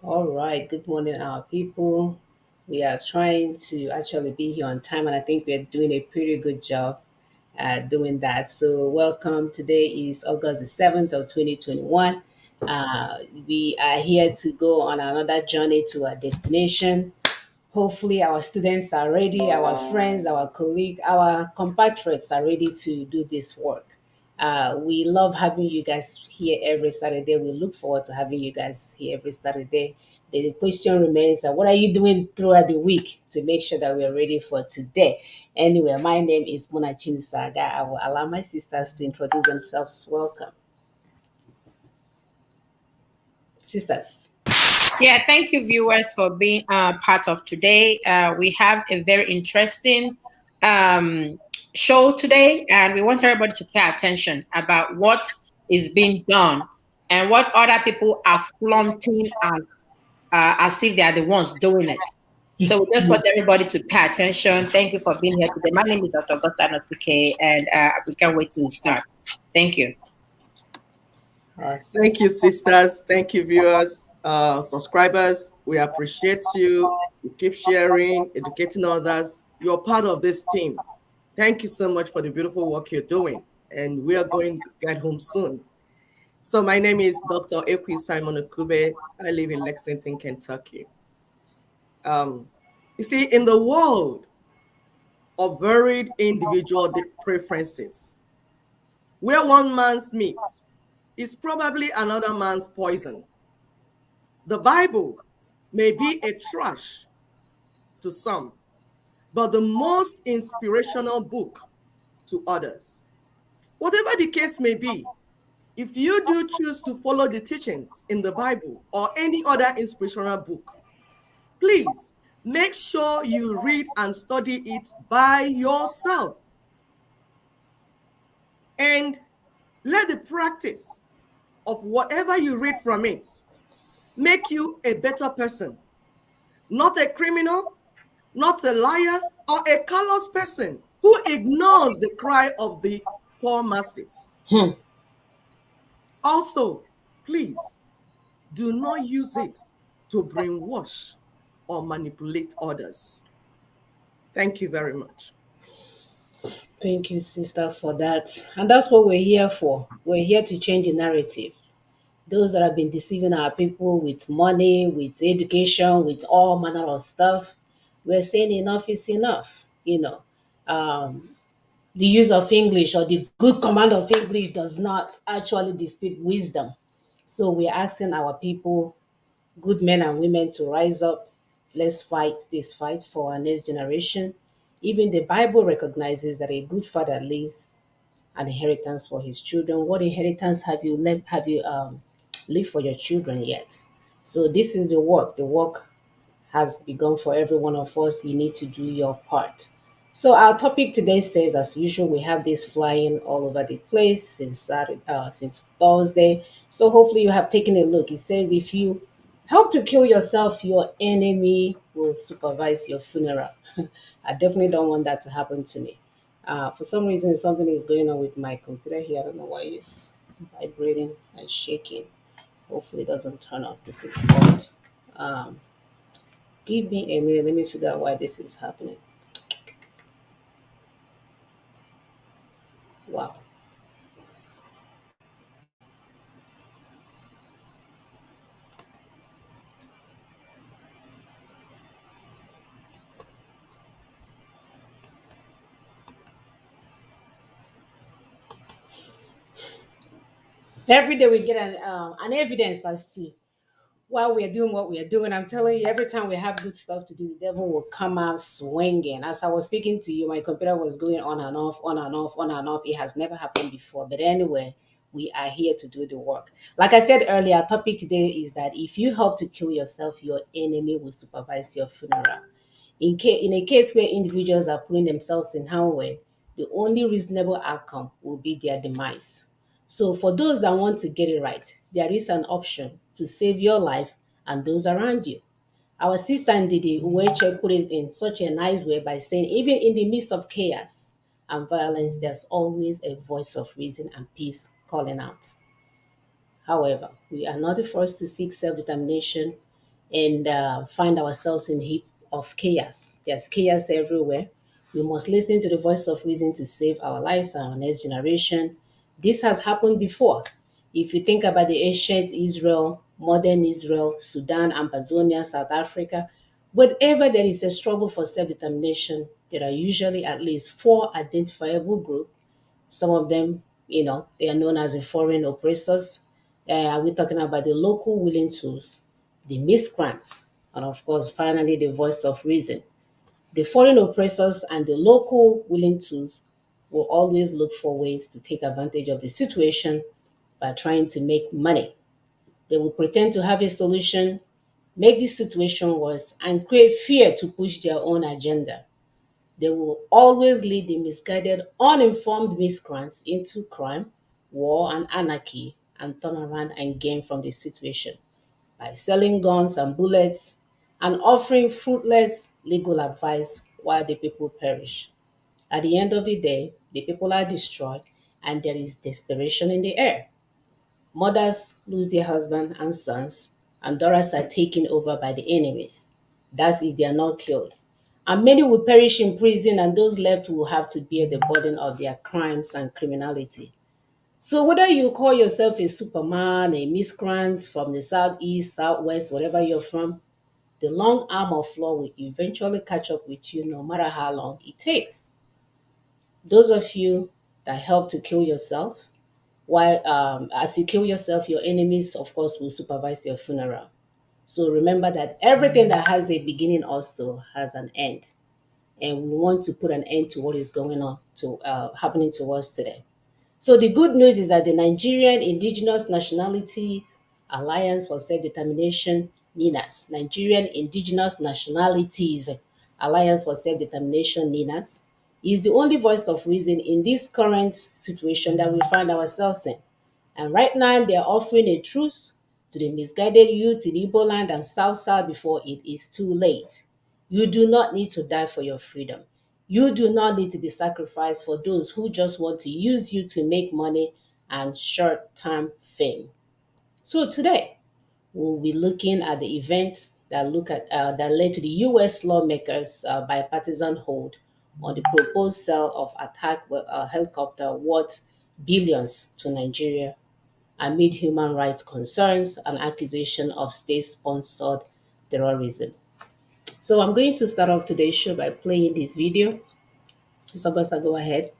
All right, good morning, our people. We are trying to actually be here on time, and I think we're doing a pretty good job at doing that. So, welcome. Today is August the 7th of 2021. We are here to go on another journey to our destination. Hopefully, our students are ready, our friends, our colleagues, our compatriots are ready to do this work. We love having you guys here every Saturday. We look forward to having you guys here every Saturday. The question remains that what are you doing throughout the week to make sure that we're ready for today? Anyway, my name is Mona Saga. I will allow my sisters to introduce themselves. Welcome, sisters. Yeah, thank you, viewers, for being part of today. We have a very interesting um, show today, and we want everybody to pay attention about what is being done and what other people are flaunting as if they are the ones doing it. So we just want everybody to pay attention. Thank you for being here today. My name is Dr. Augusta Nosike, and we can't wait to start. Thank you. Awesome. Thank you, sisters. Thank you, viewers, subscribers. We appreciate you. You keep sharing, educating others. You're part of this team. Thank you so much for the beautiful work you're doing. And we are going to get home soon. So my name is Dr. Ekwi Simon Okube. I live in Lexington, Kentucky. Um, you see, in the world of varied individual preferences, where one man's meat is probably another man's poison, the Bible may be a trash to some, but the most inspirational book to others. Whatever the case may be, if you do choose to follow the teachings in the Bible or any other inspirational book, please make sure you read and study it by yourself. And let the practice of whatever you read from it make you a better person, not a criminal, not a liar, or a callous person who ignores the cry of the poor masses. Hmm. Also, please do not use it to brainwash or manipulate others. Thank you very much. Thank you, sister, for that. And that's what we're here for. We're here to change the narrative. Those that have been deceiving our people with money, with education, with all manner of stuff, we're saying enough is enough. Um, the use of English or the good command of English does not actually dispute wisdom. So we're asking our people, good men and women, to rise up. Let's fight this fight for our next generation. Even the Bible recognizes that a good father leaves an inheritance for his children. What inheritance have you left? Have you leave for your children yet? So this is the work. The work has begun for every one of us. You need to do your part. So our topic today says, as usual, we have this flying all over the place since Thursday. So hopefully you have taken a look. It says, if you help to kill yourself, your enemy will supervise your funeral. I definitely don't want that to happen to me. For some reason, something is going on with my computer here. I don't know why it's vibrating and shaking. Hopefully, it doesn't turn off. This is odd. Um, Give me a minute. Let me figure out why this is happening. Wow. Every day we get an evidence as to why we are doing what we are doing. I'm telling you, every time we have good stuff to do, the devil will come out swinging. As I was speaking to you, my computer was going on and off, on and off, on and off. It has never happened before. But anyway, we are here to do the work. Like I said earlier, our topic today is that if you help to kill yourself, your enemy will supervise your funeral. In a case where individuals are putting themselves in harm's way, the only reasonable outcome will be their demise. So, for those that want to get it right, there is an option to save your life and those around you. Our sister Ndidi Uweche put it in such a nice way by saying, even in the midst of chaos and violence, there's always a voice of reason and peace calling out. However, we are not the first to seek self determination. and find ourselves in a heap of chaos. There's chaos everywhere. We must listen to the voice of reason to save our lives and our next generation. This has happened before. If you think about the ancient Israel, modern Israel, Sudan, Amazonia, South Africa, wherever there is a struggle for self-determination, there are usually at least four identifiable groups. Some of them, they are known as the foreign oppressors. We're talking about the local willing tools, the miscreants, and of course, finally, the voice of reason. The foreign oppressors and the local willing tools will always look for ways to take advantage of the situation by trying to make money. They will pretend to have a solution, make the situation worse, and create fear to push their own agenda. They will always lead the misguided, uninformed miscreants into crime, war, and anarchy, and turn around and gain from the situation by selling guns and bullets and offering fruitless legal advice while the people perish. At the end of the day, the people are destroyed and there is desperation in the air. Mothers lose their husbands and sons, and daughters are taken over by the enemies. That's if they are not killed. And many will perish in prison, and those left will have to bear the burden of their crimes and criminality. So, whether you call yourself a superman, a miscreant from the southeast, southwest, wherever you're from, the long arm of law will eventually catch up with you no matter how long it takes. Those of you that help to kill yourself, while as you kill yourself, your enemies, of course, will supervise your funeral. So remember that everything that has a beginning also has an end, and we want to put an end to what is going on to happening to us today. So the good news is that the Nigerian Indigenous Nationality Alliance for Self-Determination, NINAS, Nigerian Indigenous Nationalities Alliance for Self-Determination, NINAS, is the only voice of reason in this current situation that we find ourselves in. And right now, they are offering a truce to the misguided youth in Igbo land and South South before it is too late. You do not need to die for your freedom. You do not need to be sacrificed for those who just want to use you to make money and short-term fame. So today, we'll be looking at the event that led to the U.S. lawmakers' bipartisan hold on the proposed sale of attack helicopter worth billions to Nigeria amid human rights concerns and accusation of state-sponsored terrorism. So I'm going to start off today's show by playing this video. So Augusta, go ahead.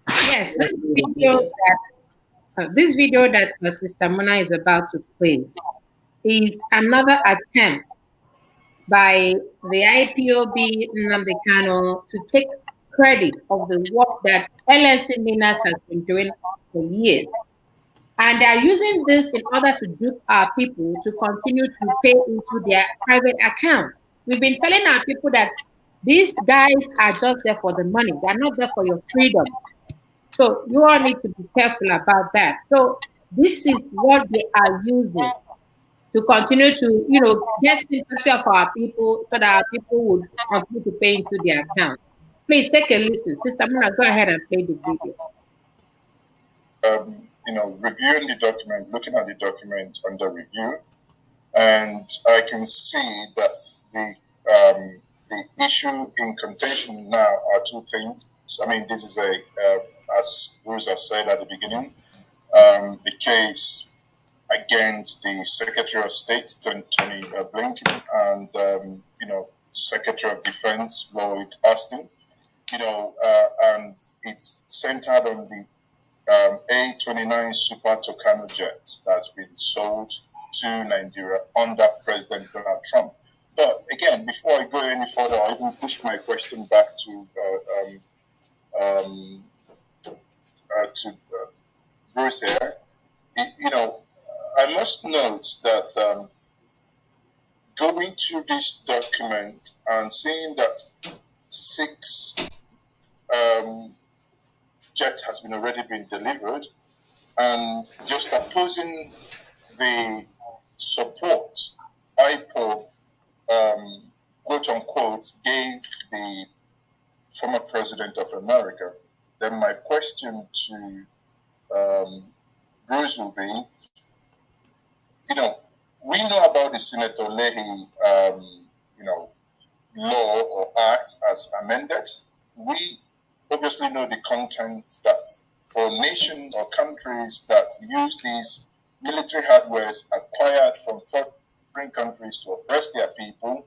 Yes, this video that Sister Mona is about to play is another attempt by the IPOB Nnamdi Kano to take credit of the work that LNC Minas has been doing for years. And they are using this in order to dupe our people to continue to pay into their private accounts. We've been telling our people that these guys are just there for the money. They're not there for your freedom. So you all need to be careful about that. So this is what they are using to continue to, get sympathy of our people so that our people would continue to pay into their account. Please take a listen. Sister Muna, go ahead and play the video. Reviewing the document, looking at the document under review, and I can see that the issue in contention now are two things. I mean, this is as Bruce has said at the beginning, the case against the Secretary of State, Tony Blinken, and Secretary of Defense, Lloyd Austin. And it's centered on the A-29 Super Tucano jet that's been sold to Nigeria under President Donald Trump. But again, before I go any further, I even push my question back to Bruce here. I must note that going through this document and seeing that 6 jet has already been delivered, and just opposing the support IPOB, quote unquote, gave the former president of America, then my question to Bruce will be, you know, we know about the Senator Leahy, law or act as amended. We obviously know the content that for nations or countries that use these military hardwares acquired from foreign countries to oppress their people,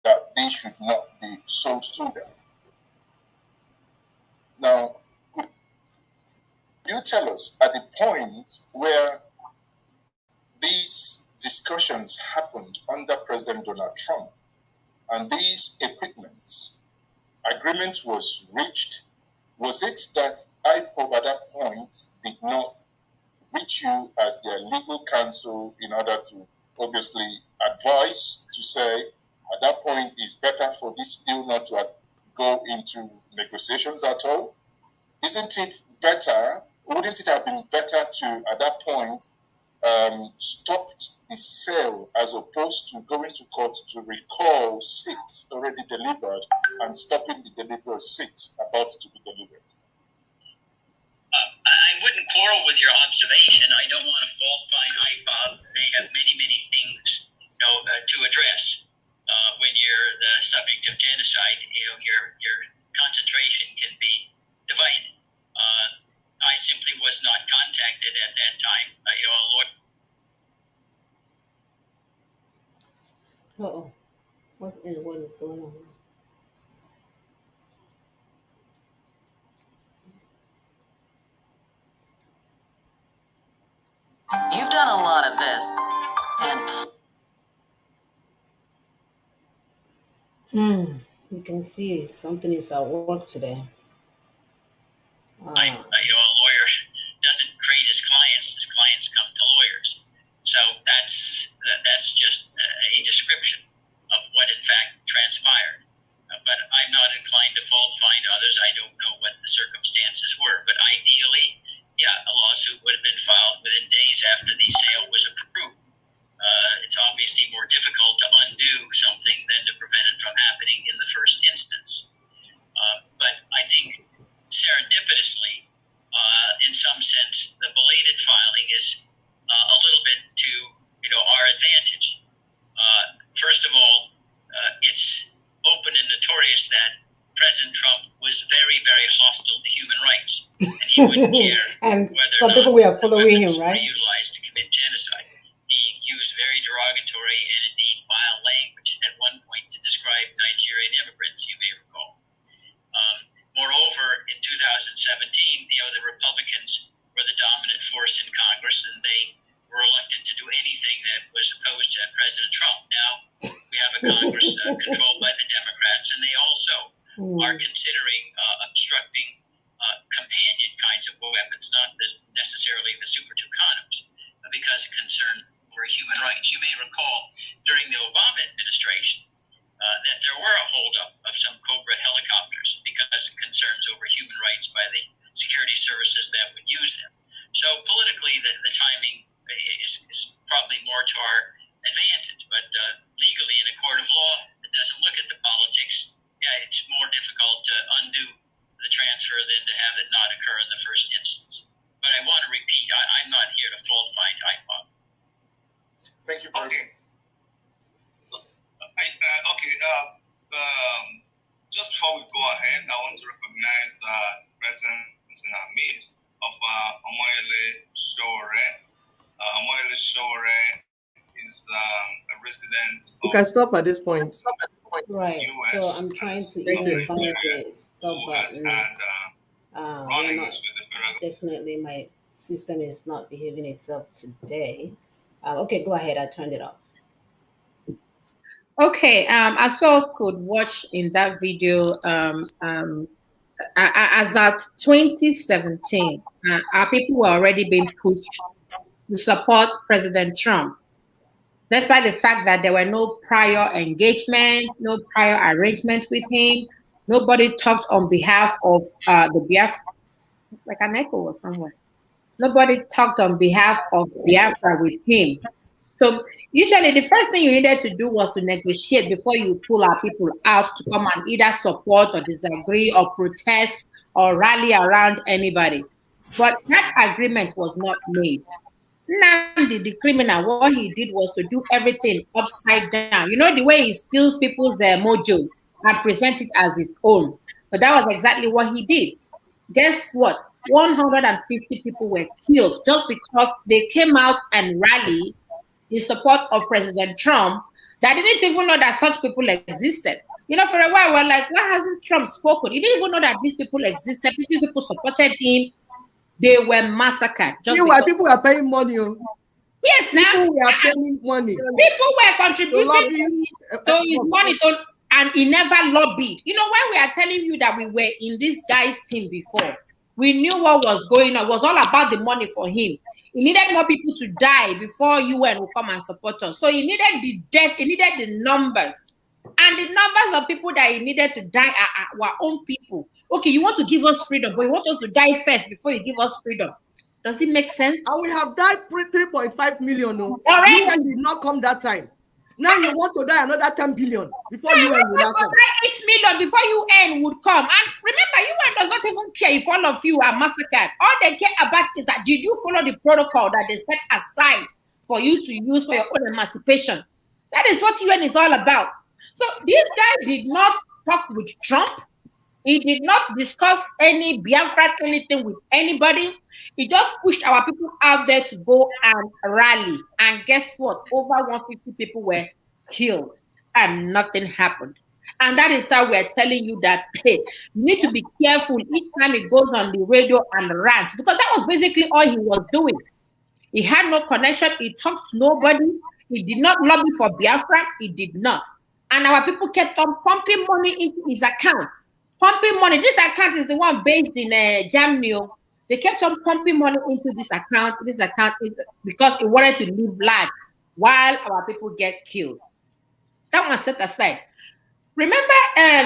that they should not be sold to them. Now, could you tell us at the point where these discussions happened under President Donald Trump and these equipments, agreement was reached, was it that IPOB at that point did not reach you as their legal counsel in order to obviously advise to say at that point it's better for this deal not to go into negotiations at all? Isn't it better, wouldn't it have been better to at that point stopped the sale as opposed to going to court to recall 6 already delivered and stopping the delivery of 6 about to be delivered? I wouldn't quarrel with your observation. I don't want to fault find IPOB. They have many, many things to address. When you're the subject of genocide, your concentration can be divided. I simply was not contacted at that time. A lawyer. Uh-oh. What is going on? You've done a lot of this. And You can see something is at work today. A lawyer doesn't create his clients come to lawyers. So that's just a description of what in fact transpired. But I'm not inclined to fault find others. I don't know what the circumstances were. But ideally, a lawsuit would have been filed within days after the sale was approved. It's obviously more difficult to undo something than to prevent it from happening in the first instance. But I think serendipitously, in some sense, the belated filing is a little bit to our advantage. First of all, it's open and notorious that President Trump was very, very hostile to human rights, and he wouldn't care and whether some or not people were following him, weapons right? were utilized to commit genocide. He used very derogatory and indeed vile language at one point to describe Nigerian immigrants, you may recall. Moreover, in 2017, the Republicans were the dominant force in Congress, and they were reluctant to do anything that was opposed to President Trump. Now we have a Congress controlled by the Democrats, and they also are considering obstructing companion kinds of weapons, not necessarily the Super Tucanums, because of concern for human rights. You may recall during the Obama administration that there were a holdup of some Cobra helicopters because of concerns over human rights by the security services that would use them. So politically, the timing is probably more to our advantage, but legally in a court of law that doesn't look at the politics, it's more difficult to undo the transfer than to have it not occur in the first instance. But I want to repeat, I'm not here to fault find IPOB. Thank you very much. Just before we go ahead, I want to recognize the presence in our midst of Omoyele Shore. Omoyele Shore is a resident. You can stop at this point. Right. US, So I'm trying to Thank even you. find the stop button. We're Running not, with the federal. definitely my system is not behaving itself today. Okay, go ahead. I turned it off. Okay, as well could watch in that video, as at 2017, our people were already being pushed to support President Trump, despite the fact that there were no prior engagement, no prior arrangement with him. Nobody talked on behalf of the Biafra, like an echo or somewhere. Nobody talked on behalf of Biafra with him. So usually the first thing you needed to do was to negotiate before you pull our people out to come and either support or disagree or protest or rally around anybody. But that agreement was not made. Nandi, the criminal, what he did was to do everything upside down. You know, the way he steals people's mojo and present it as his own. So that was exactly what he did. Guess what? 150 people were killed just because they came out and rallied in support of President Trump that didn't even know that such people existed. You know, for a while, we're like, why hasn't Trump spoken? He didn't even know that these people existed. These people supported him. They were massacred. Just because people are paying money. Yes, now people were paying money. People were contributing to his money, and he never lobbied. You know, when we are telling you that we were in this guy's team before, we knew what was going on. It was all about the money for him. He needed more people to die before UN would come and support us. So he needed the death, he needed the numbers. And the numbers of people that he needed to die are our own people. Okay, you want to give us freedom, but you want us to die first before you give us freedom. Does it make sense? And we have died 3.5 million. No, UN did not come that time. Now you want to die another 10 billion before UN will not come. 8 million before UN would come. And remember, UN does not even care if all of you are massacred. All they care about is that did you follow the protocol that they set aside for you to use for your own emancipation? That is what UN is all about. So this guy did not talk with Trump. He did not discuss any Biafra, anything with anybody. He just pushed our people out there to go and rally. And guess what? Over 150 people were killed and nothing happened. And that is how we're telling you that, hey, you need to be careful each time he goes on the radio and rants, because that was basically all he was doing. He had no connection. He talked to nobody. He did not lobby for Biafra. He did not. And our people kept on pumping money into his account. Pumping money. This account is the one based in Jamnio. They kept on pumping money into this account. This account is because it wanted to live large while our people get killed. That one set aside. Remember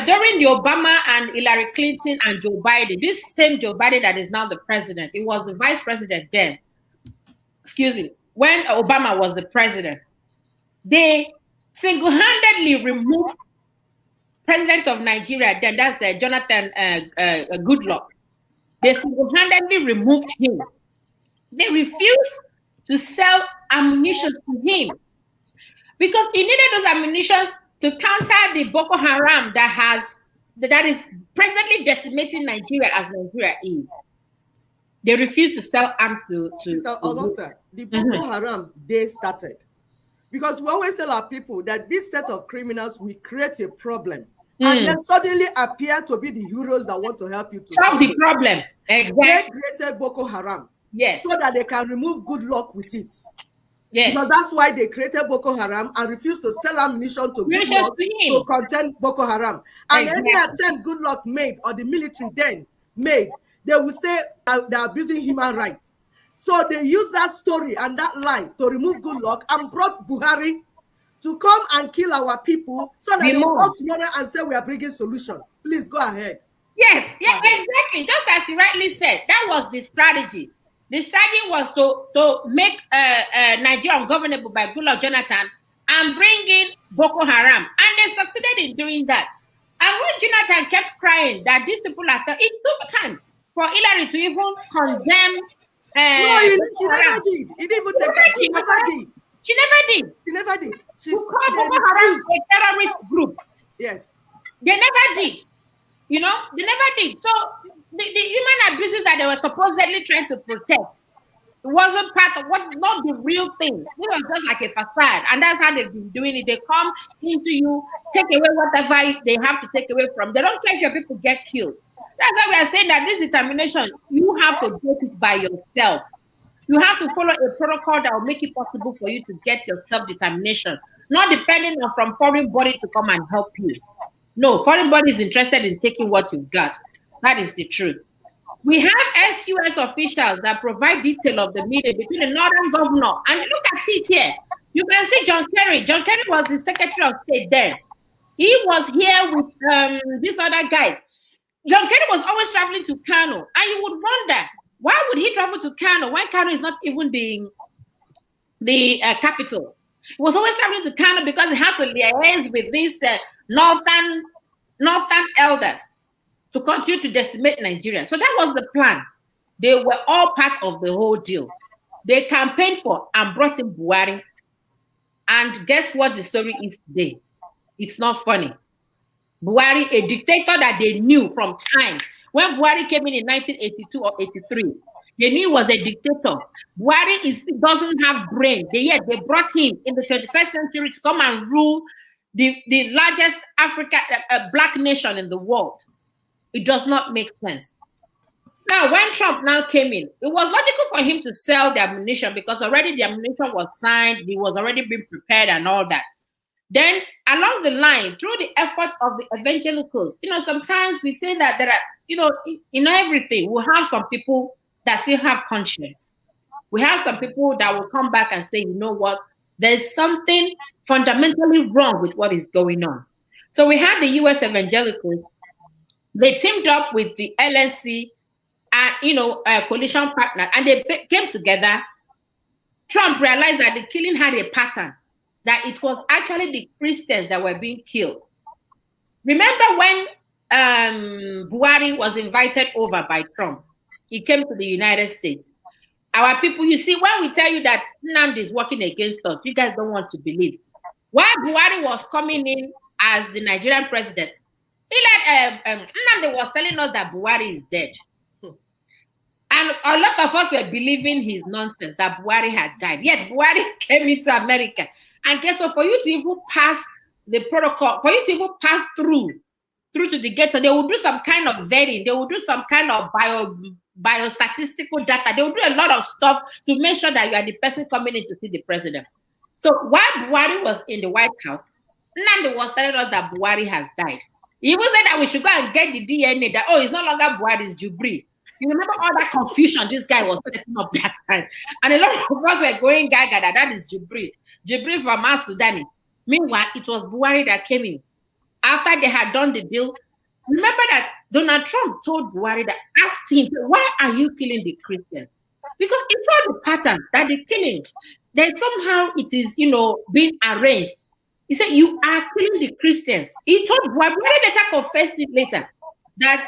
during the Obama and Hillary Clinton and Joe Biden, this same Joe Biden that is now the president, it was the vice president then. Excuse me. When Obama was the president, they single-handedly removed president of Nigeria, then that's Jonathan Goodluck. They single-handedly removed him. They refused to sell ammunition to him because he needed those ammunitions to counter the Boko Haram that is presently decimating Nigeria as Nigeria is. They refused to sell arms to Sister Augusta, the Boko Haram, they started. Because we always tell our people that this set of criminals will create a problem. And then suddenly appear to be the heroes that want to help you to solve the problem. Exactly. They created Boko Haram. Yes. So that they can remove good luck with it. Yes. Because that's why they created Boko Haram and refused to sell ammunition to good luck to contend Boko Haram. And any attempt good luck made or the military then made, they will say they're abusing human rights. So they used that story and that lie to remove good luck and brought Buhari to come and kill our people so that they will come tomorrow and say we are bringing solution. Please go ahead. Yes, exactly. Just as you rightly said, that was the strategy. The strategy was to make Nigeria ungovernable by Goodluck Jonathan and bring in Boko Haram. And they succeeded in doing that. And when Jonathan kept crying that these people are, it took time for Hillary to even condemn. No, she never did. He didn't even take that. She never did. She never did. She never did. She's Boko Haram is a terrorist group. Yes. They never did. You know, they never did. So the human abuses that they were supposedly trying to protect, it wasn't part of not the real thing. It was just like a facade. And that's how they've been doing it. They come into you, take away whatever they have to take away from. They don't care if your people get killed. That's why we are saying that this determination, you have to do it by yourself. You have to follow a protocol that will make it possible for you to get your self-determination, not depending on from foreign body to come and help you. No, foreign body is interested in taking what you've got. That is the truth. We have SUS officials that provide detail of the meeting between the northern governor, and look at it here. You can see John Kerry. John Kerry was the Secretary of State then. He was here with these other guys. John Kerry was always traveling to Kano, and you would wonder, why would he travel to Kano when Kano is not even the capital? He was always traveling to Kano because he had to liaise with these northern elders to continue to decimate Nigeria. So that was the plan. They were all part of the whole deal. they campaigned for and brought in Buhari. And guess what the story is today? It's not funny. Buhari, a dictator that they knew from time. When Buhari came in 1982 or 83, they knew he was a dictator. Buhari doesn't have brain. Yet they brought him in the 21st century to come and rule the largest black nation in the world. It does not make sense. Now, when Trump now came in, it was logical for him to sell the ammunition because already the ammunition was signed, he was already being prepared and all that. Then along the line, through the effort of the evangelicals, sometimes we say that there are, in everything, we have some people that still have conscience. We have some people that will come back and say, you know what, there's something fundamentally wrong with what is going on. So we had the US evangelicals, they teamed up with the LNC and, coalition partner, and they came together. Trump realized that the killing had a pattern, that it was actually the Christians that were being killed. Remember when Buhari was invited over by Trump? He came to the United States. Our people, you see, when we tell you that Nnamdi is working against us, you guys don't want to believe. While Buhari was coming in as the Nigerian president, Nnamdi was telling us that Buhari is dead. And a lot of us were believing his nonsense that Buhari had died. Yet Buhari came into America. And guess what? For you to even pass the protocol, for you to even pass through to the gate, they will do some kind of vetting. They will do some kind of biostatistical data. They will do a lot of stuff to make sure that you are the person coming in to see the president. So while Buhari was in the White House, Nnamdi was telling us that Buhari has died. He even said that we should go and get the DNA, that, it's no longer Buhari, it's Jubri. You remember all that confusion this guy was setting up that time. And a lot of us were going gaga that is Jubri from Sudani. Meanwhile, it was Buhari that came in. After they had done the deal, remember that Donald Trump told Buhari that, asked him, why are you killing the Christians? Because he saw the pattern that the killing, that somehow it is, being arranged. He said, you are killing the Christians. He told Buhari later confessed it later, that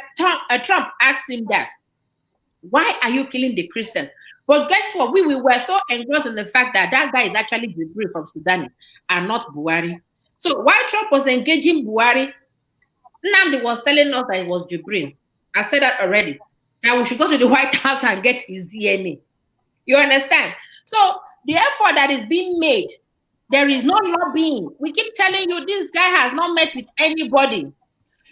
Trump asked him that, why are you killing the Christians? But guess what? We were so engrossed in the fact that guy is actually Jibril from Sudan and not Buhari. So while Trump was engaging Buhari, Nnamdi was telling us that it was Jibril. I said that already. That we should go to the White House and get his DNA. You understand? So the effort that is being made, there is no lobbying. We keep telling you this guy has not met with anybody.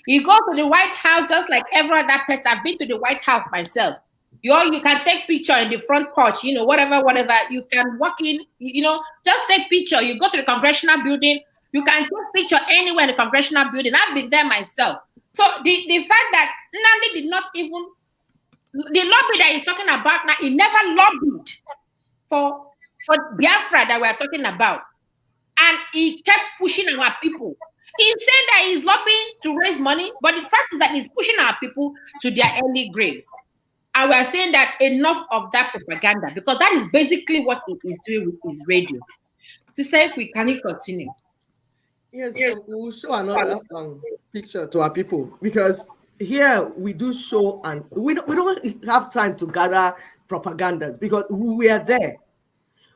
He goes to the White House just like every other person. I've been to the White House myself. You can take picture in the front porch, whatever. You can walk in, just take picture. You go to the congressional building. You can take picture anywhere in the congressional building. I've been there myself. So the fact that Nnamdi did not even, the lobby that he's talking about now, he never lobbied for Biafra that we're talking about. And he kept pushing our people. He's saying that he's lobbying to raise money, but the fact is that he's pushing our people to their early graves. And we're saying that enough of that propaganda, because that is basically what he is doing with his radio. Sister, can you continue? Yes, so we'll show another picture to our people, because here we do show, and we don't have time to gather propagandas because we were there.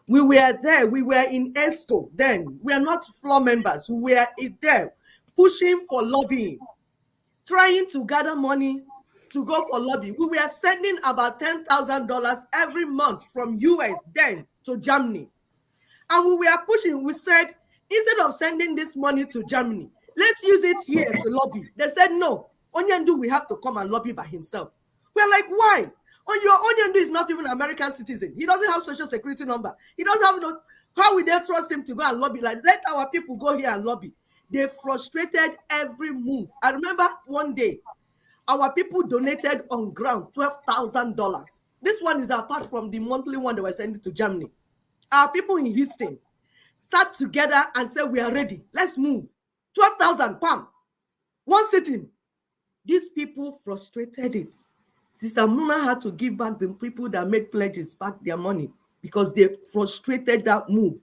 We were there. We were in ESCO then. We are not floor members. We were there pushing for lobbying, trying to gather money to go for lobbying. We were sending about $10,000 every month from US then to Germany. And we were pushing. We said, instead of sending this money to Germany, let's use it here to lobby. They said, no, Onyendu will have to come and lobby by himself. We're like, why? Onyendu is not even an American citizen. He doesn't have social security number. He doesn't have no, how will they trust him to go and lobby? Like, let our people go here and lobby. They frustrated every move. I remember one day, our people donated on ground $12,000. This one is apart from the monthly one they were sending to Germany. Our people in Houston sat together and said, we are ready. Let's move. 12,000, pam. One sitting. These people frustrated it. Sister Muna had to give back the people that made pledges back their money because they frustrated that move.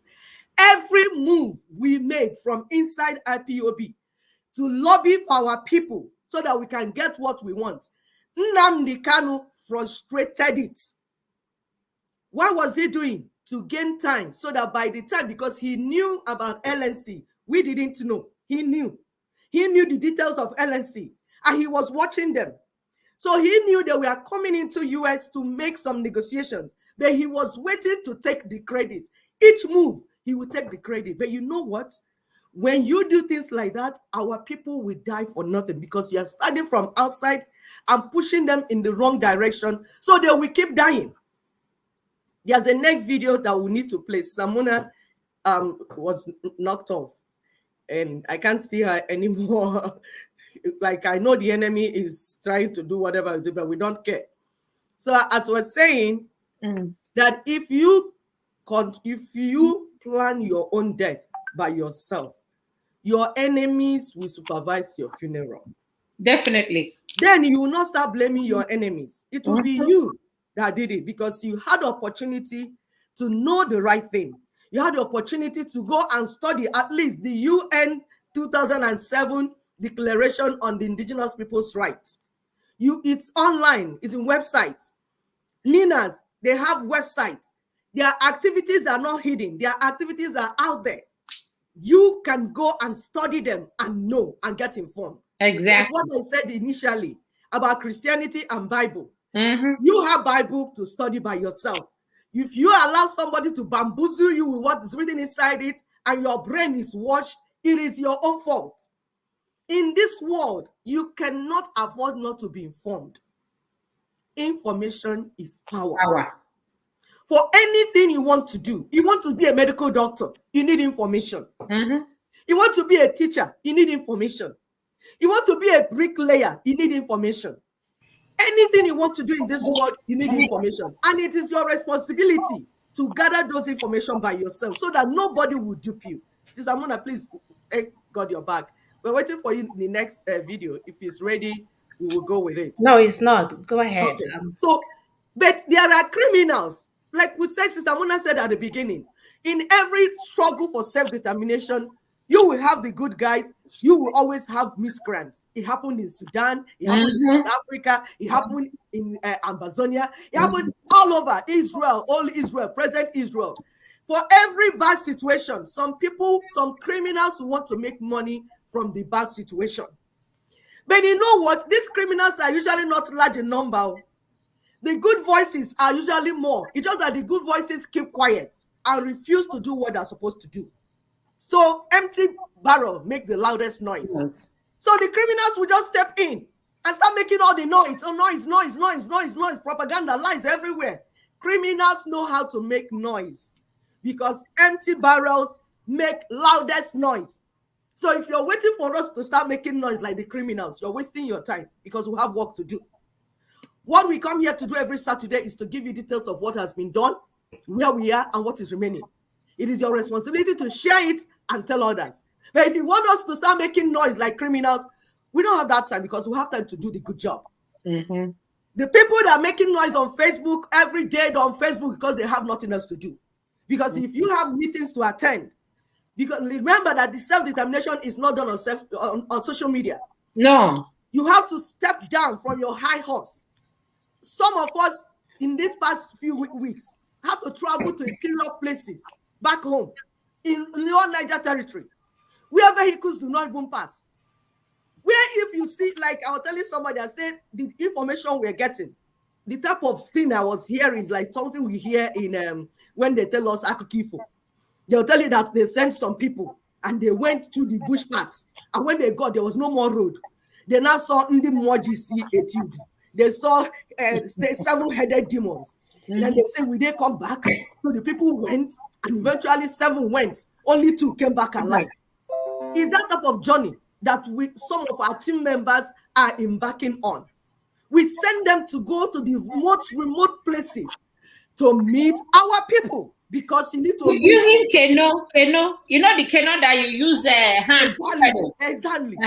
Every move we made from inside IPOB to lobby for our people so that we can get what we want, Nnamdi Kanu frustrated it. What was he doing? To gain time, so that by the time, because he knew about LNC, we didn't know. He knew the details of LNC, and he was watching them. So he knew that we are coming into US to make some negotiations, but he was waiting to take the credit. Each move, he would take the credit. But you know what? When you do things like that, our people will die for nothing, because you are starting from outside and pushing them in the wrong direction, so they will keep dying. There's a next video that we need to play. Samuna was knocked off, and I can't see her anymore. Like, I know the enemy is trying to do whatever it is, but we don't care. So as we're saying, that if you plan your own death by yourself, your enemies will supervise your funeral. Definitely. Then you will not start blaming your enemies. It will be you that did it, because you had the opportunity to know the right thing. You had the opportunity to go and study at least the UN 2007 Declaration on the Indigenous People's Rights. It's online, it's in websites. NINAs, they have websites. Their activities are not hidden. Their activities are out there. You can go and study them and know and get informed. Exactly. Like what I said initially about Christianity and Bible. You have Bible to study by yourself. If you allow somebody to bamboozle you with what is written inside it, and your brain is washed, it is your own fault. In this world, you cannot afford not to be informed. Information is power. For anything you want to do, you want to be a medical doctor, you need information. You want to be a teacher, you need information. You want to be a bricklayer, you need information. Anything you want to do in this world, you need information. And it is your responsibility to gather those information by yourself, so that nobody will dupe you. Samuna, please, got your back. We're waiting for you in the next video. If it's ready, we will go with it. No, it's not. Go ahead. Okay. So, but there are criminals, like we said, Sister Mona said at the beginning. In every struggle for self-determination, you will have the good guys. You will always have miscreants. It happened in Sudan. It happened in South Africa. It happened in Amazonia. It happened all over Israel, all Israel, present Israel. For every bad situation, some people, some criminals who want to make money from the bad situation. But you know what? These criminals are usually not large in number. The good voices are usually more. It's just that the good voices keep quiet and refuse to do what they're supposed to do. So empty barrel make the loudest noise. Yes. So the criminals will just step in and start making all the noise. Oh, noise, propaganda, lies everywhere. Criminals know how to make noise because empty barrels make loudest noise. So if you're waiting for us to start making noise like the criminals, you're wasting your time because we have work to do. What we come here to do every Saturday is to give you details of what has been done, where we are, and what is remaining. It is your responsibility to share it and tell others. But if you want us to start making noise like criminals, we don't have that time because we have time to do the good job. The people that are making noise on Facebook every day, they're on Facebook because they have nothing else to do. Because if you have meetings to attend, because remember that the self-determination is not done on social media. No. You have to step down from your high horse. Some of us in these past few weeks have to travel to interior places back home in your Niger territory where vehicles do not even pass. Where if you see, like I was telling somebody, I said the information we're getting, the type of thing I was hearing is like something we hear in when they tell us Akukifo. They'll tell you that they sent some people and they went through the bush paths, and when they got, there was no more road. They now saw Ndi Mwajisi etude. They saw 7-headed demons. And then they say, will they come back? So the people went, and eventually 7 went. Only 2 came back alive. Is that type of journey that some of our team members are embarking on. We send them to go to the most remote places to meet our people, because you need to using canoe. You know the canoe that you use hand. Exactly.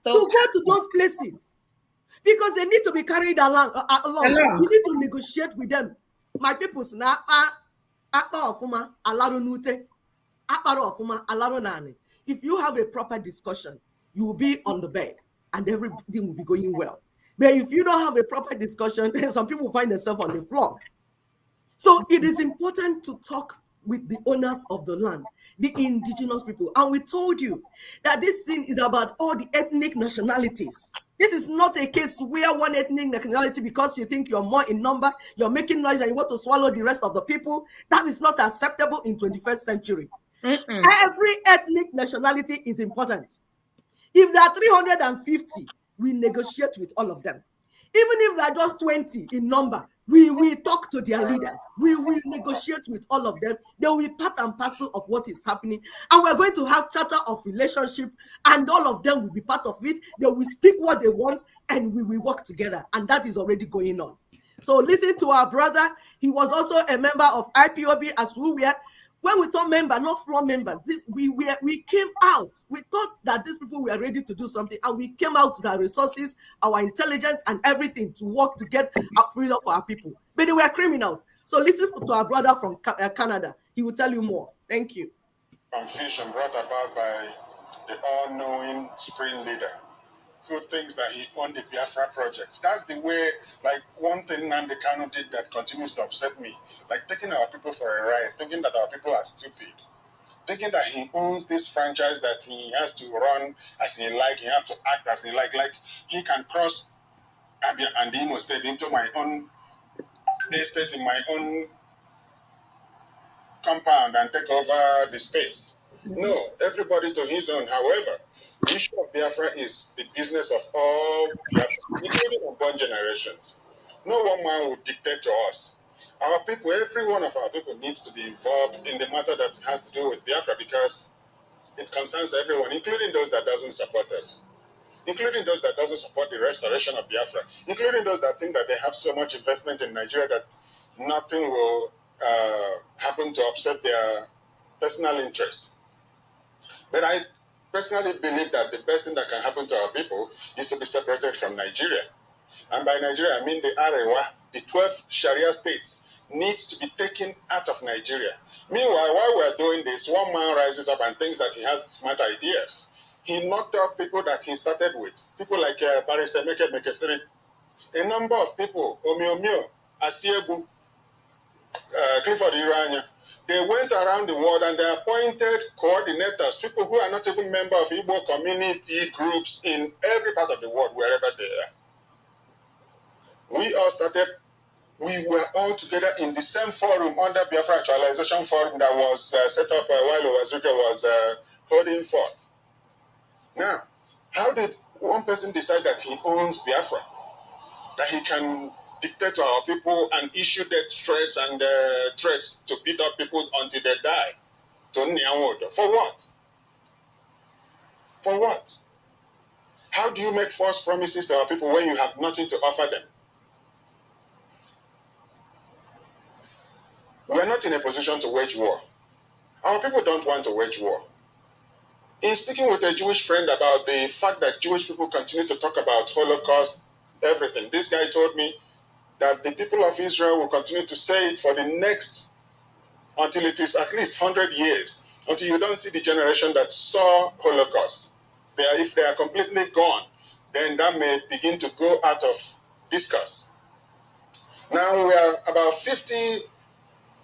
So go to those places because they need to be carried along. You need to negotiate with them. My people, if you have a proper discussion, you will be on the bed and everything will be going well. But if you don't have a proper discussion, some people find themselves on the floor. So it is important to talk with the owners of the land, the indigenous people. And we told you that this thing is about all the ethnic nationalities. This is not a case where one ethnic nationality, because you think you're more in number, you're making noise and you want to swallow the rest of the people. That is not acceptable in 21st century. Mm-mm. Every ethnic nationality is important. If there are 350, we negotiate with all of them. Even if there are just 20 in number, we talk to their leaders. We will negotiate with all of them. They will be part and parcel of what is happening. And we're going to have charter of relationship, and all of them will be part of it. They will speak what they want, and we will work together. And that is already going on. So listen to our brother. He was also a member of IPOB as we were. When we thought member, not floor members, we came out. We thought that these people were ready to do something, and we came out with our resources, our intelligence, and everything to work to get our freedom for our people. But they were criminals. So listen to our brother from Canada. He will tell you more. Thank you. Confusion brought about by the all-knowing spring leader who thinks that he owned the Biafra project. That's the way, like one thing Nande Kano did that continues to upset me, like taking our people for a ride, thinking that our people are stupid, thinking that he owns this franchise that he has to run as he like, he has to act as he like he can cross Abia and Imo State into my own estate in my own compound and take over the space. No, everybody to his own. However, the issue of Biafra is the business of all Biafra, including unborn generations. No one man would dictate to us. Our people, every one of our people needs to be involved in the matter that has to do with Biafra because it concerns everyone, including those that doesn't support us, including those that doesn't support the restoration of Biafra, including those that think that they have so much investment in Nigeria that nothing will happen to upset their personal interest. But I personally believe that the best thing that can happen to our people is to be separated from Nigeria. And by Nigeria, I mean the Arewa, the 12 Sharia states needs to be taken out of Nigeria. Meanwhile, while we're doing this, one man rises up and thinks that he has smart ideas. He knocked off people that he started with, people like Barrister Meke Mekesiri, a number of people, Omiomio, Asiebu, Clifford Iranya. They went around the world and they appointed coordinators, people who are not even members of Igbo community groups in every part of the world, wherever they are. We all started, we were all together in the same forum under Biafra Actualization Forum that was set up while Owazuke was holding forth. Now, how did one person decide that he owns Biafra? That he can dictate to our people and issue death threats and threats to beat up people until they die? To Nyawodo. For what? For what? How do you make false promises to our people when you have nothing to offer them? We're not in a position to wage war. Our people don't want to wage war. In speaking with a Jewish friend about the fact that Jewish people continue to talk about Holocaust, everything, this guy told me that the people of Israel will continue to say it for the next, until it is at least 100 years, until you don't see the generation that saw Holocaust. If they are completely gone, then that may begin to go out of discourse. Now we are about 50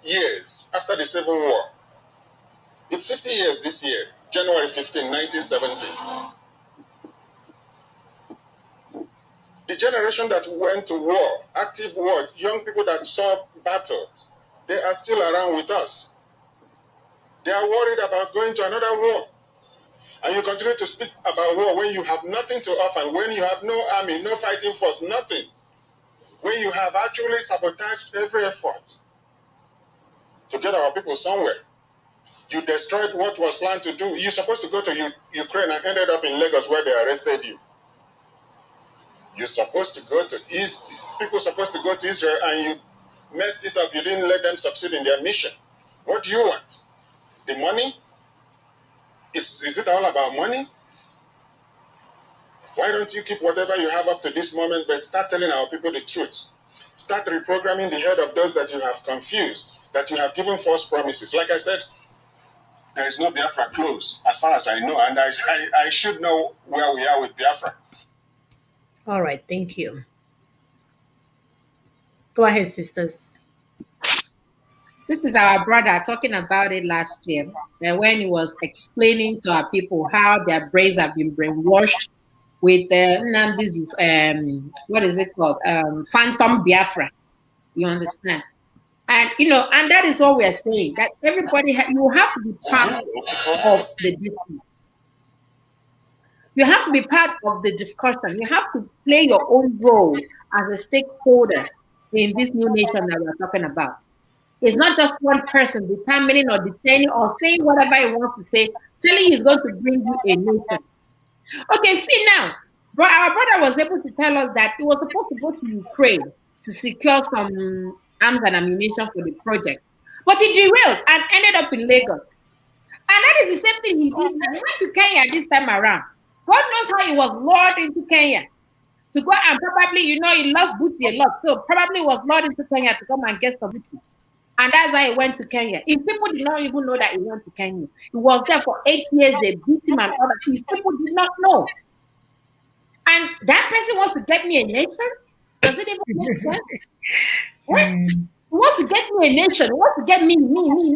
years after the Civil War. It's 50 years this year, January 15, 1970. The generation that went to war, active war, young people that saw battle, they are still around with us. They are worried about going to another war. And you continue to speak about war when you have nothing to offer, when you have no army, no fighting force, nothing. When you have actually sabotaged every effort to get our people somewhere. You destroyed what was planned to do. You're supposed to go to Ukraine and ended up in Lagos where they arrested you. You're supposed to go to East. People supposed to go to Israel and you messed it up. You didn't let them succeed in their mission. What do you want? The money? Is it all about money? Why don't you keep whatever you have up to this moment, but start telling our people the truth? Start reprogramming the head of those that you have confused, that you have given false promises. Like I said, there is no Biafra close, as far as I know, and I should know where we are with Biafra. All right, thank you. Go ahead, sisters. This is our brother talking about it last year, when he was explaining to our people how their brains have been brainwashed with Nnamdi's, what is it called? Phantom Biafra. You understand? And and that is what we are saying. That everybody, you have to be part of the discussion. You have to be part of the discussion. You have to play your own role as a stakeholder in this new nation that we're talking about. It's not just one person determining or detaining or saying whatever he wants to say, telling he's going to bring you a nation. Okay, see now, but our brother was able to tell us that he was supposed to go to Ukraine to secure some arms and ammunition for the project. But he derailed and ended up in Lagos. And that is the same thing he did. He went to Kenya this time around. God knows how he was lured into Kenya to go and probably, he lost booty a lot. So probably was lured into Kenya to come and get some booty. And that's why he went to Kenya. If people did not even know that he went to Kenya, he was there for 8 years. They beat him and other things. People did not know. And that person wants to get me a nation? Does it even make sense? He wants to get me a nation. He wants to get me a nation.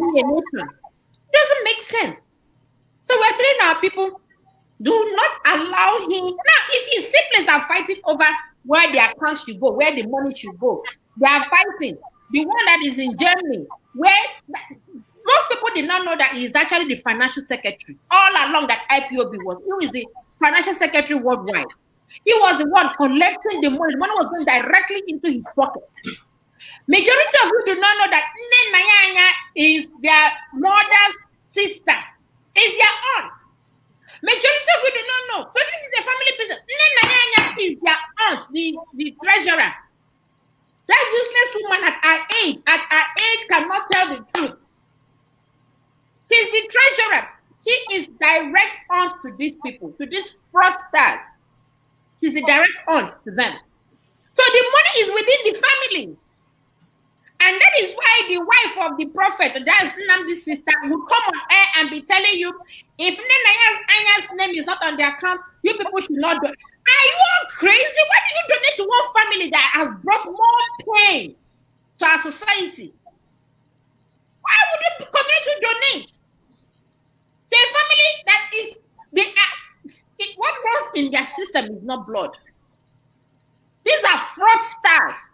It doesn't make sense. So we're telling our people, do not allow him. Now, his siblings are fighting over where their account should go, where the money should go. They are fighting. The one that is in Germany, where most people did not know that he is actually the financial secretary. All along that IPOB was, he was the financial secretary worldwide. He was the one collecting the money. The money was going directly into his pocket. Majority of you do not know that Nene is their mother's sister. Is their aunt. Majority of you do not know. So this is a family business. Nene is their aunt, the treasurer. That useless woman at our age cannot tell the truth. She's the treasurer. She is direct aunt to these people, to these fraudsters. She's the direct aunt to them. So the money is within the family. And that is why the wife of the prophet, that's Nnamdi's sister, will come on air and be telling you, if Anya's name is not on the account, you people should not do it. Are you all crazy? Why do you donate to one family that has brought more pain to our society? Why would you continue to donate to a family that is what runs in their system is not blood? These are fraudsters.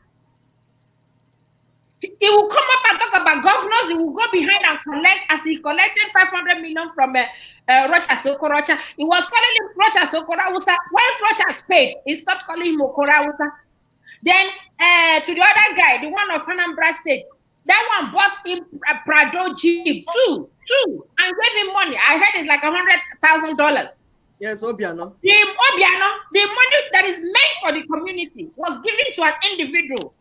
He will come up and talk about governors. He will go behind and collect, as he collected 500 million from Rocha Sokorocha. He was calling him Rocha Sokorawusa. When Rocha paid, he stopped calling him Okorawusa. Then to the other guy, the one of Anambra State, that one bought him a Prado Jeep, two, and gave him money. I heard it's like $100,000. Yes, Obiano. The money that is made for the community was given to an individual.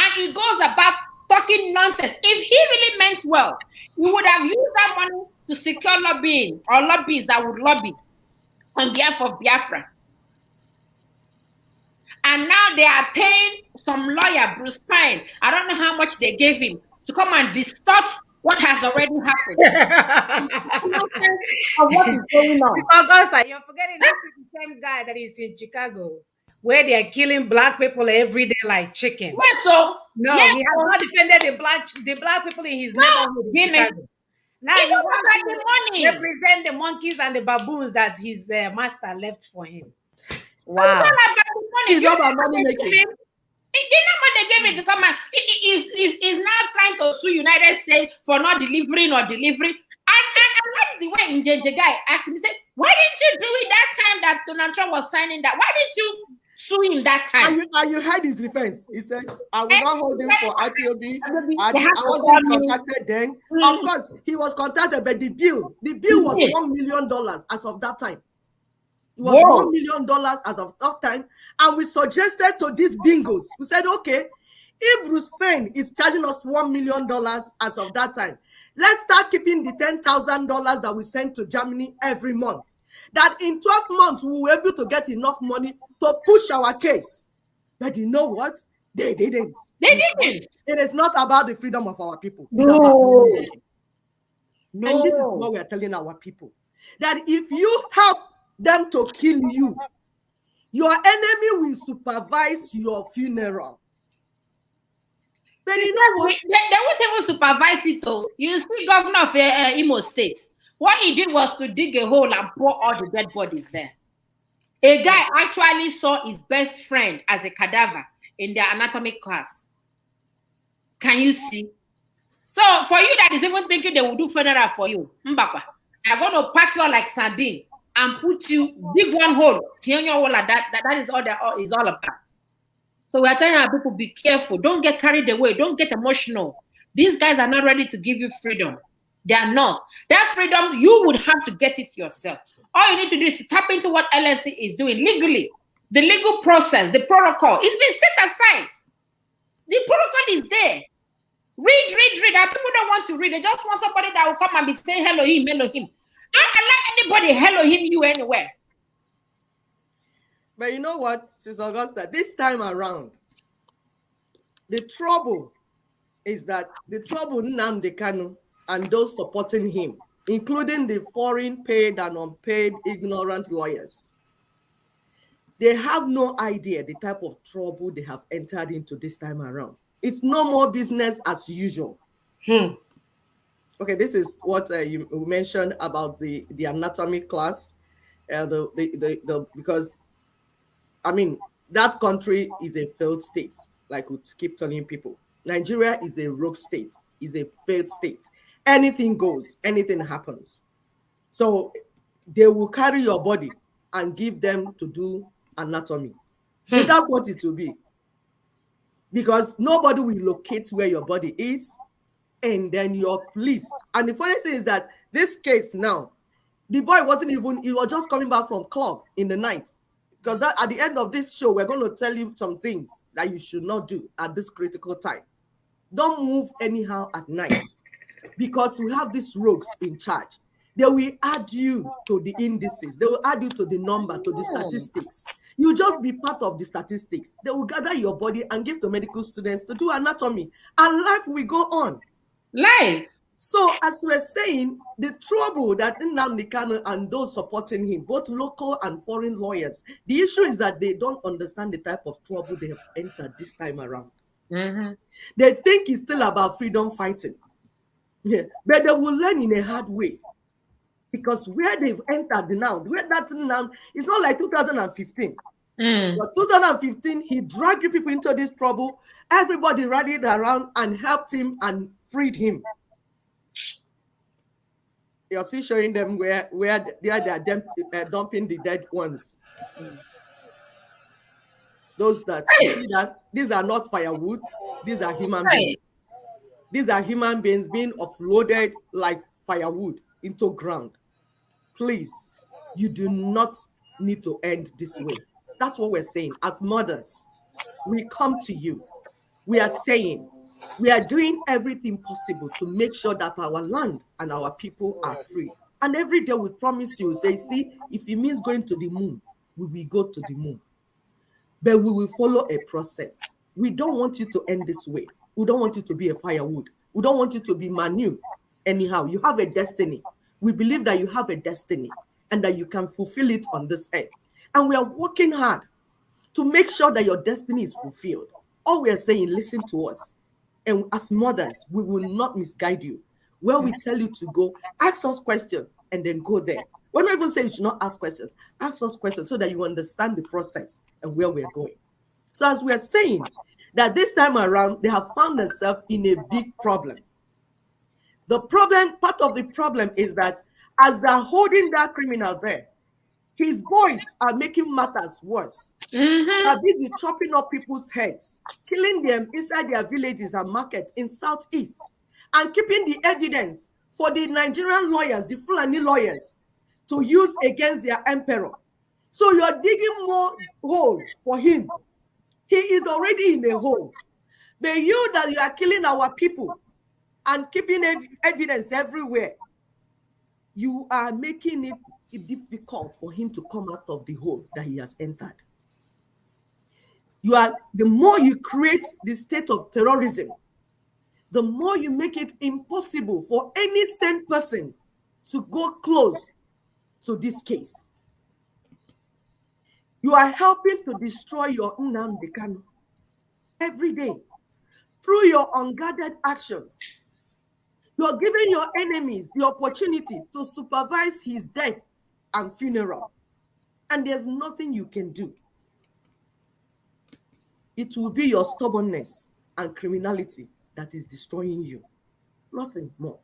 And he goes about talking nonsense. If he really meant well, he would have used that money to secure lobbying or lobbyists that would lobby on behalf of Biafra. And now they are paying some lawyer, Bruce Pine. I don't know how much they gave him to come and distort what has already happened. Of what is going on. Augusta, you're forgetting this is the same guy that is in Chicago, where they are killing black people every day like chicken. Yes, so no, yes, he has not defended the black people in his neighborhood in Chicago. Now he wants to money. Represent the monkeys and the baboons that his master left for him. Wow. It's all about money making. You know what they gave him to come and he's now trying to sue United States for not delivering or delivering. And I like the way Njenje guy asked him, he said, why didn't you do it that time that Donald Trump was signing that? Why didn't you sue him that time? And you heard his defense. He said, I will not hold him for IPOB. I wasn't contacted then. Of course, he was contacted, but the bill was $1 million as of that time. It was $1 million as of that time. And we suggested to these bingos, we said, okay, if Bruce Fein is charging us $1 million as of that time, let's start keeping the $10,000 that we send to Germany every month. That in 12 months, we were able to get enough money to push our case. But you know what? They didn't. It is not about the freedom of our people. It's about And this is what we are telling our people. That if you help them to kill you, your enemy will supervise your funeral. But you know what? They won't even supervise it though. You see, governor of Imo State, what he did was to dig a hole and pour all the dead bodies there. A guy actually saw his best friend as a cadaver in their anatomy class. Can you see? So for you that is even thinking they will do funeral for you, Mbakwa, they're going to pack you like sardine and put you dig one hole. That is all that is all about. So we are telling our people, be careful. Don't get carried away. Don't get emotional. These guys are not ready to give you freedom. They are not. That freedom, you would have to get it yourself. All you need to do is to tap into what LSC is doing legally. The legal process, the protocol, it's been set aside. The protocol is there. Read. And people don't want to read. They just want somebody that will come and be saying hello him. Don't allow anybody hello him you anywhere. But you know what, Sis Augusta, this time around, the trouble is that the trouble Nnamdi Kanu and those supporting him, including the foreign paid and unpaid ignorant lawyers, they have no idea the type of trouble they have entered into this time around. It's no more business as usual. Okay, this is what you mentioned about the anatomy class, because I mean that country is a failed state, like we keep telling people. Nigeria is a rogue state, is a failed state. Anything goes, anything happens. So they will carry your body and give them to do anatomy. So that's what it will be. Because nobody will locate where your body is, and then your police. And the funny thing is that this case now, the boy wasn't even, he was just coming back from club in the night. Because that at the end of this show, we're going to tell you some things that you should not do at this critical time. Don't move anyhow at night, because we have these rogues in charge. They will add you to the indices. They will add you to the number, to the statistics. You just be part of the statistics. They will gather your body and give to medical students to do anatomy. And life will go on. Life. So as we're saying, the trouble that Nnamdi Kanu and those supporting him, both local and foreign lawyers, the issue is that they don't understand the type of trouble they have entered this time around. They think it's still about freedom fighting. Yeah, but they will learn in a hard way, because where they've entered now, where that's now, it's not like 2015. But 2015, he dragged you people into this trouble. Everybody rallied around and helped him and freed him. You're still showing them where they are dumping the dead ones. Those that, see that these are not firewood, these are human beings. These are human beings being offloaded like firewood into ground. Please, you do not need to end this way. That's what we're saying. As mothers, we come to you. We are saying we are doing everything possible to make sure that our land and our people are free. And every day we promise you, say, see, if it means going to the moon, we will go to the moon. But we will follow a process. We don't want you to end this way. We don't want you to be a firewood. We don't want you to be manure. Anyhow, you have a destiny. We believe that you have a destiny and that you can fulfill it on this earth. And we are working hard to make sure that your destiny is fulfilled. All we are saying, listen to us. And as mothers, we will not misguide you. Where we tell you to go, ask us questions and then go there. We're not even saying you should not ask questions. Ask us questions so that you understand the process and where we're going. So as we're saying, that this time around, they have found themselves in a big problem. The problem, part of the problem is that as they're holding that criminal there, his boys are making matters worse. They're busy chopping up people's heads, killing them inside their villages and markets in Southeast, and keeping the evidence for the Nigerian lawyers, the Fulani lawyers, to use against their emperor. So you're digging more hole for him. He is already in a hole. But you that you are killing our people and keeping evidence everywhere, you are making it difficult for him to come out of the hole that he has entered. The more you create the state of terrorism, the more you make it impossible for any sane person to go close to this case. You are helping to destroy your Nnamdi Kanu every day. through your unguarded actions. You're giving your enemies the opportunity to supervise his death and funeral. And there's nothing you can do. It will be your stubbornness and criminality that is destroying you. Nothing more.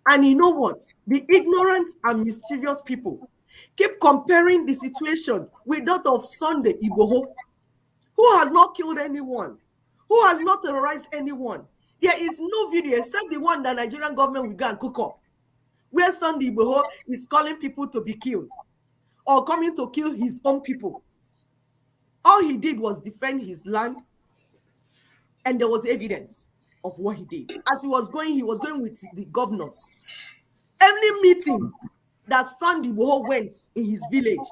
And you know what? The ignorant and mischievous people keep comparing the situation with that of Sunday Igboho, who has not killed anyone, who has not terrorized anyone. There is no video except the one that Nigerian government will go and cook up, where Sunday Igboho is calling people to be killed or coming to kill his own people. All he did was defend his land, and there was evidence of what he did. As he was going with the governors. Every meeting that Sunday Igboho went in his village,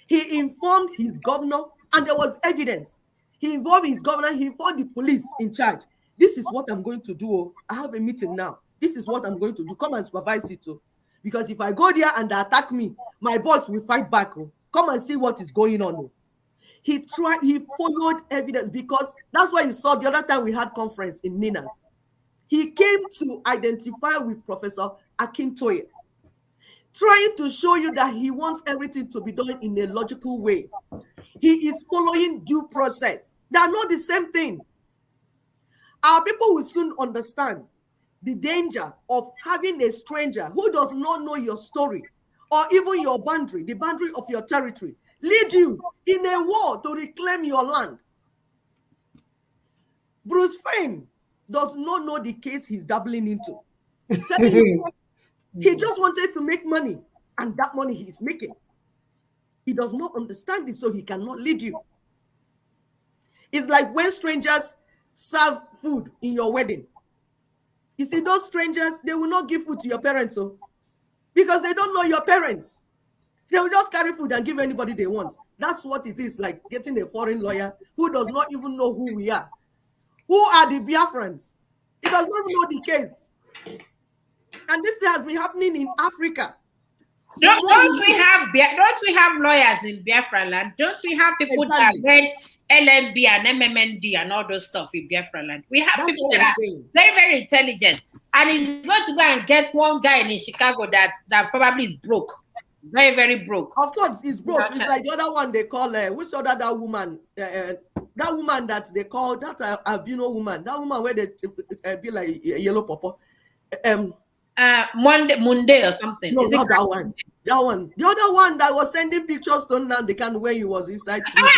he informed his governor, and there was evidence. He involved his governor, he informed the police in charge. This is what I'm going to do. I have a meeting now. This is what I'm going to do. Come and supervise it too. Because if I go there and they attack me, my boss will fight back. Come and see what is going on. He followed evidence, because that's why you saw the other time we had conference in Minas. He came to identify with Professor Akintoye, trying to show you that he wants everything to be done in a logical way. He is following due process. They are not the same thing. Our people will soon understand the danger of having a stranger who does not know your story or even your boundary, the boundary of your territory, lead you in a war to reclaim your land. Bruce Fane does not know the case he's dabbling into. Telling you, he just wanted to make money, and that money he's making. He does not understand it, so he cannot lead you. It's like when strangers serve food in your wedding. You see, those strangers, they will not give food to your parents, because they don't know your parents. They will just carry food and give anybody they want. That's what it is like getting a foreign lawyer who does not even know who we are. Who are the Biafrans? He does not even know the case. And this has been happening in Africa. Don't we have lawyers in Biafra land? Don't we have people that read LMB and MMND and all those stuff in Biafra land? We have people that are very, very intelligent. And he's going to go and get one guy in Chicago that probably is broke. Very, very broke. Of course, he's broke. It's like the other one they call, which other that woman? That woman that they call, that albino woman. That woman where they be like yellow papa. Monday or something. No, not that one. That one. The other one that was sending pictures to Nnamdi when he was inside prison.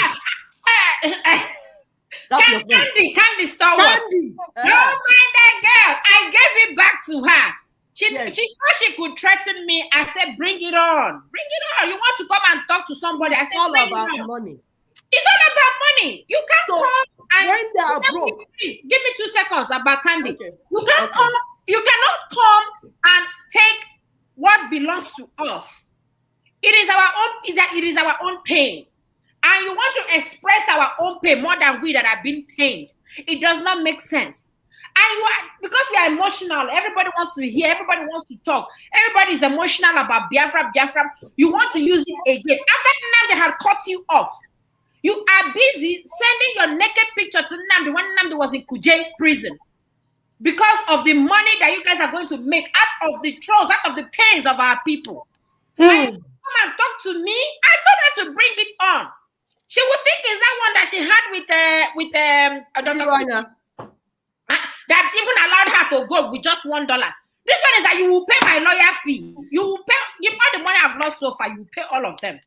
Candy Star Wars. Don't mind that girl. I gave it back to her. She thought she could threaten me. I said, bring it on. Bring it on. You want to come and talk to somebody? I said, all about money. It's all about money. You can't come and when they are broke. Give me 2 seconds about Candy. Okay. You can't come. You cannot come and take what belongs to us. It is our own. It is our own pain, and you want to express our own pain more than we that have been pained. It does not make sense. And because we are emotional, everybody wants to hear, everybody wants to talk, everybody is emotional about Biafra. You want to use it again. After Nnamdi had cut you off, you are busy sending your naked picture to Nnamdi when Nnamdi was in Kuje prison, because of the money that you guys are going to make out of the trolls, out of the pains of our people. And you come and talk to me. I told her to bring it on. She would think it's that one that she had with that even allowed her to go with just $1. This one is that you will pay my lawyer fee. You will pay all the money I've lost so far. You will pay all of them.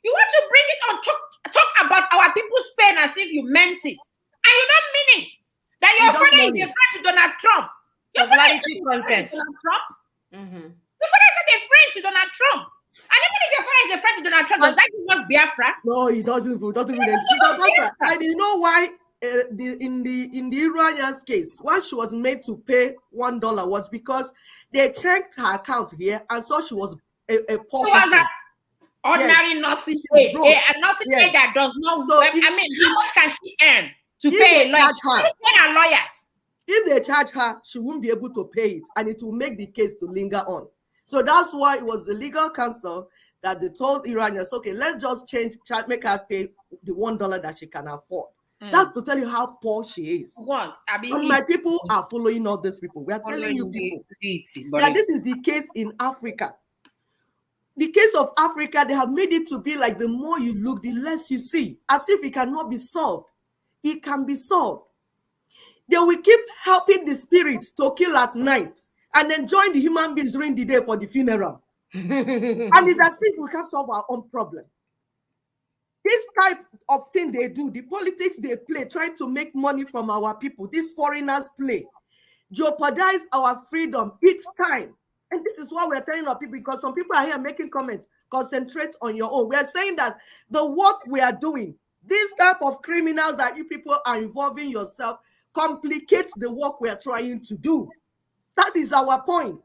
You want to bring it on, talk about our people's pain as if you meant it, and you don't mean it. That your father is a friend to Donald Trump. Your father is a friend to Donald Trump. Your father is not a friend to Donald Trump. And even if your father is a friend to Donald Trump, does that give us Biafra? No, he doesn't. And you know why? In the Iranian's case, why she was made to pay $1 was because they checked her account here and saw she was a poor person. Ordinary nursing aid. A nursing aid that does not work. I mean, how much can she earn to pay a lawyer? If they charge her, she won't be able to pay it, and it will make the case to linger on. So that's why it was the legal counsel that they told Iranians, okay, let's just make her pay the $1 that she can afford. That's to tell you how poor she is. What? I mean, And my people are following all these people. We are telling you people that this is the case in Africa. The case of Africa, they have made it to be like the more you look, the less you see, as if it cannot be solved. It can be solved. They will keep helping the spirits to kill at night and then join the human beings during the day for the funeral. And it's as if we can solve our own problem. This type of thing they do, the politics they play, trying to make money from our people, these foreigners play, jeopardize our freedom each time. And this is why we're telling our people, because some people are here making comments, concentrate on your own. We're saying that the work we are doing, this type of criminals that you people are involving yourself, complicates the work we are trying to do. That is our point.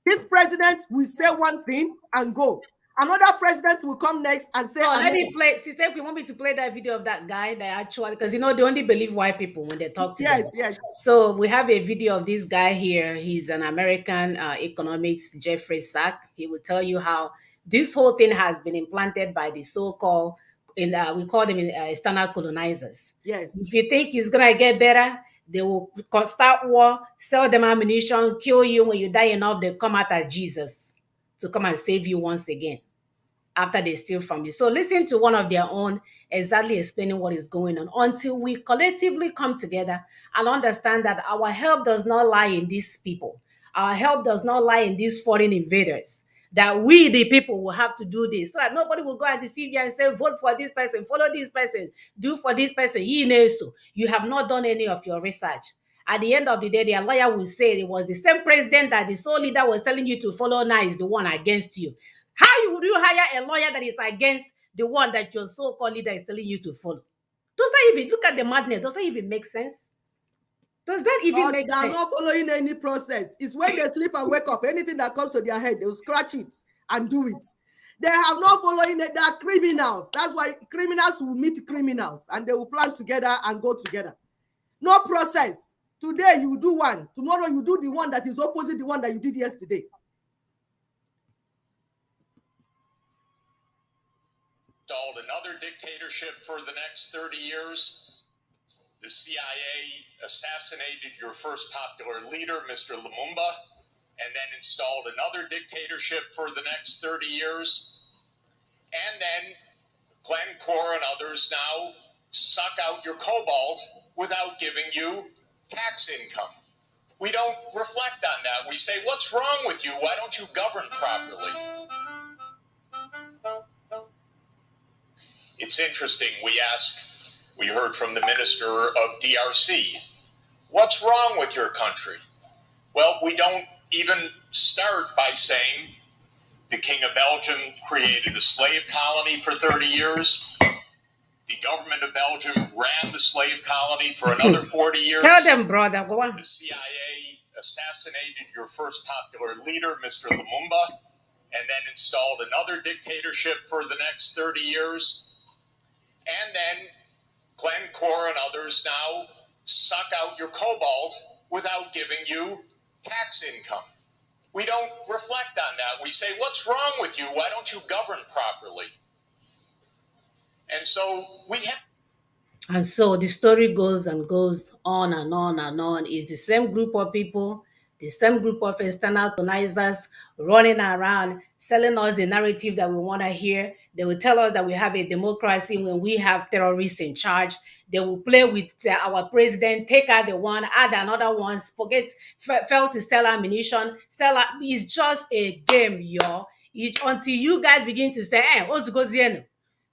This president will say one thing and go. Another president will come next and say, oh, let me play. Sister, you want me to play that video of that guy that actually, because they only believe white people when they talk to them. Yes. So we have a video of this guy here. He's an American economics, Jeffrey Sack. He will tell you how this whole thing has been implanted by the so-called, we call them external colonizers. Yes. If you think it's gonna get better, they will start war, sell them ammunition, kill you. When you die enough, they come out as Jesus to come and save you once again after they steal from you. So listen to one of their own exactly explaining what is going on until we collectively come together and understand that our help does not lie in these people. Our help does not lie in these foreign invaders. That we, the people, will have to do this so that nobody will go and deceive you and say, vote for this person, follow this person, do for this person. You have not done any of your research. At the end of the day, their lawyer will say it was the same president that the sole leader was telling you to follow now is the one against you. How would you hire a lawyer that is against the one that your so-called leader is telling you to follow? Does that even, look at the madness, does that even make sense? Does that even make sense? They are not following any process. It's when they sleep and wake up, anything that comes to their head, they'll scratch it and do it. They have not following it. They are criminals. That's why criminals will meet criminals and they will plan together and go together. No process. Today you do one. Tomorrow you do the one that is opposite the one that you did yesterday. Installed another dictatorship for the next 30 years. The CIA assassinated your first popular leader, Mr. Lumumba, and then installed another dictatorship for the next 30 years. And then Glencore and others now suck out your cobalt without giving you tax income. We don't reflect on that. We say, what's wrong with you? Why don't you govern properly? It's interesting, we heard from the minister of DRC, what's wrong with your country? Well, we don't even start by saying the King of Belgium created a slave colony for 30 years. The government of Belgium ran the slave colony for another 40 years. Tell them, brother, go on. The CIA assassinated your first popular leader, Mr. Lumumba, and then installed another dictatorship for the next 30 years. And then Glencore and others now suck out your cobalt without giving you tax income. We don't reflect on that. We say, what's wrong with you? Why don't you govern properly? And so we have. And so the story goes and goes on and on and on. It's the same group of people, the same group of external colonizers running around selling us the narrative that we want to hear. They will tell us that we have a democracy when we have terrorists in charge. They will play with our president, take out the one, add another one, fail to sell ammunition. It's just a game, y'all. Until you guys begin to say, what's going on?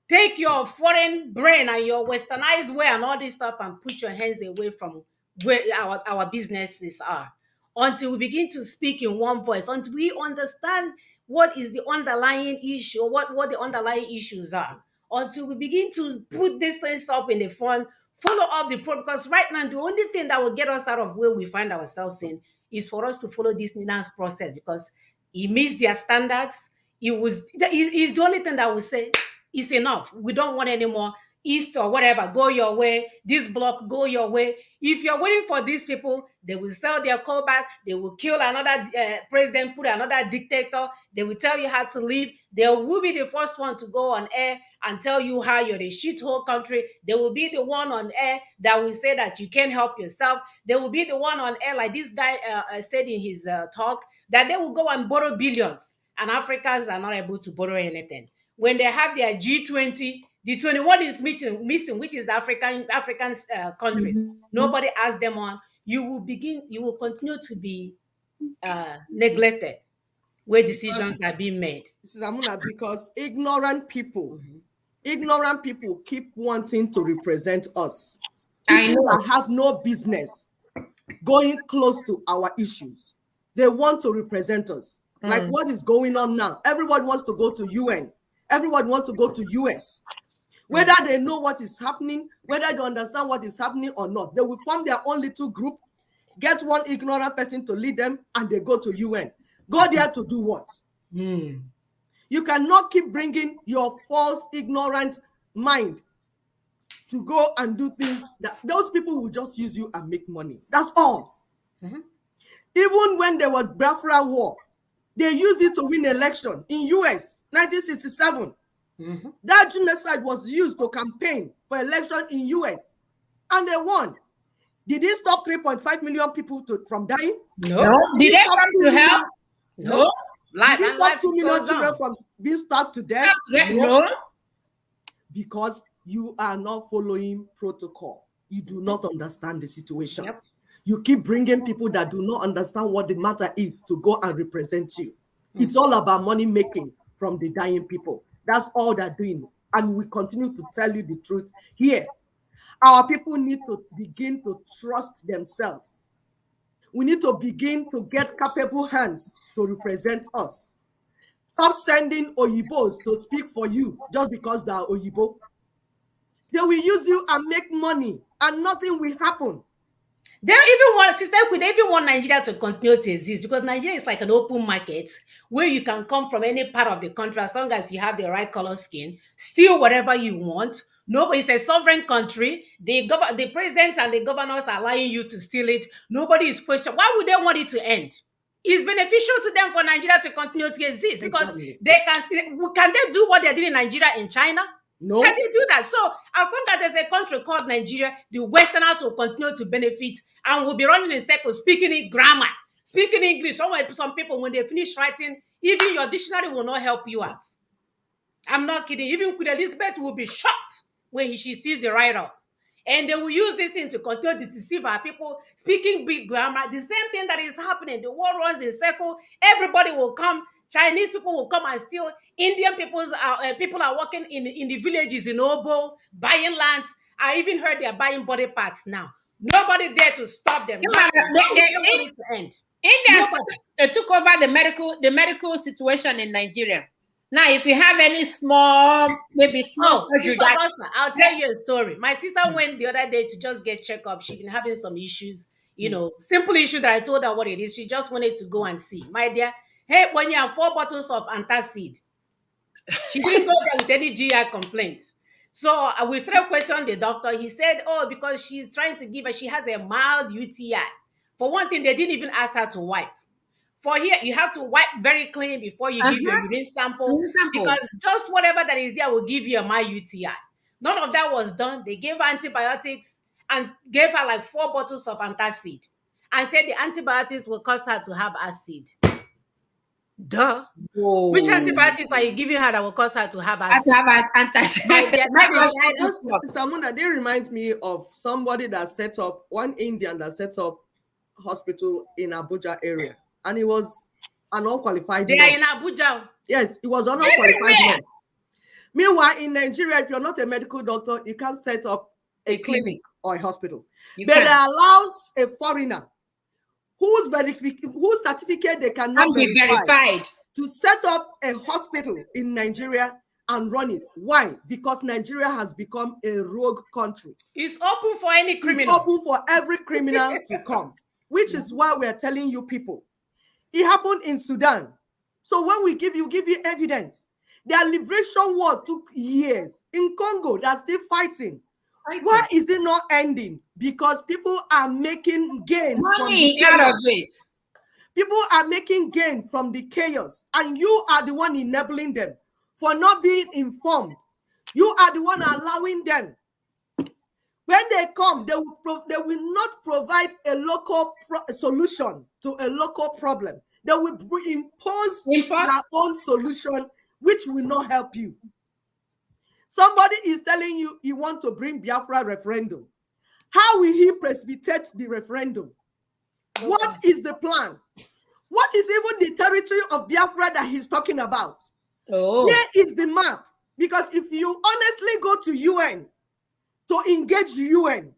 Take your foreign brain and your westernized way and all this stuff and put your hands away from where our businesses are. Until we begin to speak in one voice, until we understand what is the underlying issue, what the underlying issues are. Until we begin to put these things up in the front, follow up the program. Because right now, the only thing that will get us out of where we find ourselves in is for us to follow this NINA's process, because it meets their standards. It's the only thing that will say, it's enough. We don't want any more. east or whatever, go your way. This block, go your way. If you're waiting for these people, they will sell their coal back. They will kill another president, put another dictator. They will tell you how to live. They will be the first one to go on air and tell you how you're the shithole country. They will be the one on air that will say that you can't help yourself. They will be the one on air, like this guy said in his talk, that they will go and borrow billions, and Africans are not able to borrow anything. When they have their G20, the 21 is missing, which is the African countries. Nobody asks them on. You will continue to be neglected where decisions are being made. This is Amuna, because ignorant people keep wanting to represent us. People that have no business going close to our issues. They want to represent us. Like what is going on now? Everyone wants to go to UN. Everyone wants to go to US. Whether they know what is happening, whether they understand what is happening or not, they will form their own little group, get one ignorant person to lead them, and they go to UN. Go there to do what? You cannot keep bringing your false, ignorant mind to go and do things that those people will just use you and make money. That's all. Even when there was Biafra War, they used it to win election in US, 1967. That genocide was used to campaign for election in US, and they won. Did it stop 3.5 million people from dying? No. Did they come to help? No. Did it stop 2 million children from being starved to death? No. Because you are not following protocol. You do not understand the situation. You keep bringing people that do not understand what the matter is to go and represent you. It's all about money making from the dying people. That's all they're doing. And we continue to tell you the truth here. Our people need to begin to trust themselves. We need to begin to get capable hands to represent us. Stop sending Oyibos to speak for you just because they are Oyibo. They will use you and make money, and nothing will happen. They even want Nigeria to continue to exist, because Nigeria is like an open market where you can come from any part of the country as long as you have the right color skin, steal whatever you want. Nobody, it's a sovereign country. The presidents and the governors are allowing you to steal it. Nobody is questioning. Why would they want it to end? It's beneficial to them for Nigeria to continue to exist, because they can they do what they did in Nigeria in China? No. Can they do that? So as long as there's a country called Nigeria, the Westerners will continue to benefit and will be running in circles, speaking in grammar, speaking English. Some people, when they finish writing, even your dictionary will not help you out. I'm not kidding. Even Queen Elizabeth will be shocked when she sees the write-up. And they will use this thing to continue to deceive our people, speaking big grammar. The same thing that is happening. The world runs in circle. Everybody will come. Chinese people will come and steal. Indian people are working in the villages in Obo, buying lands. I even heard they're buying body parts now. Nobody there to stop them. India took over the medical situation in Nigeria. Now, if you have any small surgery, I'll tell you a story. My sister went the other day to just get checked up. She's been having some issues, simple issue that I told her what it is. She just wanted to go and see. My dear, hey, when you have 4 bottles of antacid, she didn't go there with any GI complaints. So we started questioning the doctor. He said, because she's trying to give her, she has a mild UTI. For one thing, they didn't even ask her to wipe. For here, you have to wipe very clean before you give your urine sample, because just whatever that is there will give you a mild UTI. None of that was done. They gave her antibiotics and gave her like 4 bottles of antacid and said the antibiotics will cause her to have acid. Duh. Whoa. Which antibiotics are you giving her that will cause her to have acid? Samuna, they remind me of somebody that set up, one Indian that set up hospital in Abuja area. And he was an unqualified nurse. They are in Abuja. Yes, he was an unqualified nurse. Meanwhile, in Nigeria, if you're not a medical doctor, you can't set up a clinic or a hospital. But it allows a foreigner whose certificate they cannot be verified to set up a hospital in Nigeria and run it. Why? Because Nigeria has become a rogue country. It's open for any criminal. It's open for every criminal to come, which is why we are telling you people. It happened in Sudan. So when we give you evidence. Their liberation war took years. In Congo, they're still fighting. Why is it not ending? Because people are making gains from the Money out of chaos. it. People are making gain from the chaos, and you are the one enabling them for not being informed. You are the one allowing them. When they come, they will not provide a local solution to a local problem. They will impose their own solution, which will not help you. Somebody is telling you he wants to bring Biafra referendum. How will he precipitate the referendum? Okay. What is the plan? What is even the territory of Biafra that he's talking about? Oh. Where is the map? Because if you honestly go to UN to engage UN,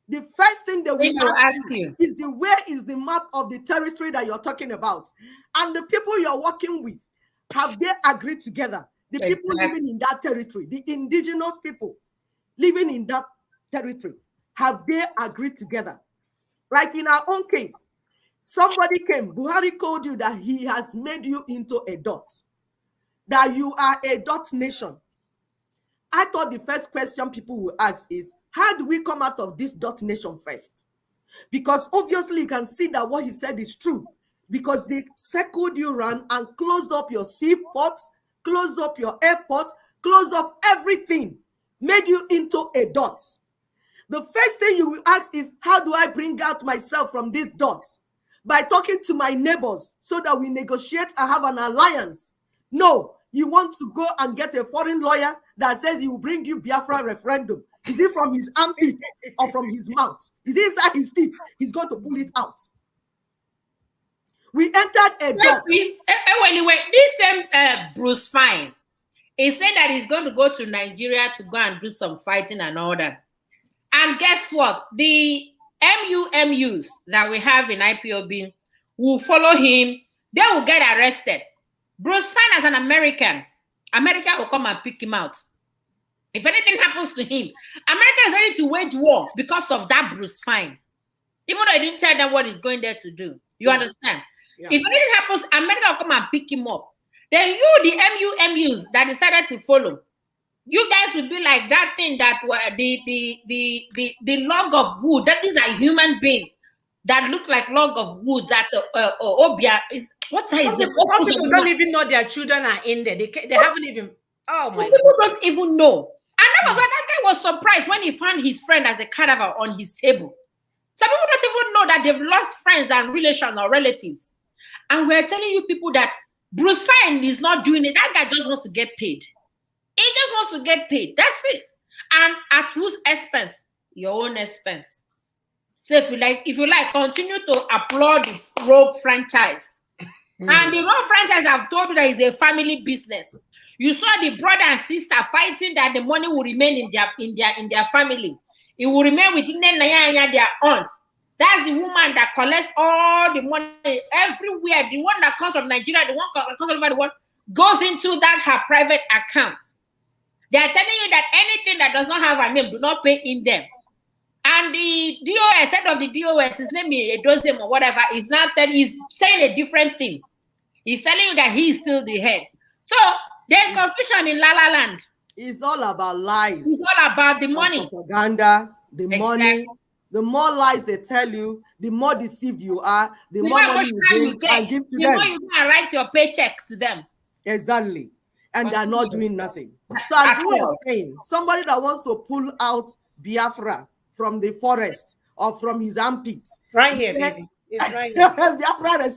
the first thing that we ask you is where is the map of the territory that you're talking about? And the people you're working with, have they agreed together? The people living in that territory, the indigenous people living in that territory, have they agreed together? Like in our own case, somebody came, Buhari told you that he has made you into a dot, that you are a dot nation. I thought the first question people will ask is, how do we come out of this dot nation first? Because obviously you can see that what he said is true, because they circled you around and closed up your seaports, closed up your airport, closed up everything, made you into a dot. The first thing you will ask is, how do I bring out myself from this dot? By talking to my neighbors so that we negotiate and have an alliance. No, you want to go and get a foreign lawyer that says he will bring you Biafra referendum. Is it from his armpit or from his mouth? Is it inside his teeth? He's going to pull it out. We entered a dot. Anyway, this same Bruce Fine is saying that he's going to go to Nigeria to go and do some fighting and all that. And guess what? The MUMUs that we have in IPOB will follow him. They will get arrested. Bruce Fine, as an American, America will come and pick him out. If anything happens to him, America is ready to wage war because of that Bruce Fine. Even though I didn't tell them what he's going there to do. You understand? Yeah. If anything happens, America will come and pick him up. Then you, the MUMUs that decided to follow, you guys will be like that thing that were the log of wood. That these are human beings that look like log of wood that Obia is. What is some people don't even know their children are in there. They haven't even. Oh my! People don't even know. And that was why that guy was surprised when he found his friend as a cadaver on his table. Some people don't even know that they've lost friends and relations or relatives. And we're telling you people that Bruce Fine is not doing it. That guy just wants to get paid. He just wants to get paid. That's it. And at whose expense? Your own expense. So if you like, continue to applaud this rogue franchise. And the rogue franchise, I've told you that is a family business. You saw the brother and sister fighting that the money will remain in their family. It will remain within their aunts. That's the woman that collects all the money everywhere. The one that comes from Nigeria, the one that comes from the world, goes into that her private account. They are telling you that anything that does not have a name, do not pay in them. And the DOS, head of the DOS, his name is Edozem or whatever, is now he's saying a different thing. He's telling you that he is still the head. So there's confusion in La La Land. It's all about lies. It's all about the money. Propaganda, the money. The more lies they tell you, the more deceived you are, the more money you bring and give to them. The more you can write your paycheck to them. Exactly. And they're not doing nothing. So as we were saying, somebody that wants to pull out Biafra from the forest or from his armpits. Right here, baby. It's right here. Biafra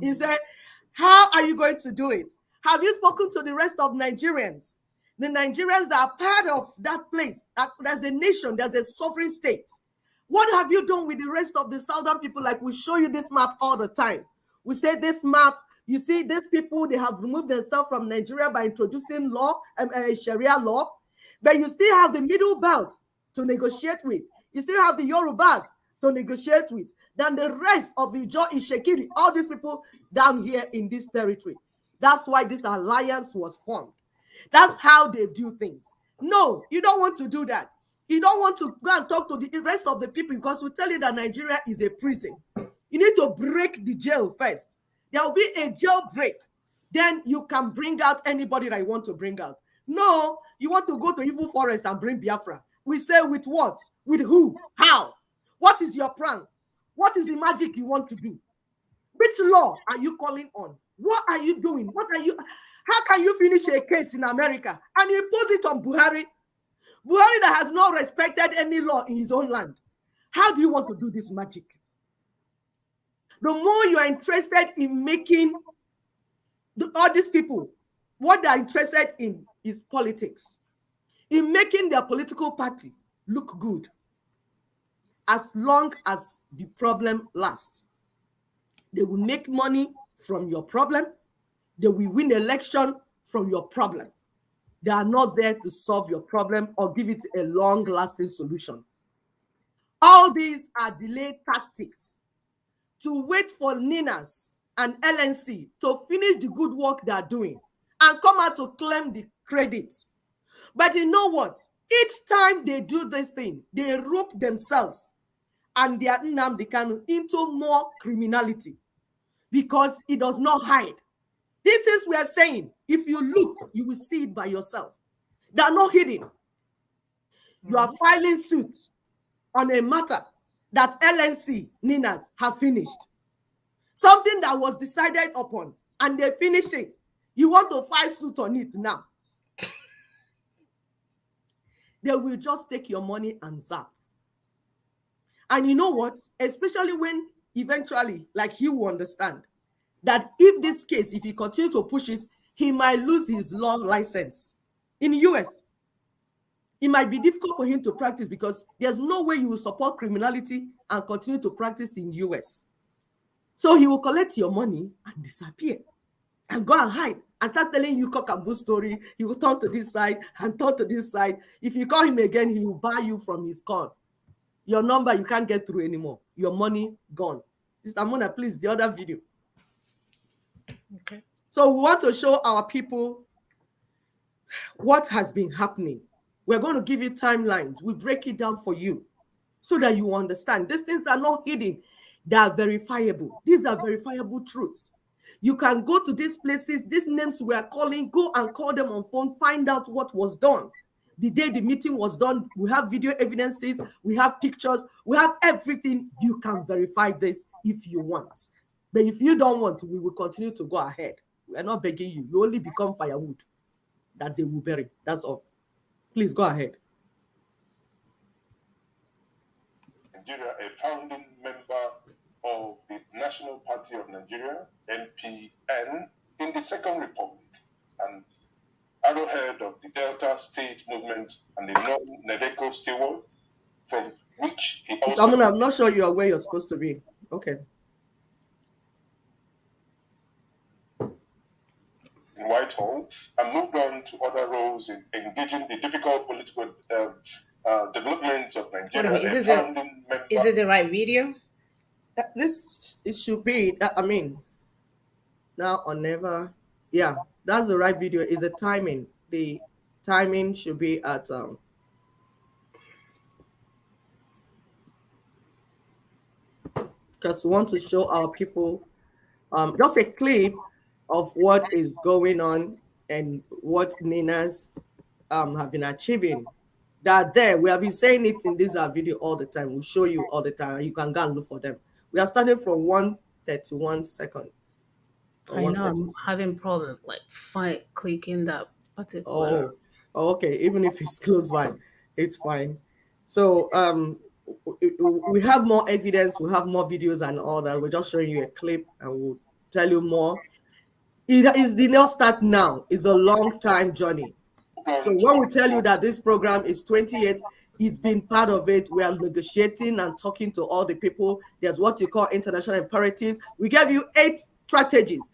he said, how are you going to do it? Have you spoken to the rest of Nigerians? The Nigerians that are part of that place, there's a nation, there's a sovereign state. What have you done with the rest of the southern people? Like we show you this map all the time. We say this map, you see these people, they have removed themselves from Nigeria by introducing law, Sharia law, but you still have the middle belt to negotiate with. You still have the Yorubas to negotiate with. Then the rest of the Ijo Ishekiri, all these people down here in this territory. That's why this alliance was formed. That's how they do things. No, you don't want to do that. You don't want to go and talk to the rest of the people because we tell you that Nigeria is a prison. You need to break the jail first. There will be a jail break then you can bring out anybody that you want to bring out. No, you want to go to evil forest and bring Biafra. We say with what? With who? How? What is your plan? What is the magic you want to do? Which law are you calling on? What are you doing? How can you finish a case in America and you impose it on Buhari? Buhari that has not respected any law in his own land. How do you want to do this magic? The more you are interested in making all these people, what they are interested in is politics, in making their political party look good, as long as the problem lasts. They will make money from your problem. They will win election from your problem. They are not there to solve your problem or give it a long-lasting solution. All these are delay tactics to wait for Ninas and LNC to finish the good work they are doing and come out to claim the credit. But you know what? Each time they do this thing, they rope themselves and their Nnamdi Kanu into more criminality because it does not hide. These things we are saying, if you look, you will see it by yourself. They are not hidden. You are filing suits on a matter that LNC Ninas have finished. Something that was decided upon and they finished it. You want to file suit on it now. They will just take your money and zap. And you know what? Especially when eventually, like he will understand, that if this case, if he continues to push it, he might lose his law license. In the US, it might be difficult for him to practice because there's no way you will support criminality and continue to practice in US. So he will collect your money and disappear and go and hide and start telling you cock and bull story. He will turn to this side and turn to this side. If you call him again, he will buy you from his call. Your number, you can't get through anymore. Your money gone. Mr. Mona, please, the other video. Okay. So we want to show our people what has been happening. We're going to give you timelines. We break it down for you so that you understand. These things are not hidden. They are verifiable. These are verifiable truths. You can go to these places, these names we are calling, go and call them on phone, find out what was done. The day the meeting was done, we have video evidences, we have pictures, we have everything. You can verify this if you want. But if you don't want to, we will continue to go ahead. We are not begging you. You only become firewood that they will bury. That's all. Please go ahead. Nigeria, a founding member of the National Party of Nigeria, NPN, in the Second Republic, and arrowhead of the Delta State Movement and the non-Nedeco steward, from which he also... I'm not sure you are where you're supposed to be. Okay. In Whitehall, and moved on to other roles in engaging the difficult political developments of Nigeria. Is it the right video? It should be, now or never. Yeah, that's the right video. Is the timing. The timing should be at because we want to show our people just a clip of what is going on and what Ninas have been achieving. That there, we have been saying it in this video all the time. We'll show you all the time. You can go and look for them. We are starting from 1:31 second. I know I'm having problems like clicking that particular. Oh, okay. Even if it's close by, it's fine. So we have more evidence. We have more videos and all that. We're just showing you a clip and we'll tell you more. It did not start now. It's a long time journey. So when we tell you that this program is 20 years, it's been part of it. We are negotiating and talking to all the people. There's what you call international imperatives. We gave you 8 strategies,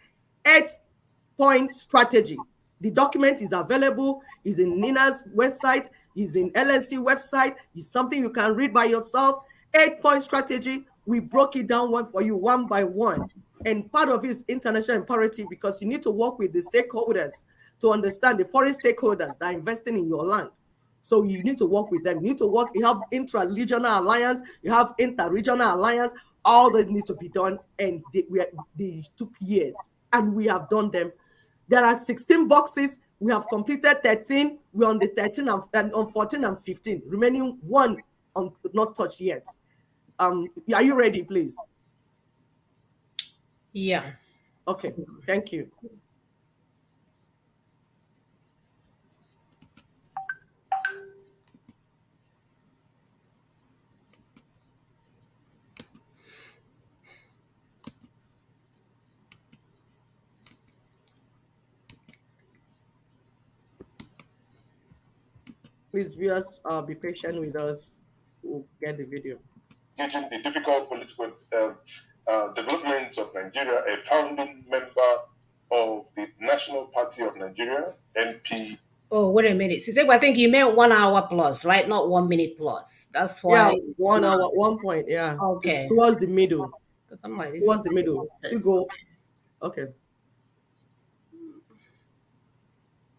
8-point strategy. The document is available, is in Nina's website, is in LNC website, is something you can read by yourself. 8-point strategy. We broke it down for you one by one. And part of it is international imperative because you need to work with the stakeholders to understand the foreign stakeholders that are investing in your land. So you need to work with them. You need to work, you have intra-regional alliance, you have inter-regional alliance, all that needs to be done. And they took years and we have done them. There are 16 boxes. We have completed 13. We're on the 13 and on 14 and 15. Remaining one not touched yet. Are you ready, please? Yeah. Okay. Thank you. Please, viewers, be patient with us. We'll get the video. Engaging the difficult political developments of Nigeria, a founding member of the National Party of Nigeria, NP. Oh, wait a minute. Siseko, I think you meant 1 hour plus, right? Not 1 minute plus. That's why. Yeah, 1 hour, 1 point. Yeah. Okay. Towards the middle. Because I'm like, Towards the middle. To go. Okay.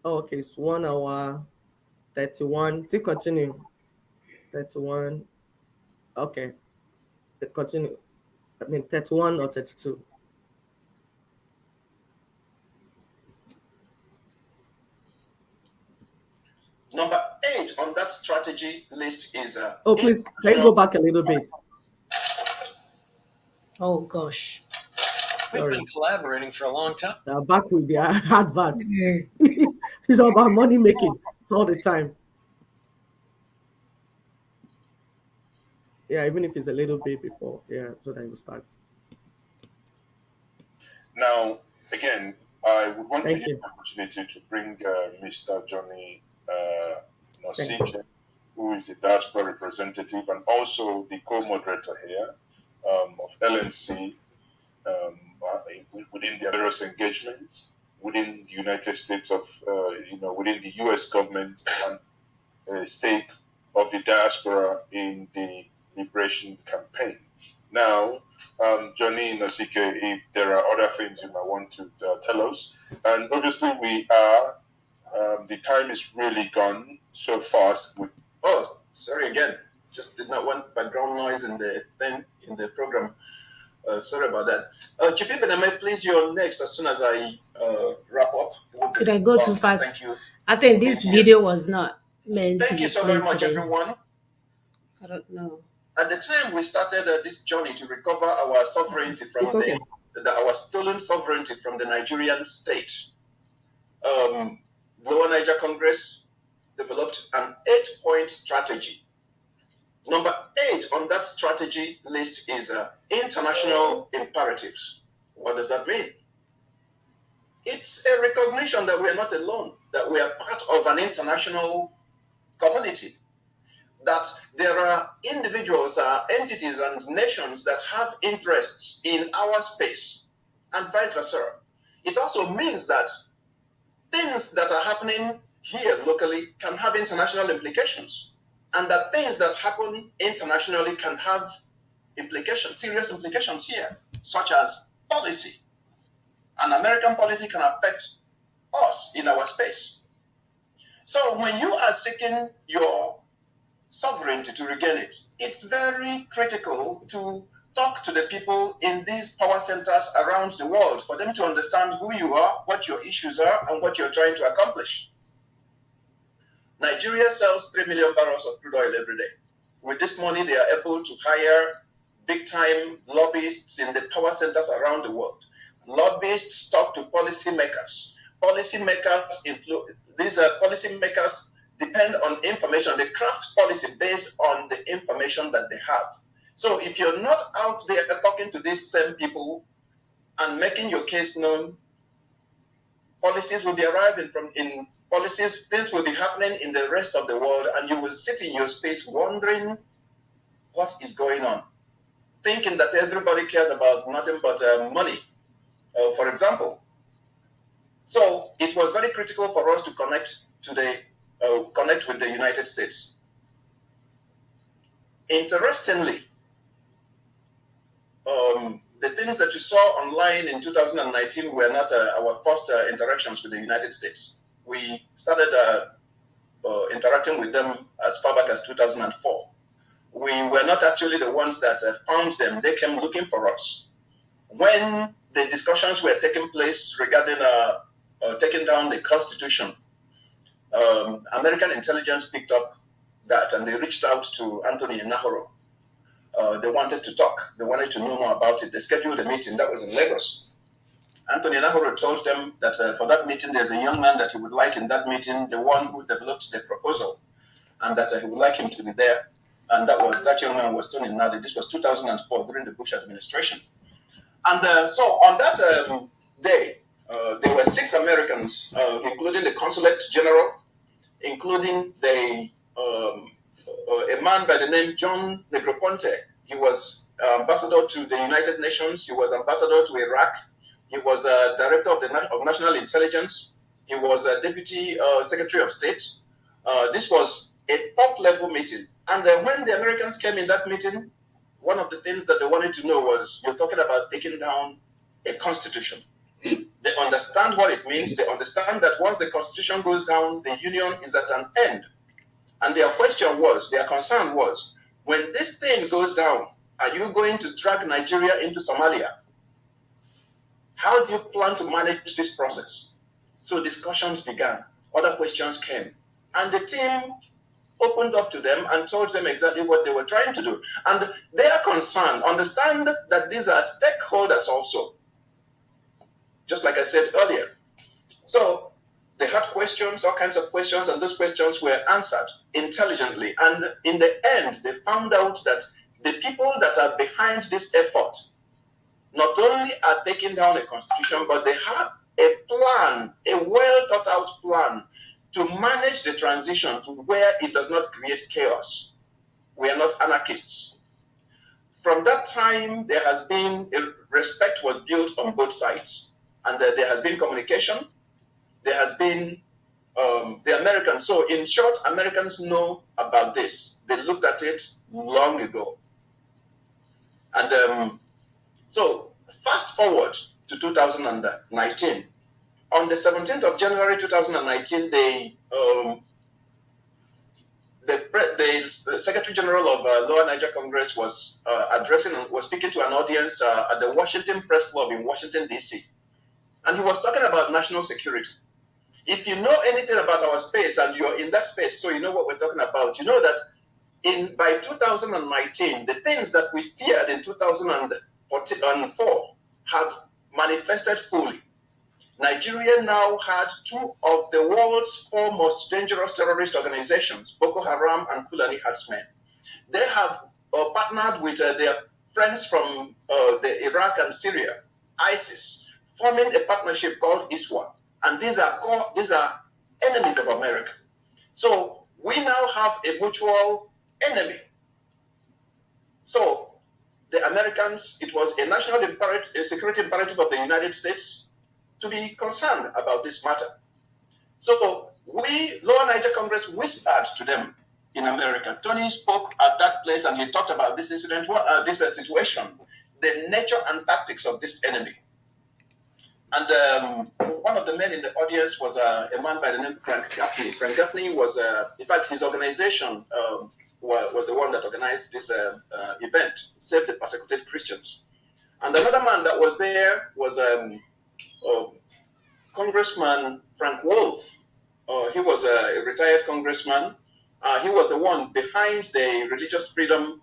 Oh, okay. It's 1 hour 31. Still continue. 31. Okay. Continue. I mean 31 or 32. Number 8 on that strategy list is oh, please, can you go back a little bit? Oh gosh. We've been collaborating for a long time. Back with the adverts. It's all about money making all the time. Yeah, even if it's a little bit before. Yeah, so that it starts. Now, again, I would want to use the opportunity to bring Mr. Johnny Nosike, who is the diaspora representative and also the co-moderator here of LNC within the various engagements within the United States of, within the U.S. government and stake of the diaspora in the liberation campaign. Now, Johnny Nosike, if there are other things you might want to tell us, and obviously we are, the time is really gone so fast. Oh, sorry again. Just did not want background noise in the thing in the program. Sorry about that. Chief Ibeneme, please, you're next as soon as I wrap up. Did I go too fast? Thank you. I think this video was not meant to be Thank you so very much, today. everyone. I don't know. At the time we started this journey to recover our sovereignty from our stolen sovereignty from the Nigerian state, Lower Niger Congress developed an 8-point strategy. Number 8 on that strategy list is international imperatives. What does that mean? It's a recognition that we are not alone, that we are part of an international community, that there are individuals, entities, and nations that have interests in our space, and vice versa. It also means that things that are happening here locally can have international implications, and that things that happen internationally can have implications, serious implications here, such as policy. An American policy can affect us in our space. So when you are seeking your sovereignty to regain it, it's very critical to talk to the people in these power centers around the world for them to understand who you are, what your issues are, and what you're trying to accomplish. Nigeria sells 3 million barrels of crude oil every day. With this money, they are able to hire big-time lobbyists in the power centers around the world. Lobbyists talk to policymakers. These policymakers depend on information. They craft policy based on the information that they have. So if you're not out there talking to these same people and making your case known, policies will be arriving things will be happening in the rest of the world, and you will sit in your space wondering what is going on, thinking that everybody cares about nothing but money, for example. So it was very critical for us to connect with the United States. Interestingly, the things that you saw online in 2019 were not our first interactions with the United States. We started interacting with them as far back as 2004. We were not actually the ones that found them. They came looking for us. When the discussions were taking place regarding taking down the Constitution, American intelligence picked up that and they reached out to Anthony Nahoro. They wanted to talk. They wanted to know more about it. They scheduled a meeting that was in Lagos. Anthony Nahoro told them that for that meeting, there's a young man that he would like in that meeting, the one who developed the proposal, and that he would like him to be there. And that young man was Tony Nadi. This was 2004 during the Bush administration. And so on that day, there were 6 Americans, including the consulate general, including a man by the name John Negroponte. He was ambassador to the United Nations. He was ambassador to Iraq. He was director of National Intelligence. He was a deputy secretary of state. This was a top-level meeting. And then when the Americans came in that meeting, one of the things that they wanted to know was, you're talking about taking down a constitution. They understand what it means. They understand that once the constitution goes down, the union is at an end. And their concern was, when this thing goes down, are you going to drag Nigeria into Somalia? How do you plan to manage this process? So discussions began. Other questions came. And the team opened up to them and told them exactly what they were trying to do. And they are concerned. Understand that these are stakeholders also, just like I said earlier. So they had questions, all kinds of questions, and those questions were answered intelligently. And in the end, they found out that the people that are behind this effort not only are taking down a constitution, but they have a plan, a well thought out plan to manage the transition to where it does not create chaos. We are not anarchists. From that time, there has been respect was built on both sides, and there has been communication. There has been the Americans. So in short, Americans know about this. They looked at it long ago. And so fast forward to 2019. On the 17th of January 2019, the Secretary General of Lower Niger Congress was speaking to an audience at the Washington Press Club in Washington, D.C. And he was talking about national security. If you know anything about our space and you're in that space, so you know what we're talking about, you know that by 2019, the things that we feared in 2004 have manifested fully. Nigeria now had 2 of the world's 4 most dangerous terrorist organizations, Boko Haram and Fulani Herdsmen. They have partnered with their friends from Iraq and Syria, ISIS, forming a partnership called ISWA. And these are enemies of America. So we now have a mutual enemy. So the Americans, it was a national imperative, a security imperative of the United States to be concerned about this matter. So we, Lower Niger Congress, whispered to them in America. Tony spoke at that place and he talked about this incident, this situation, the nature and tactics of this enemy. And one of the men in the audience was a man by the name of Frank Gaffney. Frank Gaffney was, in fact, his organization was the one that organized this event, Save the Persecuted Christians. And another man that was there was Congressman Frank Wolf. He was a retired congressman. He was the one behind the Religious Freedom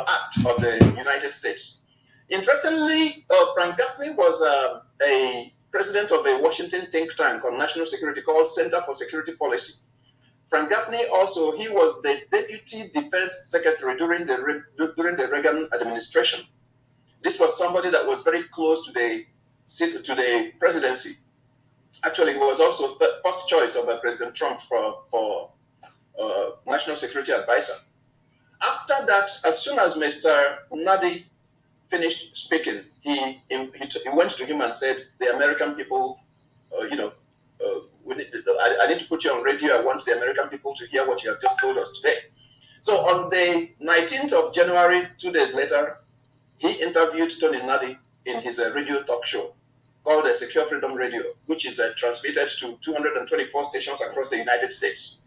Act of the United States. Interestingly, Frank Gaffney was a president of a Washington think tank on national security called Center for Security Policy. Frank Gaffney also, he was the deputy defense secretary during the Reagan administration. This was somebody that was very close to the presidency. Actually, he was also the first choice of President Trump for national security advisor. After that, as soon as Mr. Nadi finished speaking, he went to him and said, the American people, I need to put you on radio. I want the American people to hear what you have just told us today. So on the 19th of January, 2 days later, he interviewed Tony Nadi in his radio talk show called Secure Freedom Radio, which is transmitted to 224 stations across the United States.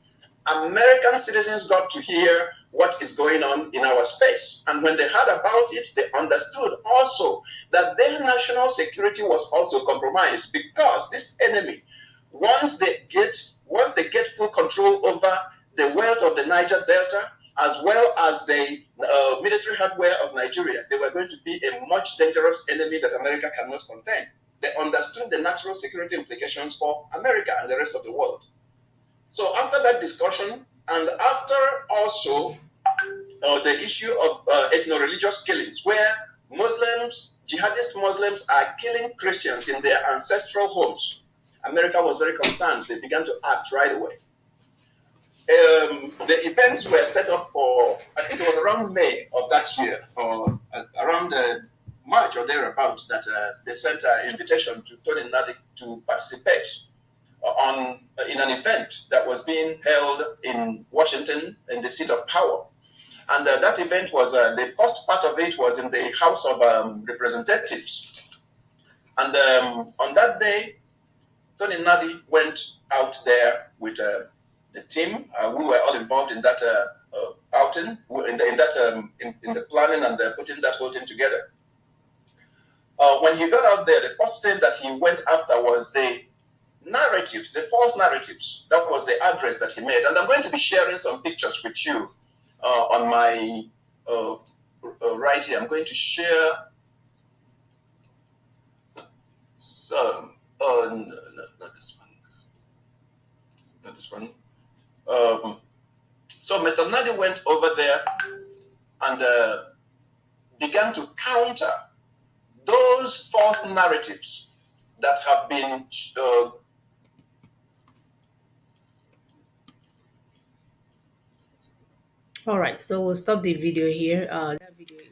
American citizens got to hear what is going on in our space. And when they heard about it, they understood also that their national security was also compromised because this enemy Once they get full control over the wealth of the Niger Delta, as well as the military hardware of Nigeria, they were going to be a much dangerous enemy that America cannot contain. They understood the national security implications for America and the rest of the world. So after that discussion, and after also the issue of ethno-religious killings, where jihadist Muslims are killing Christians in their ancestral homes, America was very concerned. They began to act right away. The events were set up for, I think it was around May of that year, or around March or thereabouts, that they sent an invitation to Tony Nadi to participate in an event that was being held in Washington, in the seat of power. And that event was, the first part of it was in the House of Representatives. And on that day, Tony Nadi went out there with the team. We were all involved in that outing, in the planning and putting that whole thing together. When he got out there, the first thing that he went after was the narratives, the false narratives. That was the address that he made. And I'm going to be sharing some pictures with you on my right here. I'm going to share some. No, not this one. Not this one. So Mr. Nadi went over there and began to counter those false narratives that have been All right, so we'll stop the video here. That video is...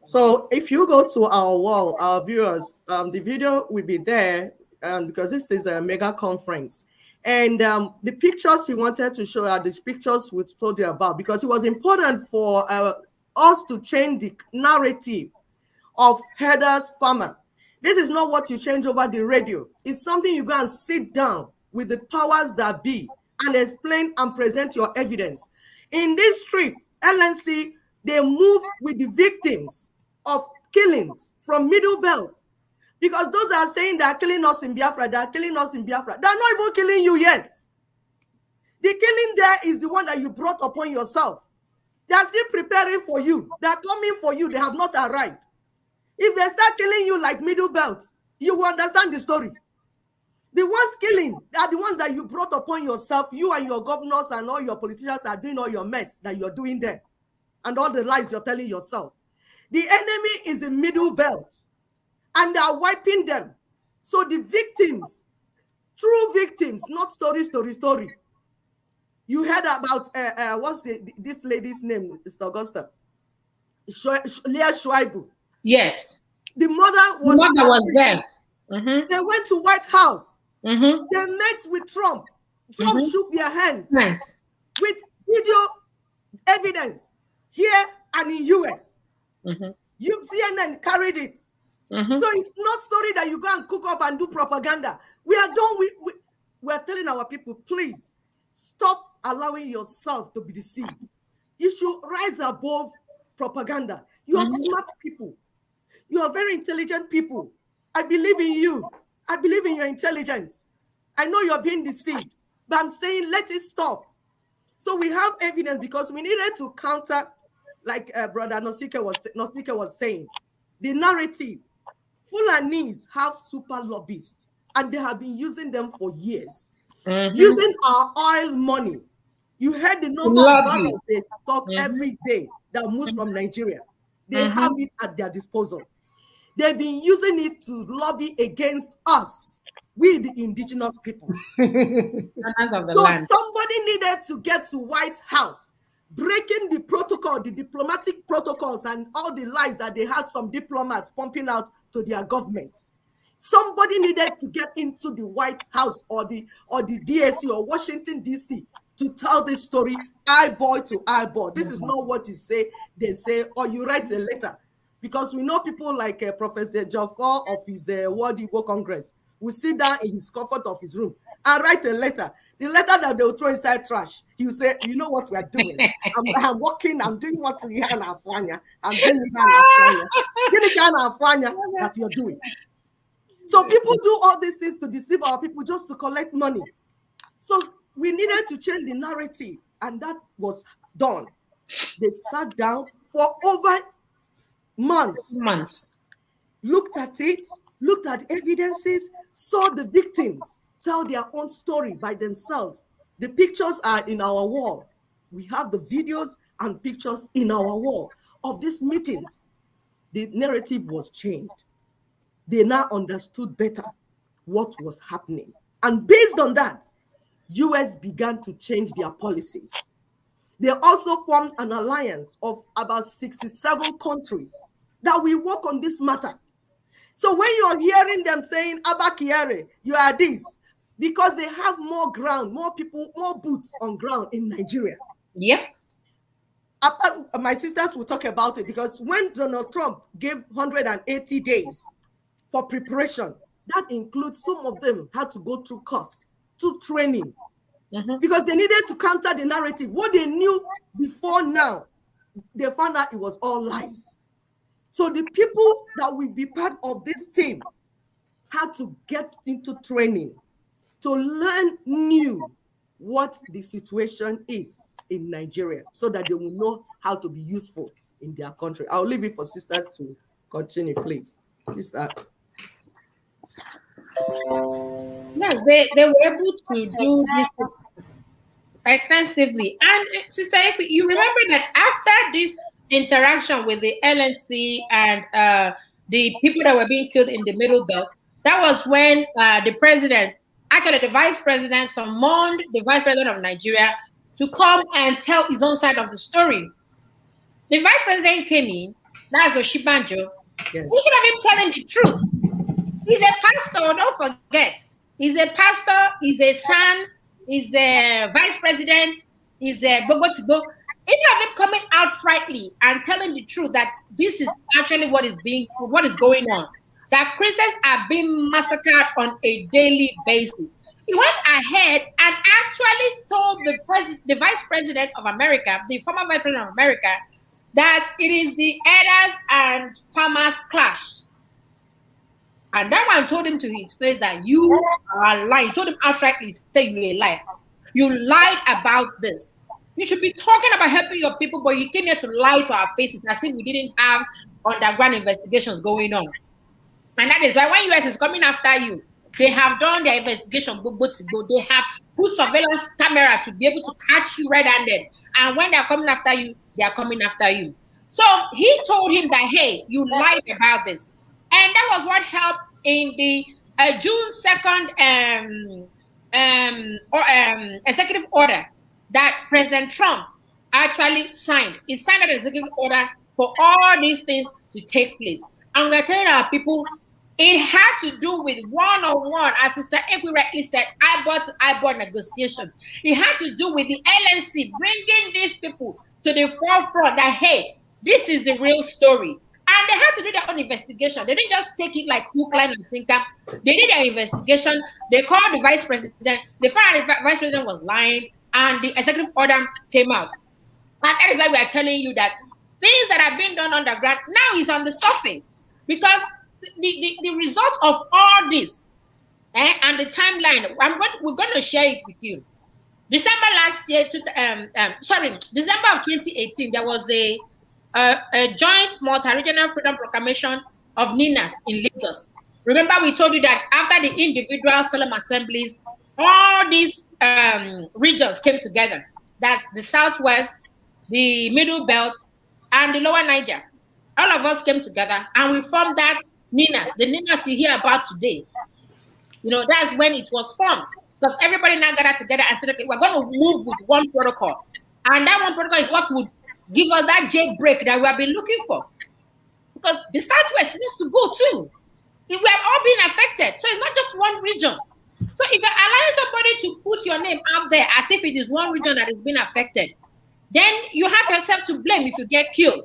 So if you go to our wall, our viewers, the video will be there because this is a mega conference. And the pictures he wanted to show are the pictures we told you about, because it was important for us to change the narrative of Heather's farmer. This is not what you change over the radio. It's something you go and sit down with the powers that be and explain and present your evidence. In this trip, LNC, they moved with the victims of killings from Middle Belt, because those are saying they are killing us in Biafra, they are killing us in Biafra. They are not even killing you yet. The killing there is the one that you brought upon yourself. They are still preparing for you. They are coming for you. They have not arrived. If they start killing you like Middle Belt, you will understand the story. The ones killing, they are the ones that you brought upon yourself. You and your governors and all your politicians are doing all your mess that you're doing there, and all the lies you're telling yourself. The enemy is in Middle Belt, and they are wiping them. So the victims, true victims, not story. You heard about what's this lady's name, Mr. Augusta? Leah Schweibu. Yes. The mother was there. Mm-hmm. They went to White House. Mm-hmm. They met with Trump. Trump shook their hands with video evidence here and in US. You CNN carried it. So it's not story that you go and cook up and do propaganda. We are done. We are telling our people, please stop allowing yourself to be deceived. You should rise above propaganda. You are smart people. You are very intelligent people. I believe in you. I believe in your intelligence. I know you're being deceived, but I'm saying let it stop. So we have evidence, because we needed to counter, like Brother Nosike was saying, the narrative. Fulanis have super lobbyists, and they have been using them for years, using our oil money. You heard the number of barrels they talk every day that moves from Nigeria. They have it at their disposal. They've been using it to lobby against us, we the indigenous peoples. So somebody needed to get to White House, breaking the protocol, the diplomatic protocols, and all the lies that they had some diplomats pumping out to their governments. Somebody needed to get into the White House or the DSC or Washington, D.C. to tell this story eyeball to eyeball. This is not what you say, they say, or you write a letter. Because we know people like Professor Jafar of his World Igbo Congress will sit down in his comfort of his room and write a letter. The letter that they will throw inside trash. He will say, you know what we are doing. I'm working, I'm doing what I'm doing that you're doing. So people do all these things to deceive our people just to collect money. So we needed to change the narrative, and that was done. They sat down for over months, looked at it, looked at evidences, saw the victims tell their own story by themselves. The pictures are in our wall. We have the videos and pictures in our wall of these meetings. The narrative was changed. They now understood better what was happening. And based on that, US began to change their policies. They also formed an alliance of about 67 countries that will work on this matter. So when you're hearing them saying, Abba Kyari, you are this, because they have more ground, more people, more boots on ground in Nigeria. Yep. My sisters will talk about it, because when Donald Trump gave 180 days for preparation, that includes some of them had to go through course, to training, because they needed to counter the narrative. What they knew before now, they found out it was all lies. So the people that will be part of this team had to get into training to learn new what the situation is in Nigeria, so that they will know how to be useful in their country. I'll leave it for sisters to continue, please. Please start. Yes, they were able to do this extensively. And Sister Ekwe, you remember that after this interaction with the LNC and the people that were being killed in the Middle Belt, that was when the president, actually the vice president, summoned the vice president of Nigeria to come and tell his own side of the story. The vice president came in, that's Oshibanjo. Yes. Instead of him telling the truth, he's a pastor, don't forget. He's a pastor, he's a son, he's a vice president, he's a Bogo-to-go. Instead of him coming outrightly and telling the truth that this is actually what is going on, that Christians are being massacred on a daily basis, he went ahead and actually told the vice president of America, the former vice president of America, that it is the herders and farmers clash. And that one told him to his face that you are lying. Told him outrightly, say you're a liar. You lied about this. You should be talking about helping your people, but you came here to lie to our faces as if we didn't have underground investigations going on. And that is why when US is coming after you, they have done their investigation. They have put surveillance camera to be able to catch you red-handed. And when they're coming after you, they are coming after you. So he told him that, hey, you lied about this. And that was what helped in the June 2nd executive order that President Trump actually signed. He signed an executive order for all these things to take place. And we're telling our people, it had to do with one-on-one, as Sister Ekwe rightly said, eyeball negotiation. It had to do with the LNC bringing these people to the forefront that, hey, this is the real story. And they had to do their own investigation. They didn't just take it like hook, line, and sinker. They did their investigation. They called the vice president. They found out the vice president was lying, and the executive order came out. And that is why we are telling you that things that are being done underground now is on the surface, because the result of all this and the timeline, we're going to share it with you. December last year, December of 2018, there was a joint multi-regional freedom proclamation of NINAS in Lagos. Remember, we told you that after the individual solemn assemblies, all these regions came together. That's the Southwest, the Middle Belt, and the Lower Niger. All of us came together and we formed that NINAS, the NINAS you hear about today. You know, that's when it was formed. Because everybody now gathered together and said, okay, we're going to move with one protocol. And that one protocol is what would give us that jailbreak that we have been looking for. Because the Southwest needs to go too. We have all been affected. So it's not just one region. So if you're allowing somebody to put your name out there as if it is one region that is being affected, then you have yourself to blame if you get killed.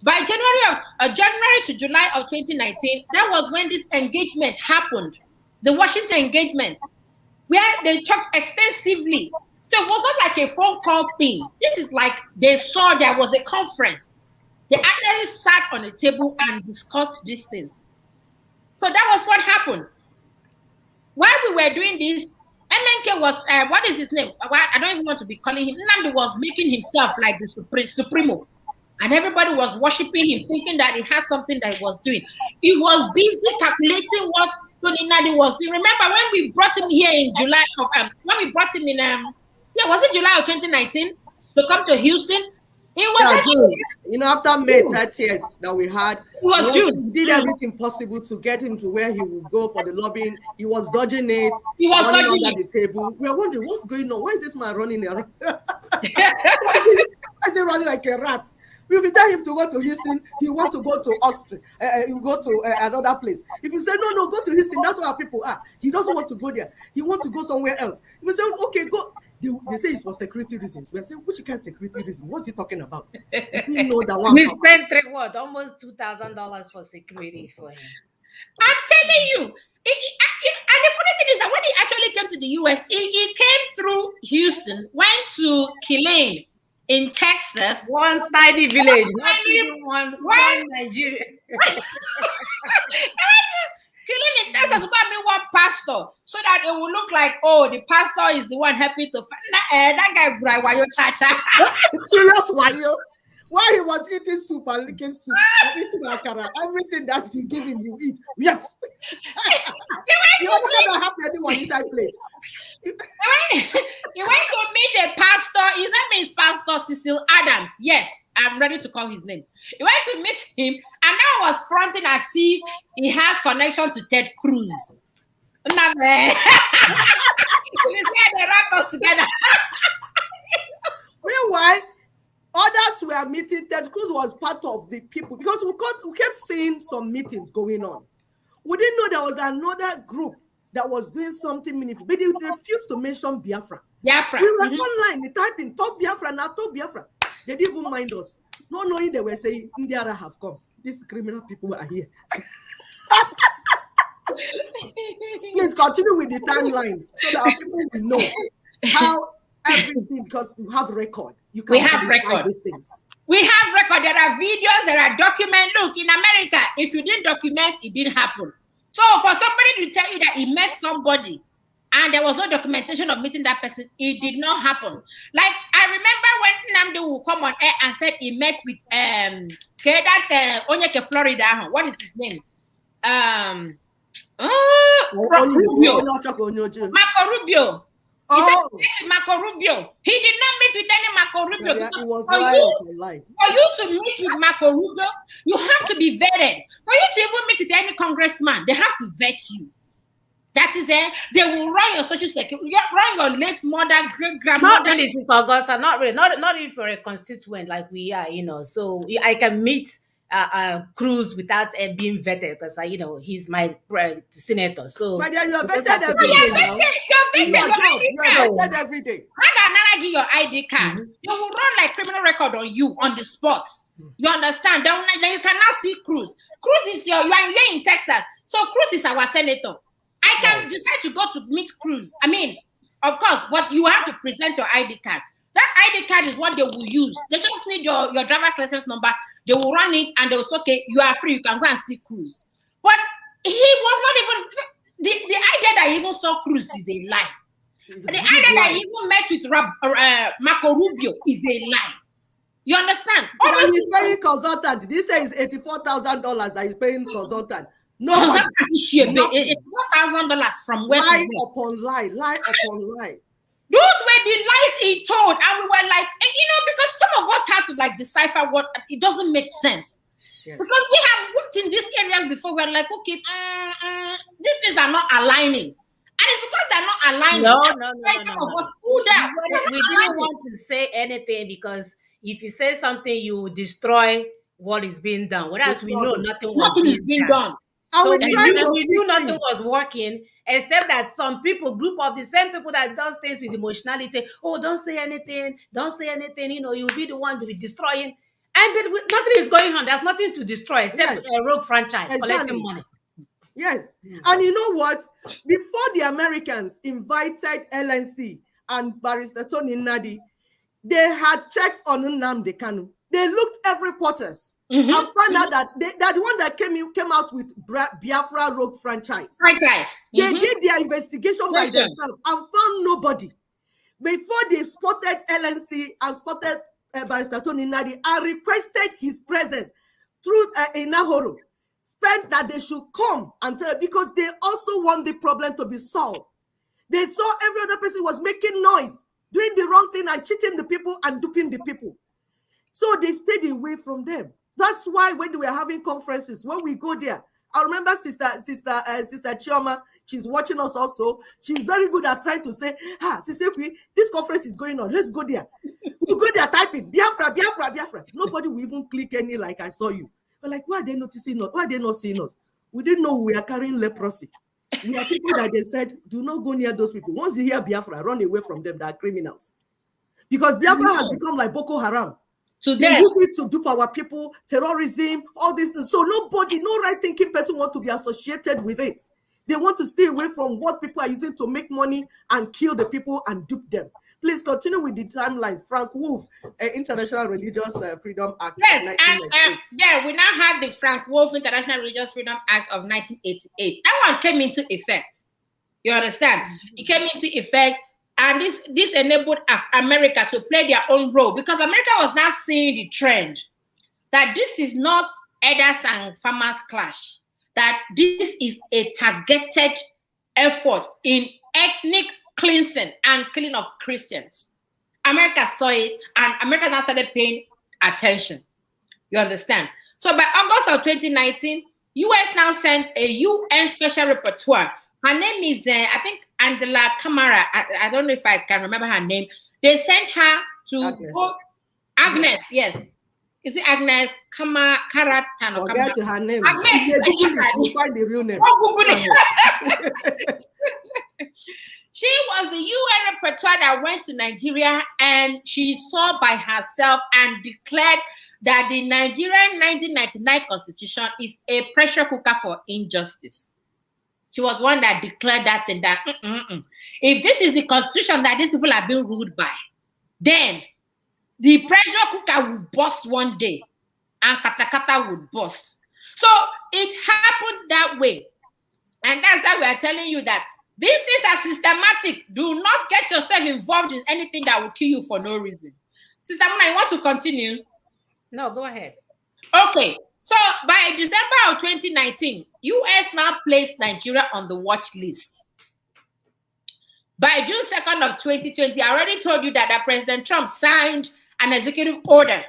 By January to July of 2019, that was when this engagement happened, the Washington engagement, where they talked extensively. So it was not like a phone call thing. This is like they saw there was a conference. They actually sat on a table and discussed these things. So that was what happened. While we were doing this, MNK was, what is his name? I don't even want to be calling him. Nnamdi was making himself like the Supremo. And everybody was worshiping him, thinking that he had something that he was doing. He was busy calculating what Tony Nnadi was doing. Remember when we brought him here in July of, when we brought him in, was it July of 2019 to come to Houston? It was June. You know, after May 30th that we had, it was June. He did everything possible to get him to where he would go for the lobbying. He was dodging it. He was running dodging under it. the table. We are wondering what's going on. Why is this man running around? Why is he running like a rat? If you tell him to go to Houston, he wants to go to Austria. He go to another place. If you say no, go to Houston, that's where our people are. He doesn't want to go there. He wants to go somewhere else. If you say okay, go. They say it's for security reasons. We're saying, which kind of security reason? What's he talking about? We know that one. We spent almost $2,000 for security for him. I'm telling you. And the funny thing is that when he actually came to the US, he came through Houston, went to Killeen in Texas. One tiny village, not even one Nigeria. Killing in Texas, got me one pastor so that it will look like, oh, the pastor is the one happy to find that guy. Wayo Chacha. Serious Wayo. While he was eating soup and licking soup, and eating akara, everything that he giving you eat. Yes. You don't have to have anyone inside plate. He went to meet the pastor. His name is Pastor Cecil Adams. Yes, I'm ready to call his name. He went to meet him, and now was fronting as if he has connection to Ted Cruz. We said they wrap us together. Meanwhile, others were meeting. Ted Cruz was part of the people because we kept seeing some meetings going on. We didn't know there was another group that was doing something meaningful, but they refused to mention Biafra. Biafra. We were online, they typed in top Biafra, now top Biafra. They didn't even mind us. Not knowing they were saying, Indiara have come. These criminal people are here. Please continue with the timelines so that our people will know how everything, because you have record. You can have record these things. We have record. There are videos, there are documents. Look, in America, if you didn't document, it didn't happen. So for somebody to tell you that he met somebody and there was no documentation of meeting that person, it did not happen. Like, I remember when Nnamdi would come on air and said he met with Onyeke Florida. What is his name? Rubio. Marco Rubio. He said Marco Rubio. He did not meet with any Marco Rubio. Yeah, it was for you to meet with Marco Rubio, you have to be vetted. For you to even meet with any congressman, they have to vet you. That is it. They will run your social security, run your late mother, great grandmother. Not really, Sister Augusta. Not really. Not even for a constituent like we are. So I can meet Cruz without being vetted because he's my senator. So but then you're vetted every day. You're vetted every day. I give your ID card. They will run like criminal record on you on the spot. You understand? Then you cannot see Cruz. Cruz is you're in Texas. So Cruz is our senator. I can decide to go to meet Cruz. I mean, of course, but you have to present your ID card. That ID card is what they will use. They just need your driver's license number. They will run it and they will say, okay, you are free. You can go and see Cruz. But he was not even, the idea that he even saw Cruz is a lie. The idea that he even met with Marco Rubio is a lie. You understand? He's paying consultant. This says $84,000 that he's paying consultant. No, $1,000 from where? Lie upon lie. Those were the lies he told, and we were like, because some of us had to decipher what it doesn't make sense. Yes. Because we have worked in these areas before. We're like, okay, these things are not aligning, and it's because they're not aligning. No. We didn't want to say anything because if you say something, you destroy what is being done. Whereas we know nothing is being done. So we knew nothing was working, except that some people, group of the same people that does things with emotionality. Oh, don't say anything. You'll be the one to be destroying. And nothing is going on. There's nothing to destroy except a rogue franchise collecting money. Yes. And you know what? Before the Americans invited LNC and Barrister Tony Nnadi, they had checked on Nnamdi Kanu. They looked every quarters and found out that they're the one that came out with Biafra Rogue franchise. They did their investigation by themselves and found nobody. Before they spotted LNC and spotted Barrister Tony Nadi and requested his presence through Inahoro, spent that they should come and tell, because they also want the problem to be solved. They saw every other person was making noise, doing the wrong thing and cheating the people and duping the people. So they stayed away from them. That's why when we were having conferences, when we go there, I remember Sister Chioma, she's watching us also. She's very good at trying to say, Sister Kwi, this conference is going on. Let's go there. We go there typing, Biafra, Biafra, Biafra. Nobody will even click any like I saw you. But like, why are they noticing us? Why are they not seeing us? We didn't know we are carrying leprosy. We are people that they said, do not go near those people. Once you hear Biafra, run away from them. They are criminals. Because Biafra has become like Boko Haram. They use it to dupe our people, terrorism, all this. So nobody, no right-thinking person want to be associated with it. They want to stay away from what people are using to make money and kill the people and dupe them. Please continue with the timeline. Frank Wolf, International Religious Freedom Act. Yes, and we now have the Frank Wolf International Religious Freedom Act of 1988. That one came into effect. You understand? It came into effect. And this enabled America to play their own role, because America was now seeing the trend that this is not elders and farmers clash, that this is a targeted effort in ethnic cleansing and killing of Christians. America saw it, and America now started paying attention. You understand? So by August of 2019, US now sent a UN special rapporteur. Her name is, I think, Angela Kamara. I don't know if I can remember her name. They sent her to Agnes, yes. Is it Agnes Karatan? Forget her name. Agnes, you find the real name. She was the UN rapporteur that went to Nigeria, and she saw by herself and declared that the Nigerian 1999 constitution is a pressure cooker for injustice. She was one that declared that thing, that if this is the constitution that these people are being ruled by, then the pressure cooker will burst one day and katakata would burst. So it happened that way. And that's why we are telling you that this is a systematic. Do not get yourself involved in anything that will kill you for no reason. Sister Muna, you want to continue? No, go ahead. Okay. So by December of 2019, US now placed Nigeria on the watch list. By June 2nd of 2020, I already told you that President Trump signed an executive order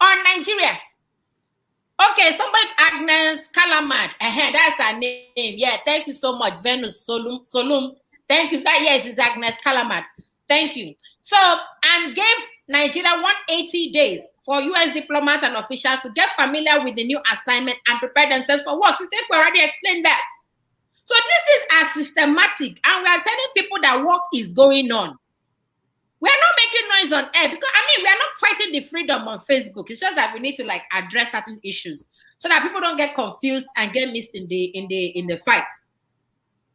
on Nigeria. Okay, somebody, Agnes Kalamad, that's her name. Yeah, thank you so much, Venus Solum. Thank you. Yes, it's Agnes Kalamad. Thank you. So, and gave Nigeria 180 days for US diplomats and officials to get familiar with the new assignment and prepare themselves for work. Sister, we already explained that. So this is as systematic, and we are telling people that work is going on. We are not making noise on air because we are not fighting the freedom on Facebook. It's just that we need to address certain issues so that people don't get confused and get missed in the fight.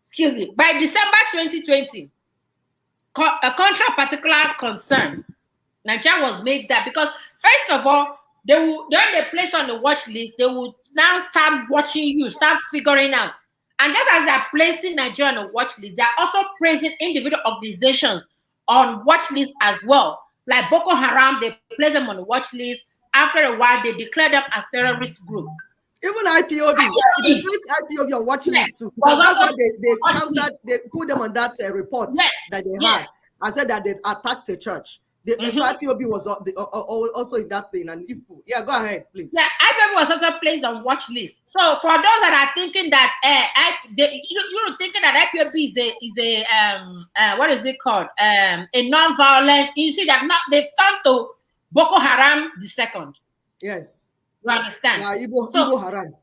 Excuse me. By December 2020, a contra particular concern, Nigeria was made that because first of all, when they place on the watch list, they will now start watching you, start figuring out. And just as they're placing Nigeria on the watch list, they're also praising individual organizations on watch list as well. Like Boko Haram, they place them on the watch list. After a while, they declare them as terrorist group. Even IPOB, they place IPOB on watch list too. Because that's why they put them on that report that they had and said that they attacked the church. So IPOB was also in that thing. And go ahead, please. Yeah, IPOB was also placed on watch list. So for those that are thinking that you're thinking that IPOB is a what is it called? A non-violent. You see that they've turned to Boko Haram the second. Yes. You understand? Yeah, Igbo Haram.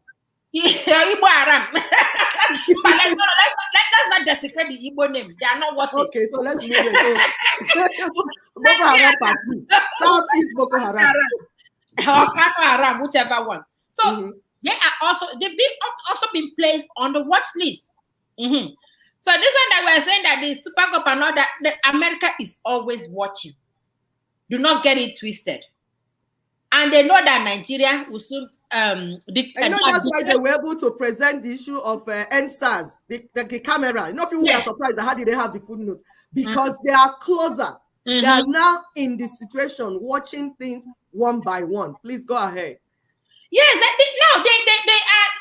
Yeah, Igbo Haram. But let's not desecrate the Igbo name. They are not worth it. Okay, so let's move it. Boko Haram part 2. Southeast Boko Haram. Or Kano Haram, whichever one. So they've been placed on the watch list. So this one that we're saying that the Super Cup and all that America is always watching. Do not get it twisted. and they know that Nigeria will soon that's why they were able to present the issue of NSAS, the camera. People were surprised. How did they have the footnote? Because they are closer. They are now in the situation, watching things one by one. Please go ahead. Yes, they are.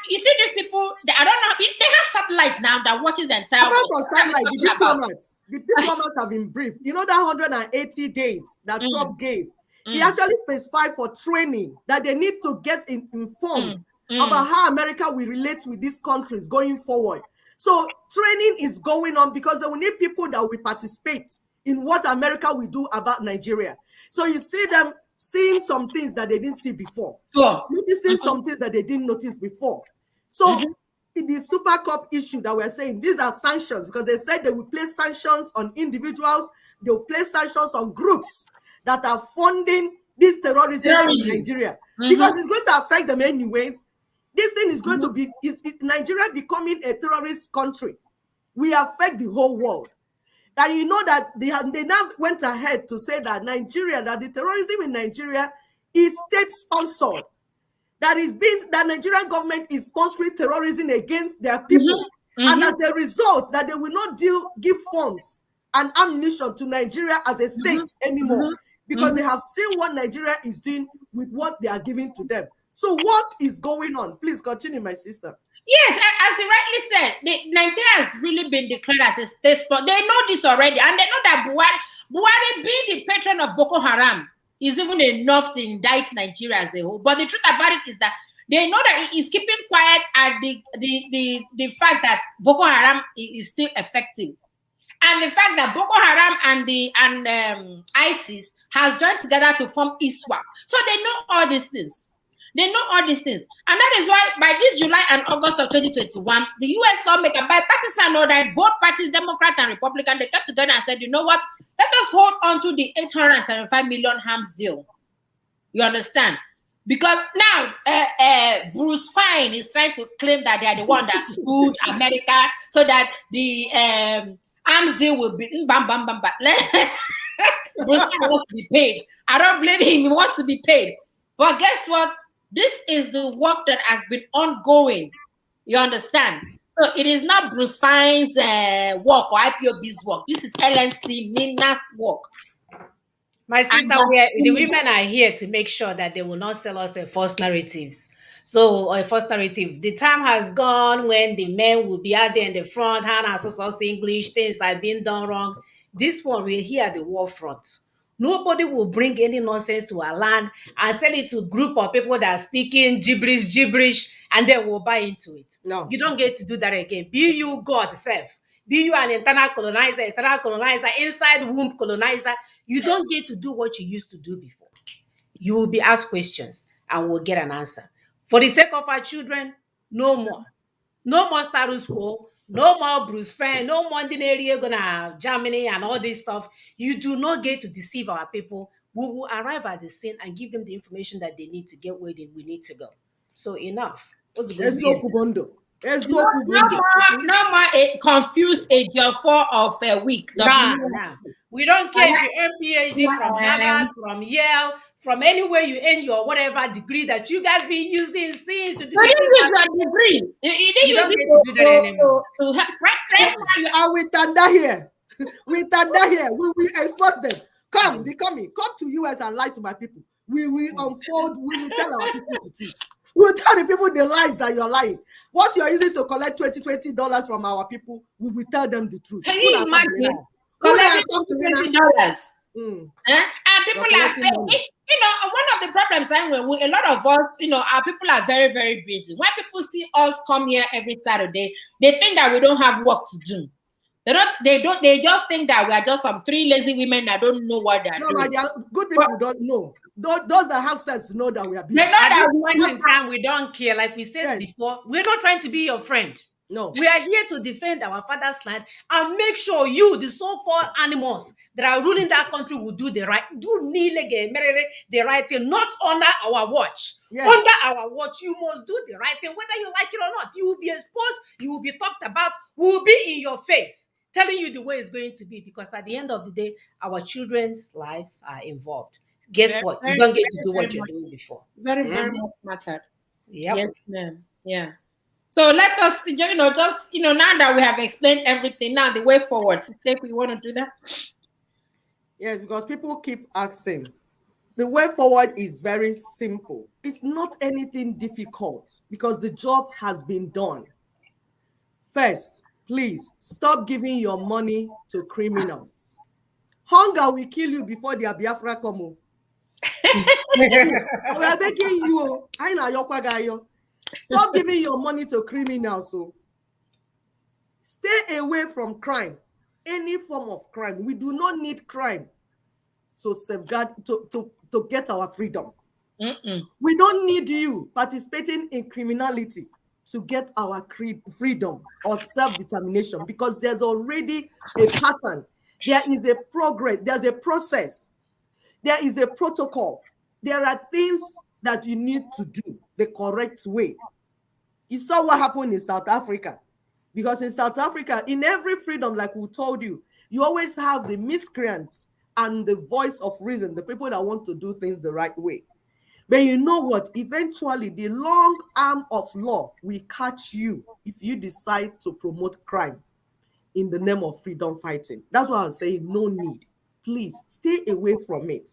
You see, these people. I don't know. They have satellite now that watches the entire. Apart from satellite, the diplomats have been briefed. That 180 days that Trump gave, he actually specified for training that they need to get informed about how America will relate with these countries going forward. So training is going on because they will need people that will participate in what America will do about Nigeria. So you see them seeing some things that they didn't see before, noticing some things that they didn't notice before. So in the Super Cup issue that we're saying, these are sanctions because they said they will place sanctions on individuals, they will place sanctions on groups that are funding this terrorism in Nigeria because it's going to affect them anyways. This thing is going to be, Nigeria becoming a terrorist country will affect the whole world. And you know that they now went ahead to say that the terrorism in Nigeria is state-sponsored. That Nigerian government is sponsoring terrorism against their people. And as a result, that they will not give funds and ammunition to Nigeria as a state anymore. Because they have seen what Nigeria is doing with what they are giving to them. So what is going on? Please continue, my sister. Yes, as you rightly said, Nigeria has really been declared as a state sport. They know this already, and they know that Buhari being the patron of Boko Haram is even enough to indict Nigeria as a whole. But the truth about it is that they know that he is keeping quiet at the fact that Boko Haram is still effective, and the fact that Boko Haram and ISIS has joined together to form ISWAP. So they know all these things. They know all these things. And that is why by this July and August of 2021, the U.S. lawmaker, bipartisan order, both parties, Democrat and Republican, they came together and said, you know what? Let us hold on to the 875 million arms deal. You understand? Because now Bruce Fine is trying to claim that they are the one that sued America so that the arms deal will be bam, bam, bam, bam. Bruce Fine wants to be paid. I don't blame him. He wants to be paid. But guess what? This is the work that has been ongoing. You understand? So it is not Bruce Fine's work or IPOB's work. This is LNC Nina's work. My sister, the women are here to make sure that they will not sell us a false narratives. So, a false narrative. The time has gone when the men will be out there in the front, hand and so English, things are being done wrong. This one, we're here at the war front. Nobody will bring any nonsense to our land and sell it to a group of people that are speaking gibberish, and then we'll buy into it. No. You don't get to do that again. Be you God self. Be you an internal colonizer, inside womb colonizer. You don't get to do what you used to do before. You will be asked questions and we'll get an answer. For the sake of our children, no more. No more status quo. No more Bruce Fern, no more area gonna Germany and all this stuff. You do not get to deceive our people. We will arrive at the scene and give them the information that they need to get where we need to go. So enough. No more a confused ejiofor of a week. Nah. We don't care if you earn PhD from Harvard, from Yale, from anywhere you earn your whatever degree that you guys been using since. You didn't use your degree. You don't get to do that anymore. And we thunder here. We thunder here. We will expose them. Come to US and lie to my people. We will unfold. We will tell our people the truth. We'll tell the people the lies that you're lying. What you're using to collect $20 from our people, we will tell them the truth. Can you imagine collecting $20? And people are saying, one of the problems a lot of us, our people are very, very busy. When people see us come here every Saturday, they think that we don't have work to do. They just think that we are just some three lazy women that don't know what they're doing. Good people don't know. Those that have sense know that we are busy. At this point in time, we don't care. Like we said before, we're not trying to be your friend. No. We are here to defend our father's land and make sure you, the so-called animals that are ruling that country, will do the right thing, not under our watch. Yes. Under our watch, you must do the right thing, whether you like it or not. You will be exposed, you will be talked about, we will be in your face, telling you the way it's going to be, because at the end of the day, our children's lives are involved. guess Very, what? You very, don't get to do very, what very you're much, doing before. very Mhm. much mattered. Yes, Yep. ma'am. Yeah. So let us, now that we have explained everything, now the way forward. Sister, we want to do that. Yes, because people keep asking. The way forward is very simple. It's not anything difficult because the job has been done. First, please stop giving your money to criminals. Hunger will kill you before the Biafra come. We are begging you. Stop giving your money to criminals. So stay away from crime, any form of crime. We do not need crime to safeguard to get our freedom. We don't need you participating in criminality to get our freedom or self-determination, because there's already a pattern. There is a progress. There's a process. There is a protocol. There are things that you need to do the correct way. You saw what happened in South Africa. Because in South Africa, in every freedom, like we told you, you always have the miscreants and the voice of reason, the people that want to do things the right way. But you know what? Eventually, the long arm of law will catch you if you decide to promote crime in the name of freedom fighting. That's why I'm saying no need. Please stay away from it.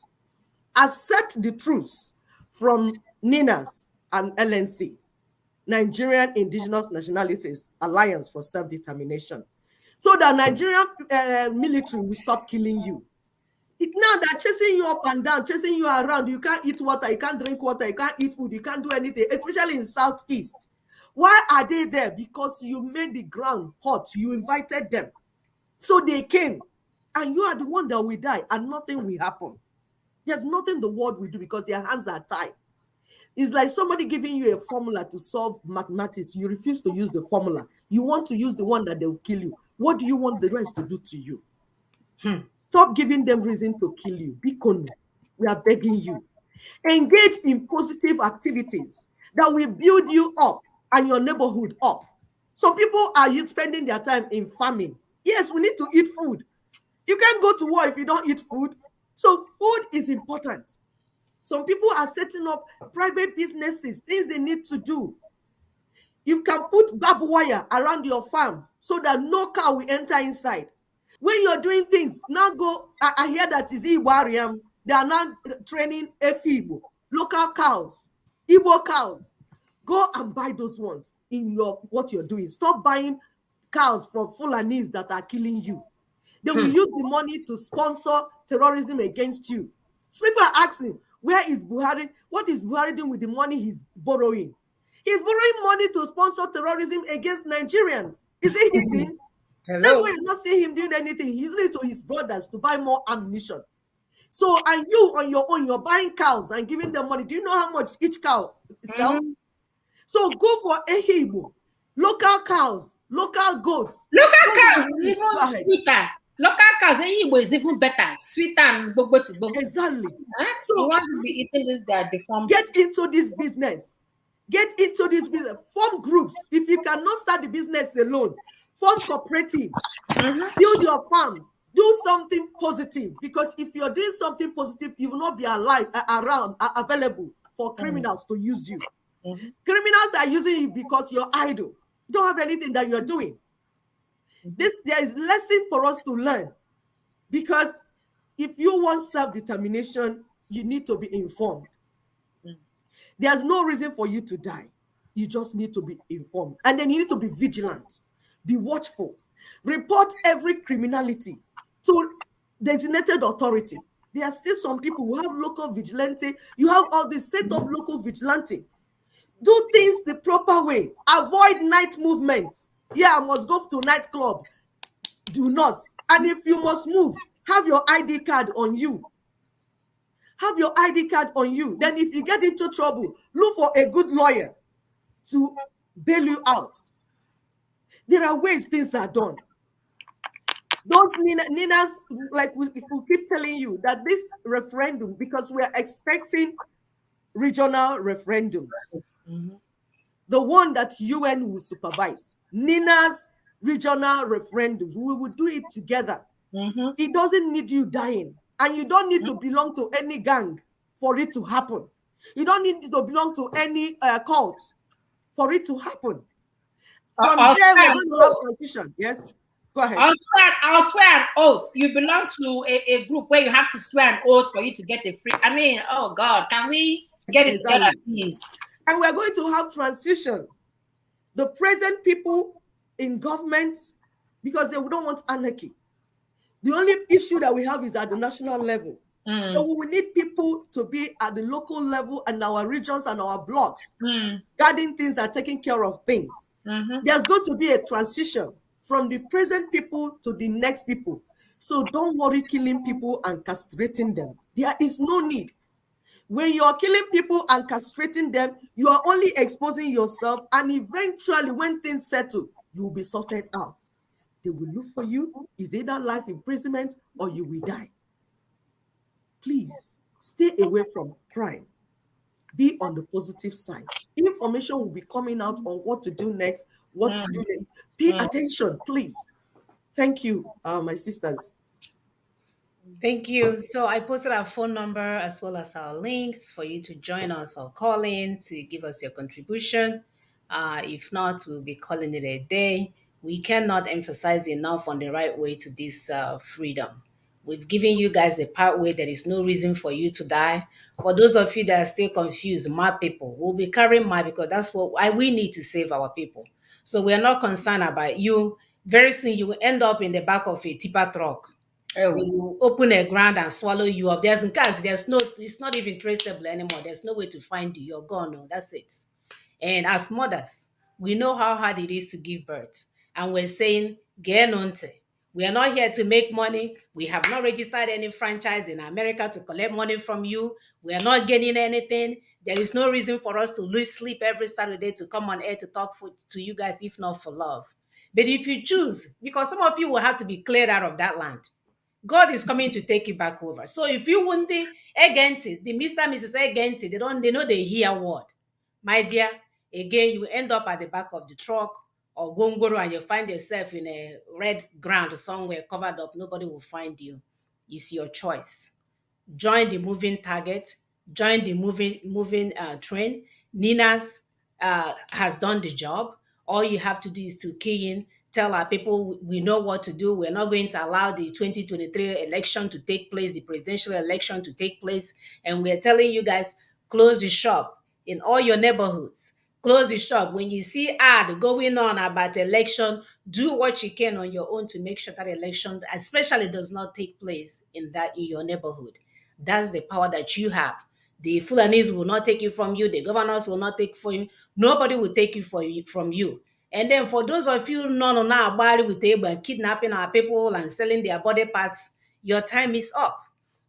Accept the truth from NINAS and LNC, Nigerian Indigenous Nationalities Alliance for Self-Determination, so that Nigerian military will stop killing you. Now they're chasing you up and down, chasing you around. You can't eat water, you can't drink water, you can't eat food, you can't do anything, especially in Southeast. Why are they there? Because you made the ground hot. You invited them. So they came. And you are the one that will die and nothing will happen. There's nothing the world will do because their hands are tied. It's like somebody giving you a formula to solve mathematics. You refuse to use the formula. You want to use the one that they will kill you. What do you want the rest to do to you? Stop giving them reason to kill you. Bikono, we are begging you. Engage in positive activities that will build you up and your neighborhood up. Some people are spending their time in farming. Yes, we need to eat food. You can't go to war if you don't eat food. So food is important. Some people are setting up private businesses, things they need to do. You can put barbed wire around your farm so that no cow will enter inside. When you're doing things, now go, I hear that is Iwariam, they are now training Efibo, local cows, Igbo cows. Go and buy those ones in what you're doing. Stop buying cows from Fulanis that are killing you. They will use the money to sponsor terrorism against you. So people are asking, where is Buhari? What is Buhari doing with the money he's borrowing? He's borrowing money to sponsor terrorism against Nigerians. Is it hidden? That's why you're not seeing him doing anything. He's using it to his brothers to buy more ammunition. So, and you on your own, you're buying cows and giving them money. Do you know how much each cow sells? So go for Ehibo, local cows, local goats. Local cows is even sweeter. Local cows is even better, sweeter and exactly. So you want to be eating this, they are deformed. Get into this business. Get into this business. Form groups. If you cannot start the business alone, form cooperatives. Build your farms. Do something positive, because if you're doing something positive, you will not be available for criminals to use you. Criminals are using you because you're idle. You don't have anything that you're doing. There is lesson for us to learn, because if you want self-determination, you need to be informed. There's no reason for you to die. You just need to be informed. And then you need to be vigilant, be watchful, report every criminality to designated authority. There are still some people who have local vigilante. You have all this set up local vigilante. Do things the proper way. Avoid night movements. Yeah, I must go to nightclub. Do not. And if you must move, have your ID card on you. Have your ID card on you. Then if you get into trouble, look for a good lawyer to bail you out. There are ways things are done. Those Ninas, like we keep telling you that this referendum, because we are expecting regional referendums, the one that UN will supervise, Nina's regional referendums, we will do it together. It doesn't need you dying, and you don't need to belong to any gang for it to happen. You don't need to belong to any cult for it to happen. From there, we're going to have transition. Yes, go ahead. I'll swear an oath. You belong to a group where you have to swear an oath for you to get the free. I mean, oh God, can we get it together, please? And we're going to have transition. The present people in government, because they don't want anarchy. The only issue that we have is at the national level. So we will need people to be at the local level and our regions and our blocks, guarding things that are taking care of things. There's going to be a transition from the present people to the next people. So don't worry killing people and castrating them. There is no need. When you are killing people and castrating them, you are only exposing yourself, and eventually when things settle, you will be sorted out. They will look for you. It's either life imprisonment or you will die. Please stay away from crime. Be on the positive side. Information will be coming out on what to do next, what to do next. Pay attention, please. Thank you, my sisters. Thank you. So I posted our phone number as well as our links for you to join us or call in to give us your contribution. If not, we'll be calling it a day. We cannot emphasize enough on the right way to this freedom. We've given you guys the pathway. There is no reason for you to die. For those of you that are still confused, my people, we'll be carrying my, because that's what we need to save our people. So we are not concerned about you. Very soon you will end up in the back of a tipper truck. They will open a ground and swallow you up. There's no, it's not even traceable anymore. There's no way to find you. You're gone. No, that's it. And as mothers, we know how hard it is to give birth. And we're saying, get on to. We are not here to make money. We have not registered any franchise in America to collect money from you. We are not getting anything. There is no reason for us to lose sleep every Saturday to come on air to talk to you guys, if not for love. But if you choose, because some of you will have to be cleared out of that land, God is coming to take you back over. So if you want the Agenti, the Mr. Mrs. Agenti, they know they hear word. My dear, again, you end up at the back of the truck or gongoro and you find yourself in a red ground somewhere covered up. Nobody will find you. It's your choice. Join the moving target. Join the moving train. Nina's has done the job. All you have to do is to key in, tell our people we know what to do. We're not going to allow the 2023 election to take place, the presidential election to take place. And we're telling you guys, close the shop in all your neighborhoods. Close the shop. When you see ad going on about election, do what you can on your own to make sure that election especially does not take place in your neighborhood. That's the power that you have. The Fulanis will not take it from you. The governors will not take it from you. Nobody will take it from you. And then for those of you now body with able and kidnapping our people and selling their body parts, your time is up.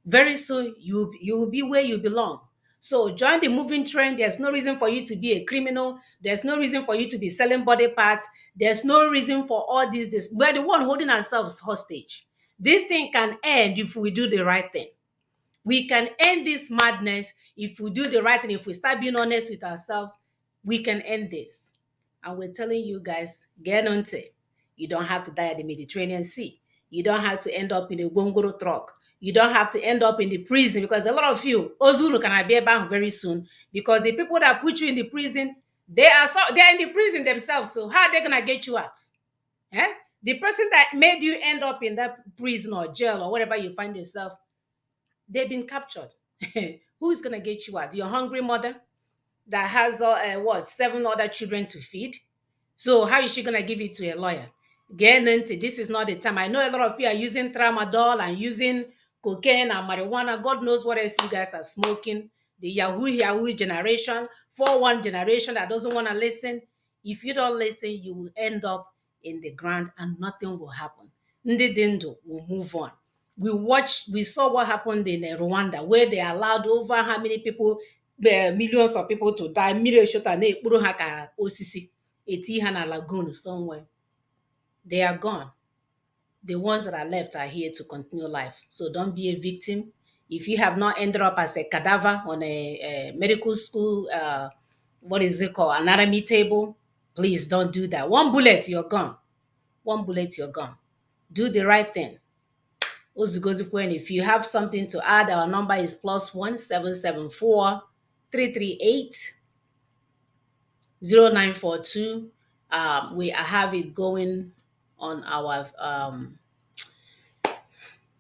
Very soon you will be where you belong. So join the moving trend. There's no reason for you to be a criminal. There's no reason for you to be selling body parts. There's no reason for all this. We're the one holding ourselves hostage. This thing can end if we do the right thing. We can end this madness if we do the right thing. If we start being honest with ourselves, we can end this. And we're telling you guys, get on to it. You don't have to die at the Mediterranean Sea. You don't have to end up in a gongoro truck. You don't have to end up in the prison, because a lot of you, Ozulu can be back very soon, because the people that put you in the prison, they're in the prison themselves. So how are they gonna get you out? Eh? The person that made you end up in that prison or jail or whatever you find yourself, they've been captured. Who is gonna get you out? Your hungry mother that has 7 other children to feed. So how is she gonna give it to a lawyer? This is not the time. I know a lot of you are using tramadol and using cocaine and marijuana. God knows what else you guys are smoking. The Yahoo generation, 4-1 generation that doesn't want to listen. If you don't listen, you will end up in the ground and nothing will happen. Ndị dị ndụ will move on. We saw what happened in Rwanda, where they allowed over how many people, millions of people to die. Osisi eti ha na lagoon somewhere. They are gone. The ones that are left are here to continue life. So don't be a victim. If you have not ended up as a cadaver on a medical school, what is it called, anatomy table, please don't do that. One bullet, you're gone. One bullet, you're gone. Do the right thing. Ozugozikwen, if you have something to add, our number is +1 774 338 0942. We have it going on our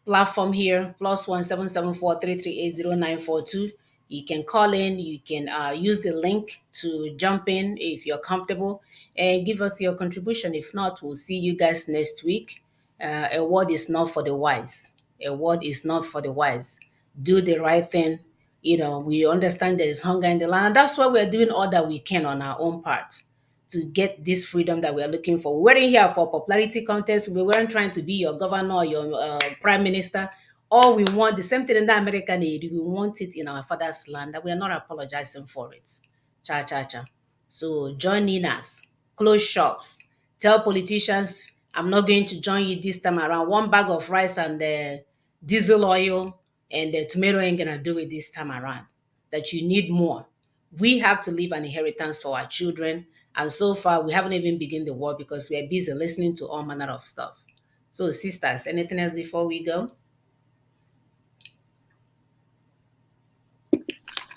platform here, +1 774 338 0942. You can call in, you can use the link to jump in if you're comfortable and give us your contribution. If not, we'll see you guys next week. A word is not for the wise. A word is not for the wise. Do the right thing. You know, we understand there is hunger in the land, and that's why we're doing all that we can on our own part to get this freedom that we're looking for. We weren't here for popularity contest. We weren't trying to be your governor or your prime minister. All we want, the same thing in the American aid, we want it in our father's land, and we are not apologizing for it. Cha, cha, cha. So join in us, close shops, tell politicians, I'm not going to join you this time around. One bag of rice and diesel oil and the tomato ain't gonna do it this time around. That you need more. We have to leave an inheritance for our children. And so far, we haven't even begun the war because we are busy listening to all manner of stuff. So, sisters, anything else before we go?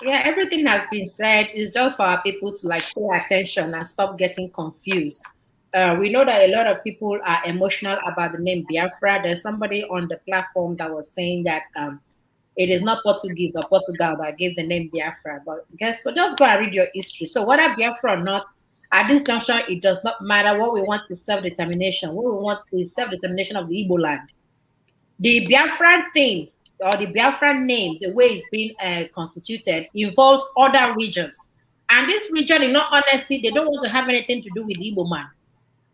Yeah, everything has been said. It's just for our people to like pay attention and stop getting confused. We know that a lot of people are emotional about the name Biafra. There's somebody on the platform that was saying that it is not Portuguese or Portugal that gave the name Biafra. But guess what? Just go and read your history. So whether Biafra or not, at this juncture, it does not matter. What we want is self-determination. What we want is self-determination of the Igbo land. The Biafran thing or the Biafran name, the way it's being constituted, involves other regions. And this region, in all honesty, they don't want to have anything to do with the Igbo man.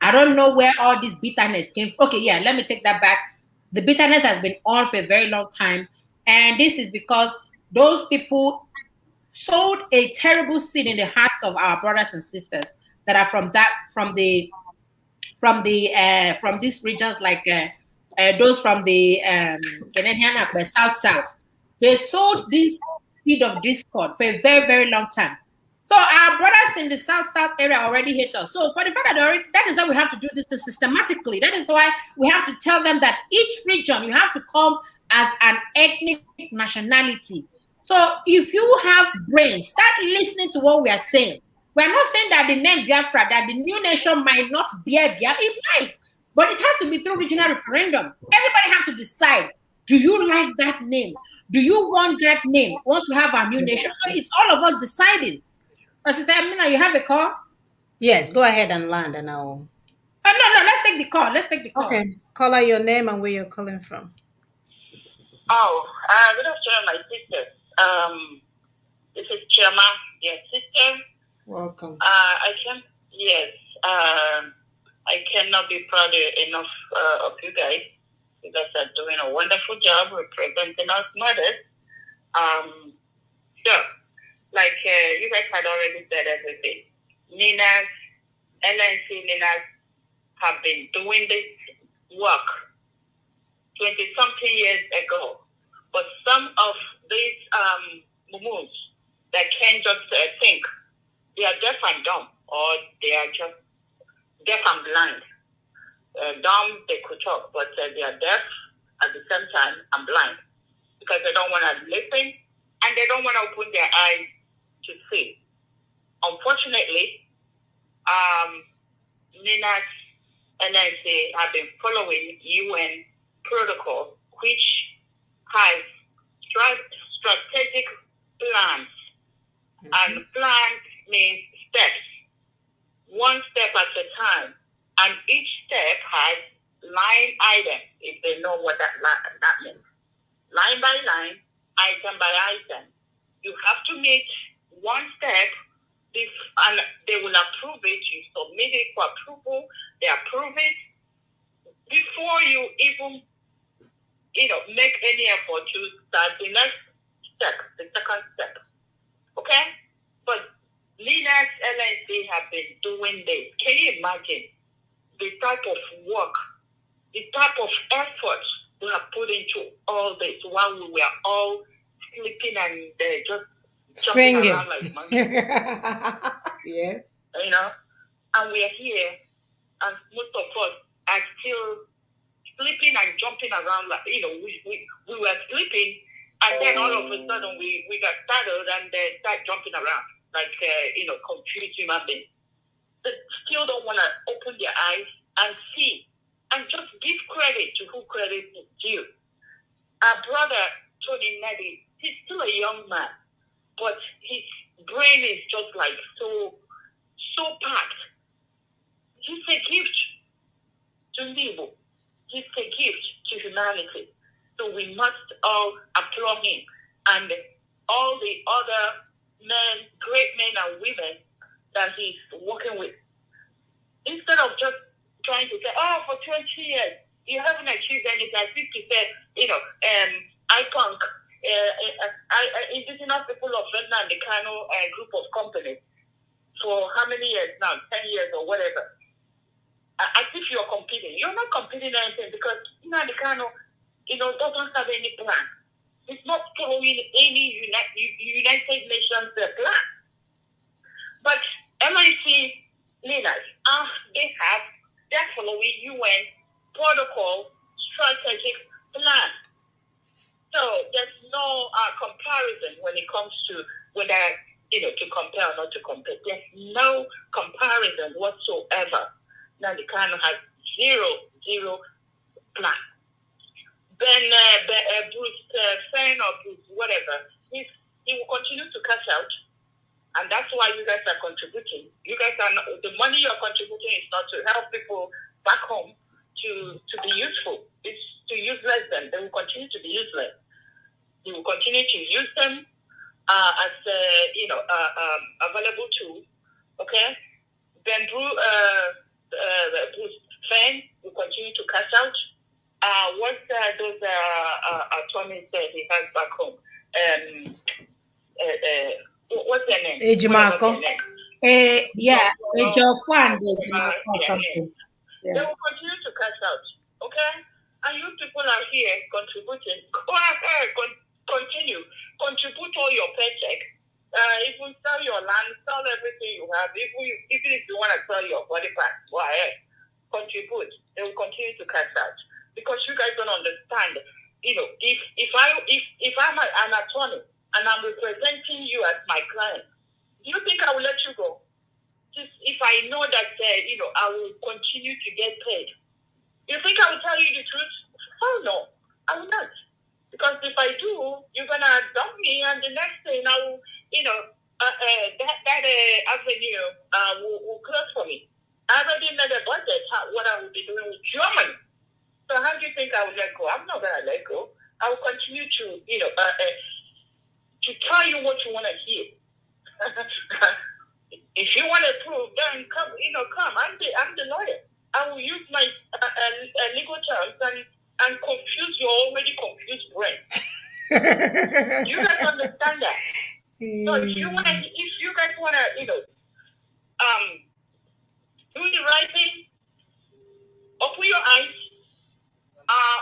I don't know where all this bitterness came from. Okay, yeah, let me take that back. The bitterness has been on for a very long time. And this is because those people sowed a terrible seed in the hearts of our brothers and sisters that are from these regions, like those from the Canadian South. They sowed this seed of discord for a very, very long time. So our brothers in the South area already hate us. So for the fact that is why we have to do this systematically. That is why we have to tell them that each region, you have to come as an ethnic nationality. So if you have brains, start listening to what we are saying. We're not saying that the name Biafra, that the new nation might not bear Biafra. It might, but it has to be through regional referendum. Everybody has to decide, do you like that name? Do you want that name once we have our new nation? So it's all of us deciding. Sister Amina, you have a call? Yes, go ahead and land and I'll... no, let's take the call. Okay, call out your name and where you're calling from. Oh, good afternoon, my sisters. This is Chioma, your sister. Welcome. I cannot be proud enough of you guys. You guys are doing a wonderful job representing us mothers. So, like you guys had already said everything. LNC Ninas have been doing this work 20-something years ago. But some of these mumus that can just think they are deaf and dumb, or they are just deaf and blind. Dumb, they could talk, but they are deaf at the same time and blind because they don't want to listen and they don't want to open their eyes to see. Unfortunately, Ninas NNC have been following UN protocol, which has strategic plans. Mm-hmm. And plans means steps, one step at a time. And each step has line item, if they know what that means. Line by line, item by item. You have to meet one step, and they will approve it. You submit it for approval, they approve it. Before you even make any effort to start the next step, the second step. Okay? But Linux LNC have been doing this. Can you imagine the type of work, the type of effort we have put into all this while we were all sleeping and just jumping singing around like monkeys? Yes. And we are here, and most of us are still sleeping and jumping around like we were sleeping, and then all of a sudden we got startled and start jumping around like confused human beings. They still don't want to open their eyes and see and just give credit to who credit is due. Our brother Tony Neddy, he's still a young man, but his brain is just like so packed. He's a gift to Libo. He's a gift to humanity. So we must all applaud him and all the other men, great men and women that he's working with. Instead of just trying to say, oh, for 20 years, you haven't achieved anything. I think he said, IPONC, Indigenous People of Finland, the Kano group of companies, for how many years now? 10 years or whatever. As if you're competing. You're not competing anything because the Kano, doesn't have any plan. It's not following any United Nations plan. But MIC leaders, they're following UN protocol strategic plan. So there's no comparison when it comes to whether to compare or not to compare. There's no comparison whatsoever. Now the Kano has zero plan. Bruce Fenn or Bruce whatever, he will continue to cash out, and that's why you guys are contributing. You guys are not, the money you're contributing is not to help people back home to be useful. It's to useless them. They will continue to be useless. You will continue to use them as available tool. Okay, then Bruce Fenn will continue to cash out. What's those attorneys that he has back home? What's their name? Ejimakor. Ejofwan or something. They will continue to cash out. Okay? And you people are here contributing. Go ahead, continue. Contribute all your paycheck. Even sell your land, sell everything you have. Even if you want to sell your body parts, go ahead. Contribute. They will continue to cash out. Because you guys don't understand, if I'm an attorney and I'm representing you as my client, do you think I will let you go? Just if I know that I will continue to get paid, you think I will tell you the truth? Oh no, I will not. Because if I do, you're gonna dump me, and the next thing I will, that avenue will close for me. I already made a budget what I will be doing with your money. So how do you think I will let go? I'm not going to let go. I will continue to, to tell you what you want to hear. If you want to prove, then come, come. I'm the lawyer. I will use my legal terms and confuse your already confused brain. You guys understand that? So if you guys want to, do the right thing, open your eyes.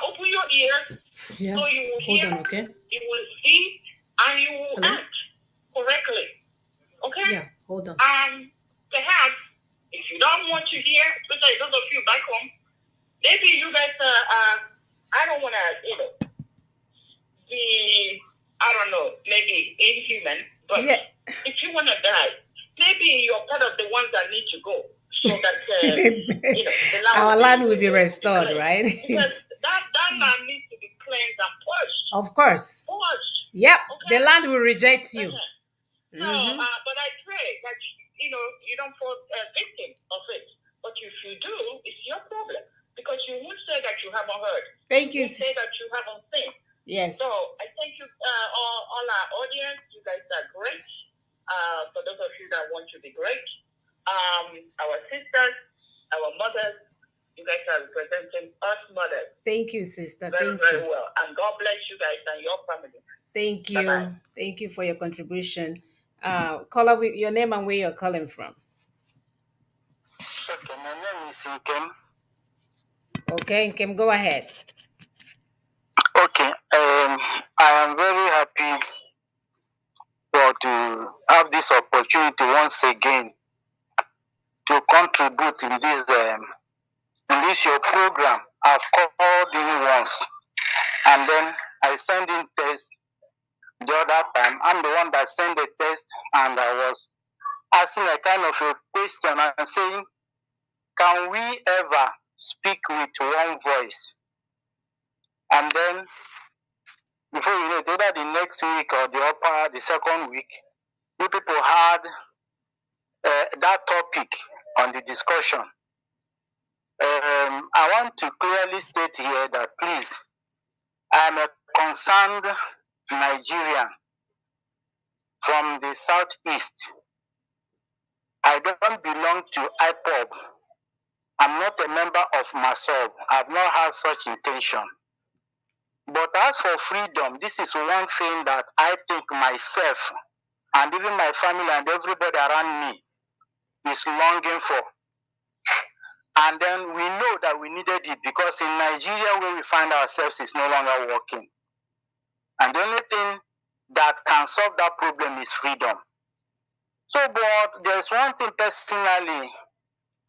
Open your ears so you will hear, you will see, and you will act correctly. Okay? Yeah, hold on. Perhaps, if you don't want to hear, especially those of you back home, maybe you guys I don't want to, be, I don't know, maybe inhuman, but if you want to die, maybe you're part of the ones that need to go. So that, the our land will be restored, right? Because that land needs to be cleansed and purged. Of course. Purged. Yep. Okay? The land will reject you. So, but I pray that, you don't fall victim of it. But if you do, it's your problem. Because you won't say that you haven't heard. Thank you. You say that you haven't seen. Yes. So I thank you, all our audience. You guys are great. For those of you that want to be great. Our sisters, our mothers, you guys are representing us mothers. Thank you, sister. Very well. And God bless you guys and your family. Thank you. Bye-bye. Thank you for your contribution. Caller, with your name and where you're calling from. Okay, my name is Nkem. Okay, Nkem, go ahead. Okay, I am very happy to have this opportunity once again to contribute in this your program. I've called once. And then I send in test the other time. I'm the one that sent the test, and I was asking a kind of a question and saying, can we ever speak with one voice? And then before you know it, either the next week or the second week, you people had that topic on the discussion. I want to clearly state here that please, I'm a concerned Nigerian from the southeast. I don't belong to IPOB. I'm not a member of MASOB. I've not had such intention. But as for freedom, this is one thing that I think myself and even my family and everybody around me is longing for. And then we know that we needed it because in Nigeria where we find ourselves is no longer working. And the only thing that can solve that problem is freedom. So, but there's one thing personally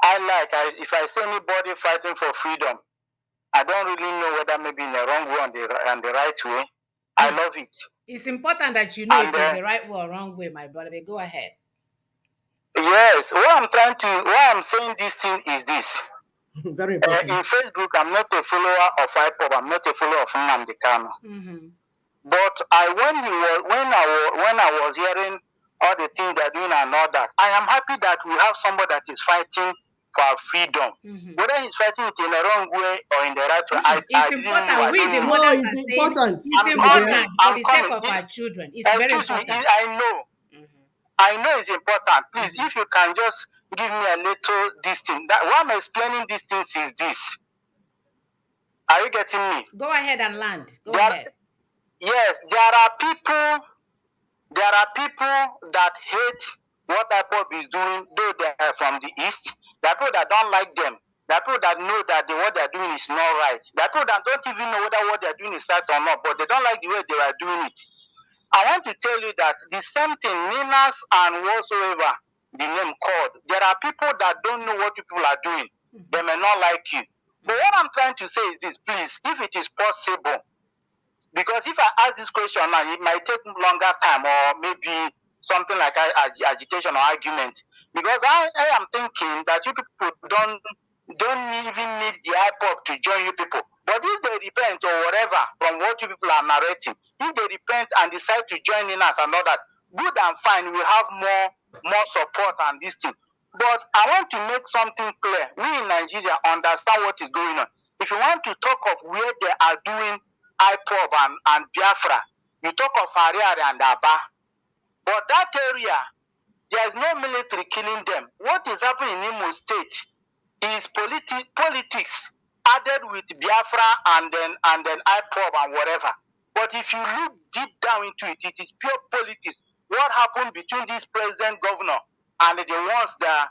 I like. If I see anybody fighting for freedom, I don't really know whether maybe in the wrong way or the right way. I love it. It's important that you know if it's the right way or wrong way, my brother. But go ahead. Yes, what I'm saying this thing is this. Very important. In Facebook, I'm not a follower of IPOB. I'm not a follower of Nnamdi Kanu. Mm-hmm. But when I was hearing all the things they're doing and all that, I am happy that we have somebody that is fighting for our freedom. Mm-hmm. Whether he's fighting it in the wrong way or in the right way, it's important. We the mothers are saying it's important for the sake of our children. It's very important. I know. I know it's important. Please, if you can just give me a little this thing. Why I'm explaining these things is this. Are you getting me? Go ahead and land. Go ahead. Yes, there are people that hate what IPOB is doing, though they are from the East. There are people that don't like them. There are people that know that what they're doing is not right. There are people that don't even know whether what they're doing is right or not, but they don't like the way they are doing it. I want to tell you that the same thing, Ninas and whatsoever the name called, there are people that don't know what people are doing. They may not like you. But what I'm trying to say is this, please, if it is possible, because if I ask this question now, it might take longer time or maybe something like agitation or argument. Because I am thinking that you people don't even need the IPOB to join you people. But if they repent or whatever from what you people are narrating, if they repent and decide to join in us and all that, good and fine, we have more support and this thing. But I want to make something clear. We in Nigeria understand what is going on. If you want to talk of where they are doing IPOB and Biafra, you talk of Ariari and Aba. But that area, there is no military killing them. What is happening in Imo State is politics added with Biafra and then IPOB and whatever. But if you look deep down into it, it is pure politics. What happened between this present governor and the ones that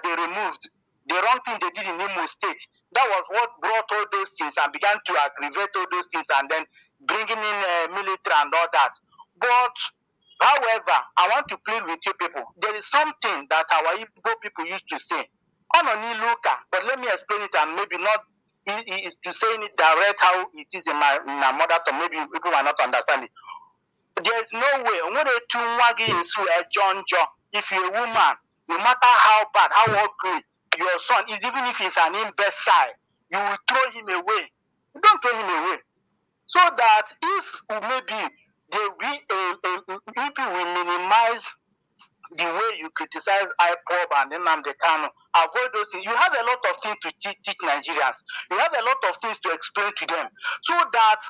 they removed, the wrong thing they did in Imo State, that was what brought all those things and began to aggravate all those things and then bringing in military and all that. But however, I want to plead with you people. There is something that our Igbo people used to say. But let me explain it and maybe not to say it direct how it is in my mother tongue. Maybe people might not understand it. There is no way. If you're a woman, no matter how bad, how ugly your son is, even if he's an imbecile, you will throw him away. You don't throw him away. So that if maybe people will minimize the way you criticize IPOB and Nnamdi Kanu, avoid those things. You have a lot of things to teach Nigerians. You have a lot of things to explain to them. So that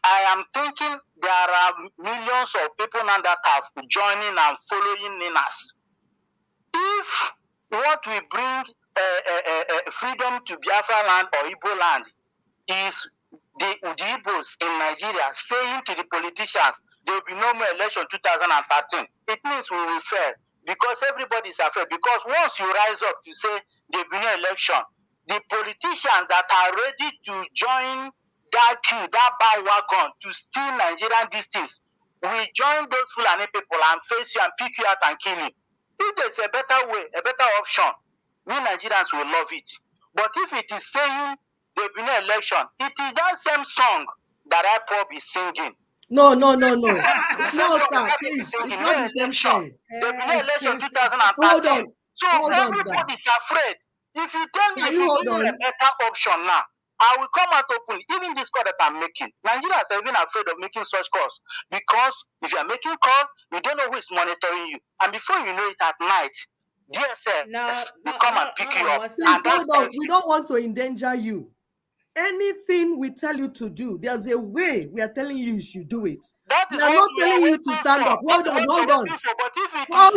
I am thinking there are millions of people now that are joining and following Ninas. If what we bring freedom to Biafra land or Igbo land is the Igbos in Nigeria saying to the politicians, there will be no more election 2013. It means we will fail because everybody is afraid. Because once you rise up to say there will be no election, the politicians that are ready to join that queue, that bandwagon to steal Nigerian distance, will join those Fulani people and face you and pick you out and kill you. If there's a better way, a better option, we Nigerians will love it. But if it is saying there'll be no election. It is that same song that IPOB is singing. No. No, Sir, please. It's not the same song. There'll be no election 2013. Hold on. So Hold on, sir. everybody's afraid. If you tell me, Can if you you hold give me on? a better option now, I will come out openly. Even this call that I'm making, Nigerians are even afraid of making such calls because if you are making calls, you don't know who is monitoring you, and before you know it at night, DSS will come and pick you up. Please hold on. We don't want to endanger you. Anything we tell you to do, there's a way we are telling you should do it. We are not telling you to stand up. Hold on. Hold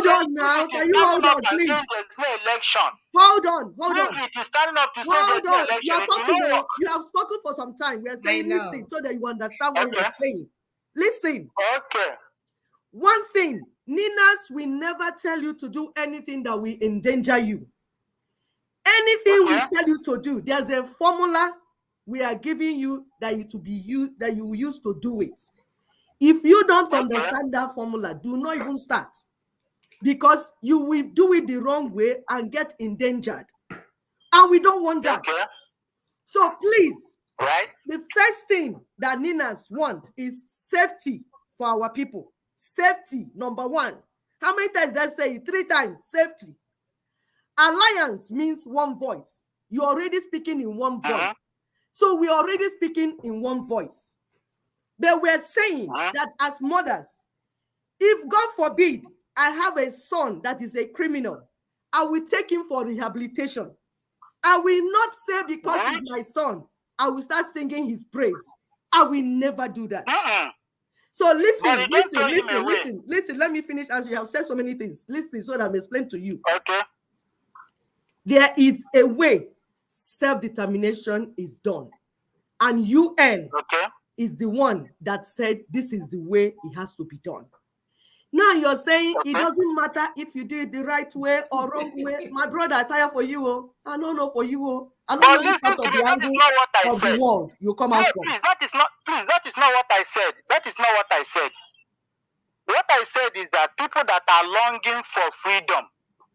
on now. Can you hold on, please? There's no election. Hold on. If it is standing up to say Hold there's no on. You are election, talking. You have spoken for some time. We are saying listen so that you understand what we're saying. Listen. Okay. One thing, Ninas will never tell you to do anything that will endanger you. Anything we tell you to do, there's a formula we are giving you that you will use to do it. If you don't understand that formula, do not even start, because you will do it the wrong way and get endangered, and we don't want that. So please, the first thing that Ninas want is safety for our people. Safety, number one. How many times did I say it? 3 times. Safety. Alliance means one voice. You're already speaking in one voice. So we're already speaking in one voice. But we're saying that as mothers, if God forbid I have a son that is a criminal, I will take him for rehabilitation. I will not say because he's my son, I will start singing his praise. I will never do that. So listen. Let me finish, as you have said so many things. Listen so that I'm explaining to you. Okay. There is a way self-determination is done. And UN is the one that said this is the way it has to be done. Now you're saying it doesn't matter if you do it the right way or wrong way. My brother, I tire for you. Oh. I don't know for you. Oh. I don't know part of the angle of the world you come out from. Please, that is not what I said. That is not what I said. What I said is that people that are longing for freedom,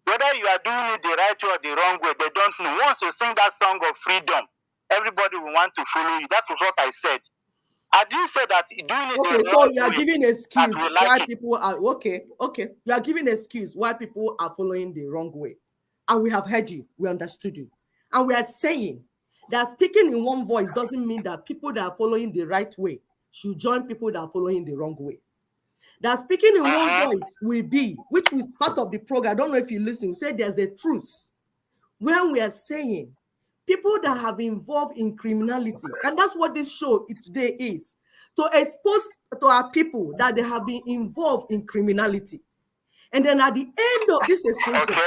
whether you are doing it the right way or the wrong way, they don't know. Once you sing that song of freedom, everybody will want to follow you. That was what I said. I didn't say that doing it the so wrong you are way, giving excuse why it. people are okay. You are giving excuse why people are following the wrong way. And we have heard you, we understood you. And we are saying that speaking in one voice doesn't mean that people that are following the right way should join people that are following the wrong way. That speaking in one voice will be, which was part of the program. I don't know if you listen, we said there's a truth when we are saying people that have involved in criminality, and that's what this show today is, to expose to our people that they have been involved in criminality. And then at the end of this exposure,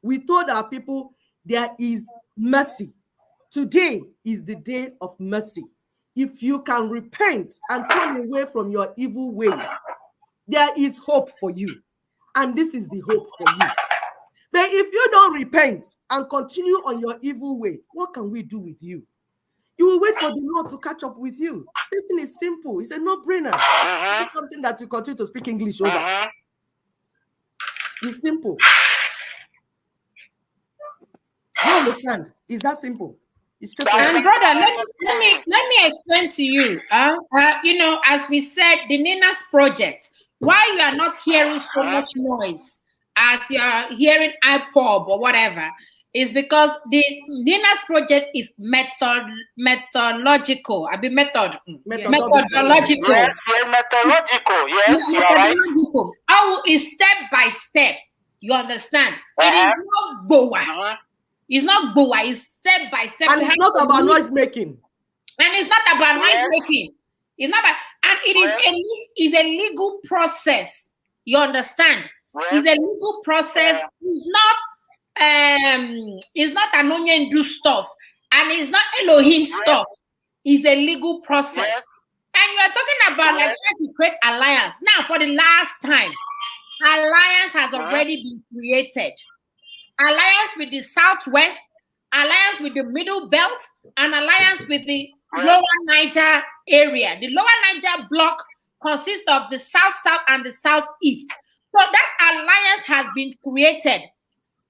we told our people there is mercy. Today is the day of mercy. If you can repent and turn away from your evil ways, there is hope for you. And this is the hope for you. But if you don't repent and continue on your evil way, what can we do with you? You will wait for the Lord to catch up with you. This thing is simple. It's a no-brainer. It's something that you continue to speak English over. It's simple. Do you understand? It's that simple. It's straightforward. And brother, let me explain to you. As we said, the Ninas project, why you are not hearing so much noise as you are hearing IPOB or whatever, is because the Ninas project is methodological. Methodological. Yes, methodological. Yes, you are right. It's step by step. You understand? It is not Boa. It's not Boa. It's step by step. And it's not about noise making. And it's not about noise making. It's not about, and it is a legal process. You understand? It's a legal process. It's not an onion do stuff, and it's not Elohim stuff. It's a legal process. And you are talking about like trying to create alliance. Now, for the last time, alliance has already been created. Alliance with the Southwest, alliance with the Middle Belt, and alliance with the Lower Niger area. The Lower Niger block consists of the South and the Southeast. So that alliance has been created.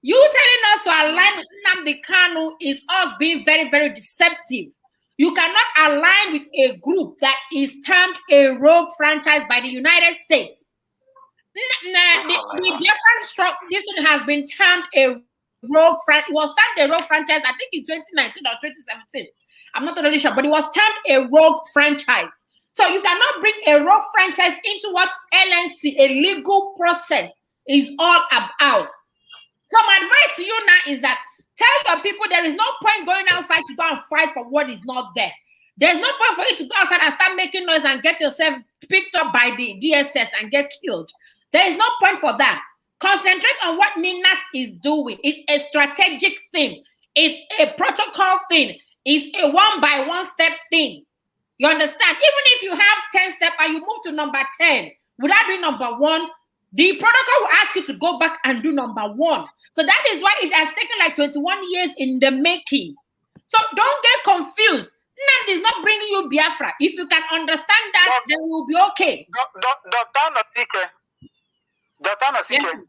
You telling us to align with Nnamdi Kanu is us being very, very deceptive. You cannot align with a group that is termed a rogue franchise by the United States. The different stroke, this one has been termed a rogue franchise. It was termed a rogue franchise, I think in 2019 or 2017. I'm not really sure, but it was termed a rogue franchise. So you cannot bring a rogue franchise into what LNC, a legal process, is all about. So my advice to you now is that tell your people there is no point going outside to go and fight for what is not there. There's no point for you to go outside and start making noise and get yourself picked up by the DSS and get killed. There is no point for that. Concentrate on what Ninas is doing. It's a strategic thing. It's a protocol thing. It's a one-by-one step thing. You understand? Even if you have 10 steps and you move to number 10, without doing number 1, the protocol will ask you to go back and do number 1. So that is why it has taken like 21 years in the making. So don't get confused. Nnamdi is not bringing you Biafra. If you can understand that, then we'll be okay. Dr. Nasike,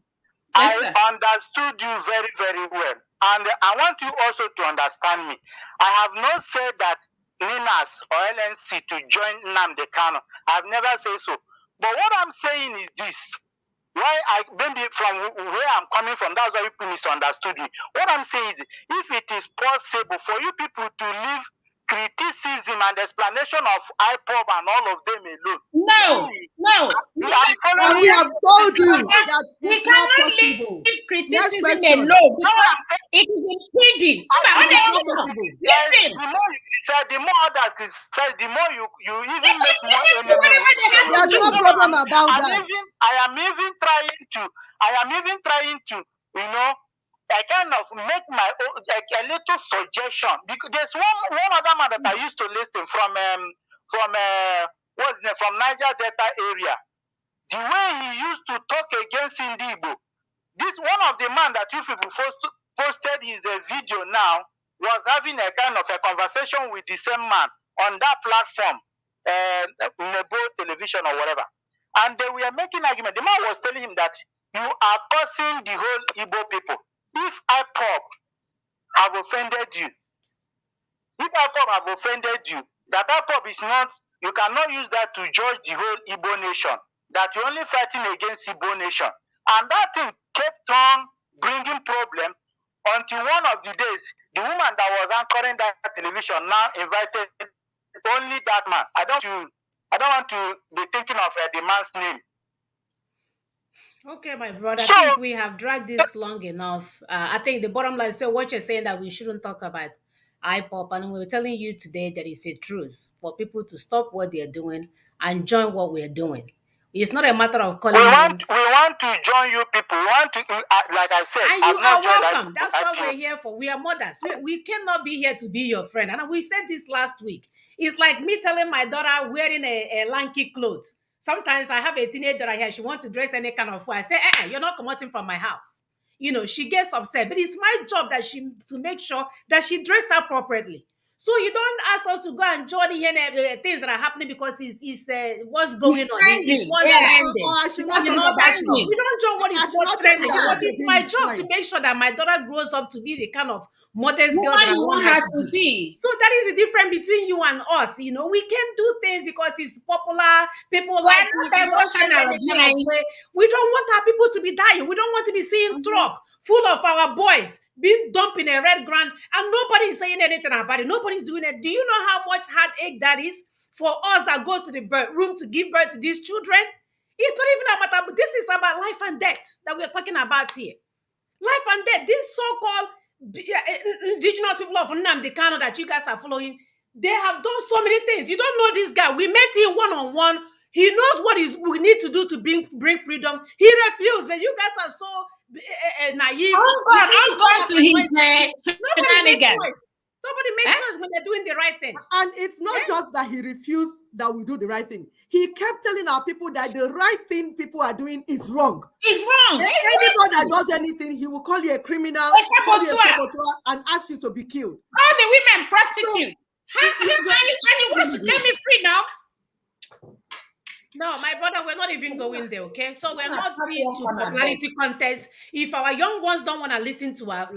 I understood you very, very well. And I want you also to understand me. I have not said that Ninas or LNC to join Nnamdi Kanu. I've never said so. But what I'm saying is this. Why maybe from where I'm coming from, that's why people misunderstood me. What I'm saying is, if it is possible for you people to leave criticism and explanation of IPOB and all of them alone. No. We have told you that it's not possible. Leave criticism alone because it is impeding. Listen. The more others criticize, the more you even make more enemies. There's no problem about that. I am even trying to, you know, I kind of make my own, like a little suggestion, because there's one other man that I used to listen from what's name, from Niger Delta area. The way he used to talk against Indigo, this one of the man that you people posted his video now was having a kind of a conversation with the same man on that platform, Nebo television or whatever, and they were making argument. The man was telling him that you are cursing the whole Igbo people. If IPOB have offended you, that IPOB is not, you cannot use that to judge the whole Igbo nation, that you're only fighting against Igbo nation. And that thing kept on bringing problem until one of the days, the woman that was anchoring that television now invited only that man. I don't want to be thinking of the man's name. Okay, my brother, I think we have dragged this long enough. I think the bottom line, so what you're saying that we shouldn't talk about IPOP, and we're telling you today that it's a truth for people to stop what they're doing and join what we're doing. It's not a matter of calling we want to join you people. We want to, like I said, and you are welcome. That's what we're here for. We are mothers. We cannot be here to be your friend. And we said this last week. It's like me telling my daughter wearing a lanky clothes. Sometimes I have a teenager here. She wants to dress any kind of way. I say, you're not coming from my house. You know, she gets upset. But it's my job that to make sure that she dresses appropriately. So you don't ask us to go and join the things that are happening because it's what's going on. It's what's trending. We don't join what is what's trending. But it's my job to make sure that my daughter grows up to be the kind of modest girl that I want her to be. So that is the difference between you and us. You know, we can do things because it's popular. People like it. We don't want our people to be dying. We don't want to be seeing truck full of our boys being dumped in a red ground and nobody is saying anything about it. Nobody's doing it. Do you know how much heartache that is for us that goes to the room to give birth to these children? It's not even about, this is about life and death that we're talking about here. Life and death. These so-called indigenous people of Nnamdi Kanu that you guys are following, they have done so many things. You don't know this guy. We met him one-on-one. He knows what we need to do to bring freedom. He refused, but you guys are so naive. I'm going to his Nobody makes noise when they're doing the right thing. And it's not just that he refused that we do the right thing. He kept telling our people that the right thing people are doing is wrong. It's wrong. Anybody that does anything, he will call you a criminal, call you a saboteur, and ask you to be killed. All the women prostitute. And he wants to get me free now. No, my brother, we're not even going there, okay? So we're not into popularity contest. If our young ones don't want to listen to our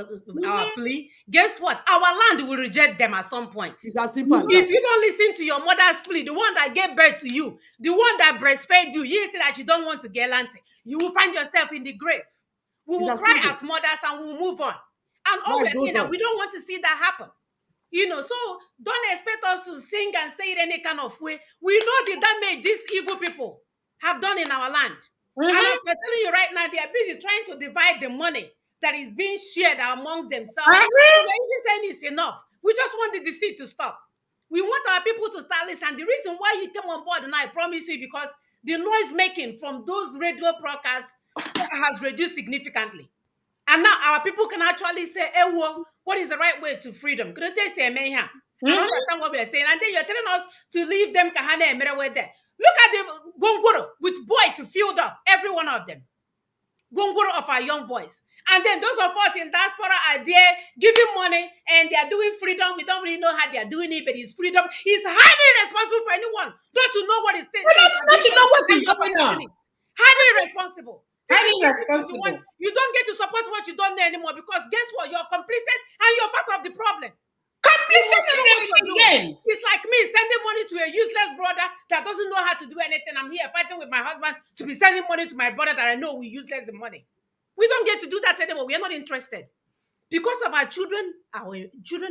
plea, guess what? Our land will reject them at some point. It's as simple as If that. you don't listen to your mother's plea, the one that gave birth to you, the one that breastfed you, you say that you don't want to get land, you will find yourself in the grave. We will cry as mothers and we will move on. And all we're saying that we don't want to see that happen. So don't expect us to sing and say it any kind of way. We know the damage these evil people have done in our land. And as we're telling you right now, they are busy trying to divide the money that is being shared amongst themselves. So we're even saying it's enough. We just want the deceit to stop. We want our people to start listening. The reason why you came on board, and I promise you, because the noise making from those radio broadcasts has reduced significantly. And now our people can actually say, hey, well, what is the right way to freedom? Could they say, I don't understand what we're saying. And then you're telling us to leave them kahane and there. Look at the gongoro with boys filled up, every one of them. Gongoro of our young boys. And then those of us in diaspora are there giving money and they are doing freedom. We don't really know how they are doing it, but it's freedom. It's highly responsible for anyone not to know what is not to know what is going on. Highly responsible. Highly responsible. You don't get to support what you don't know anymore because guess what? You're complicit and you're part of the problem. Complicit in everything again. It's like me sending money to a useless brother that doesn't know how to do anything. I'm here fighting with my husband to be sending money to my brother that I know will useless the money. We don't get to do that anymore. We are not interested. Because of our children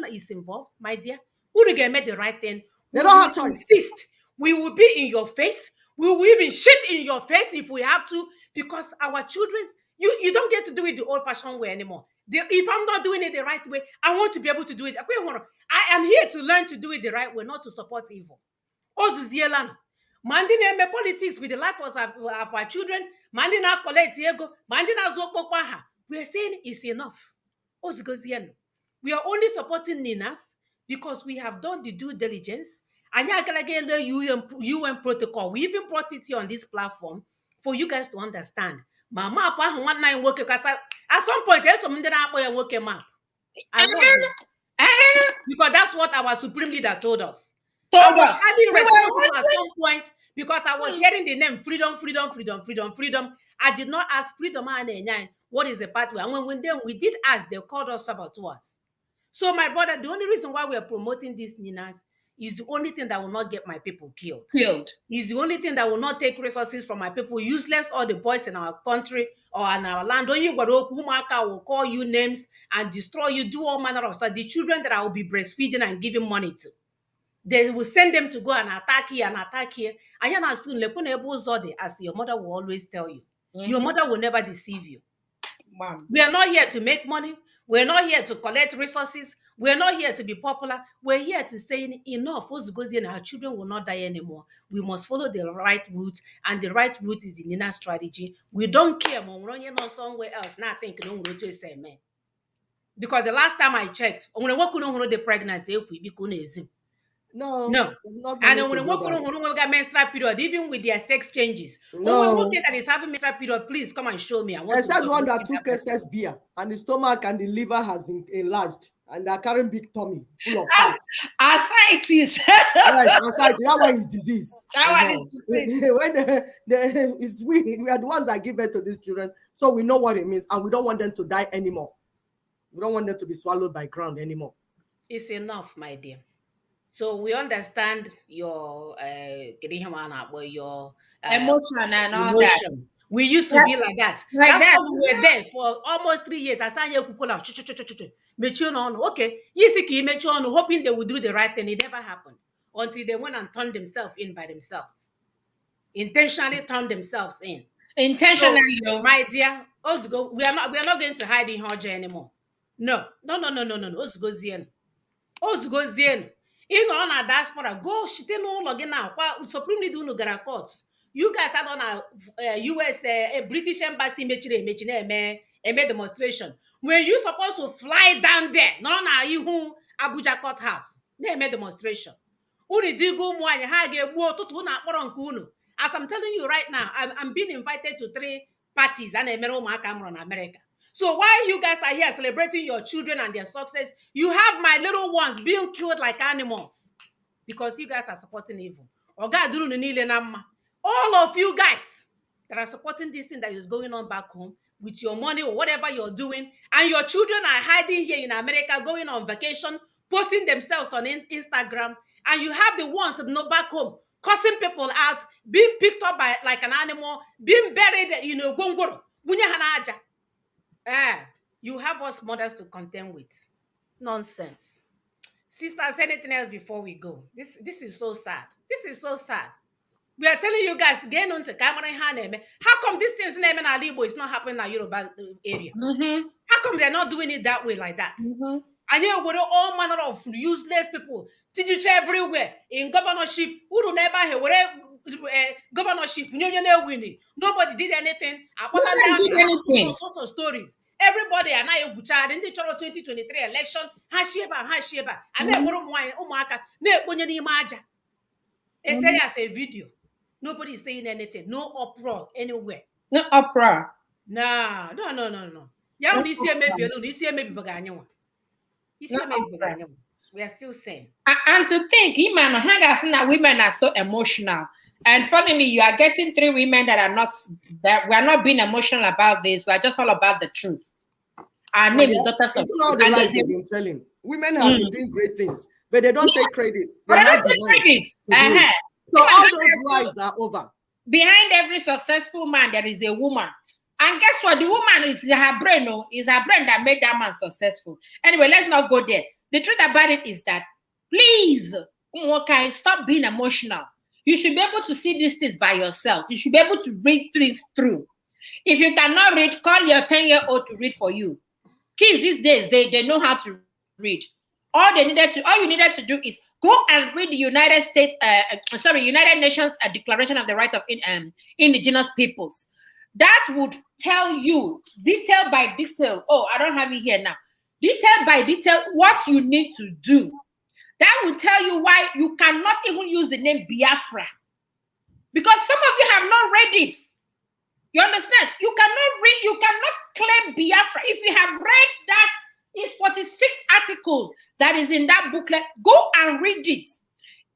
is involved, my dear. Who will make the right thing? They don't have choice. Insist. We will be in your face. We will even shit in your face if we have to, because our children, you don't get to do it the old-fashioned way anymore. If I'm not doing it the right way, I want to be able to do it. I am here to learn to do it the right way, not to support evil. Mandi na politics with the life of our children. Mandi na collect ego. Mandi na zokpokwa. We are saying it's enough. We are only supporting Ninas because we have done the due diligence. And UN protocol. We even brought it here on this platform for you guys to understand. Mama, at some point, there's some map. Because that's what our supreme leader told us. I was highly responsible at some point because I was hearing the name freedom. I did not ask freedom what is the pathway. And when we did ask, they called us saboteurs. So my brother, the only reason why we are promoting these Ninas is the only thing that will not get my people killed. Is the only thing that will not take resources from my people, useless all the boys in our country or in our land. Don't you will call you names and destroy you, do all manner of stuff. The children that I will be breastfeeding and giving money to, they will send them to go and attack here and attack here. And as your mother will always tell you, your mother will never deceive you. Wow. We are not here to make money. We're not here to collect resources. We're not here to be popular. We're here to say enough. Our children will not die anymore. We must follow the right route, and the right route is the Nina strategy. We don't care when we're running on somewhere else. Now I think because the last time I checked, when I walk the pregnant, no. And when we got menstrual period, even with their sex changes. No. That is having menstrual period, please come and show me. I said one that took excess beer and the stomach and the liver has enlarged and they're carrying big tummy full of fat. Ascites. Yes, ascites. That one is disease. That one is disease. We are the ones that give birth to these children, so we know what it means, and we don't want them to die anymore. We don't want them to be swallowed by ground anymore. It's enough, my dear. So we understand your emotion and all that. We used to be like that. That's why we were there for almost 3 years. Okay, hoping they would do the right thing. It never happened until they went and turned themselves in by themselves. Intentionally turned themselves in. Intentionally, so, my dear, we are not going to hide in Hoja anymore. No. Ozugozien. Ị nọrọ na diaspora, go shite n'ụlọ gị na kwa supreme leader unu gara court. You guys are on a US British embassy mechi na-eme demonstration. When you supposed to fly down there, nọrọ na ihu Abuja courthouse na-eme demonstration. Unu digo ụmụ anyị ha ga-egbu ụtụtụ unu akpọrọ nke unu. As I'm telling you right now, I'm being invited to 3 parties a na-emere ụmụaka amụrụ na America. So while you guys are here celebrating your children and their success, you have my little ones being killed like animals because you guys are supporting evil. All of you guys that are supporting this thing that is going on back home with your money or whatever you're doing, and your children are hiding here in America, going on vacation, posting themselves on Instagram, and you have the ones back home cussing people out, being picked up by like an animal, being buried in a gongoro. You have us mothers to contend with. Nonsense. Sisters, anything else before we go? This is so sad. This is so sad. We are telling you guys, get on to camera. How come this thing's name in Alibo is not happening in the Yoruba area? How come they're not doing it that way, like that? And you with all manner of useless people, teachers everywhere in governorship. Who never hear governorship? Nobody did anything. Nobody did anything. All sorts of stories. Everybody and I in the 2023 election. Hashieba. And then it's there as a video. Nobody is saying anything. No uproar anywhere. No uproar. No. Yeah, you see maybe alone. You see maybe baganyo. We are still saying. And to think, women are so emotional. And finally, you are getting 3 women that we are not being emotional about this. We are just all about the truth. Our name is Dr. It's not the lies they've been telling. Women have been doing great things, but they don't take credit. They don't take credit. So all those lies are over. Behind every successful man, there is a woman. And guess what? The woman is her brain. No, is her brain that made that man successful. Anyway, let's not go there. The truth about it is that, please, stop being emotional. You should be able to see these things by yourself. You should be able to read things through. If you cannot read, call your 10-year-old to read for you. Kids these days, they know how to read. All you needed to do is go and read the United Nations Declaration of the Rights of Indigenous Peoples. That would tell you detail by detail. Oh, I don't have it here now. Detail by detail what you need to do. That will tell you why you cannot even use the name Biafra. Because some of you have not read it. You understand? You cannot claim Biafra. If you have read that, it's 46 articles that is in that booklet. Go and read it.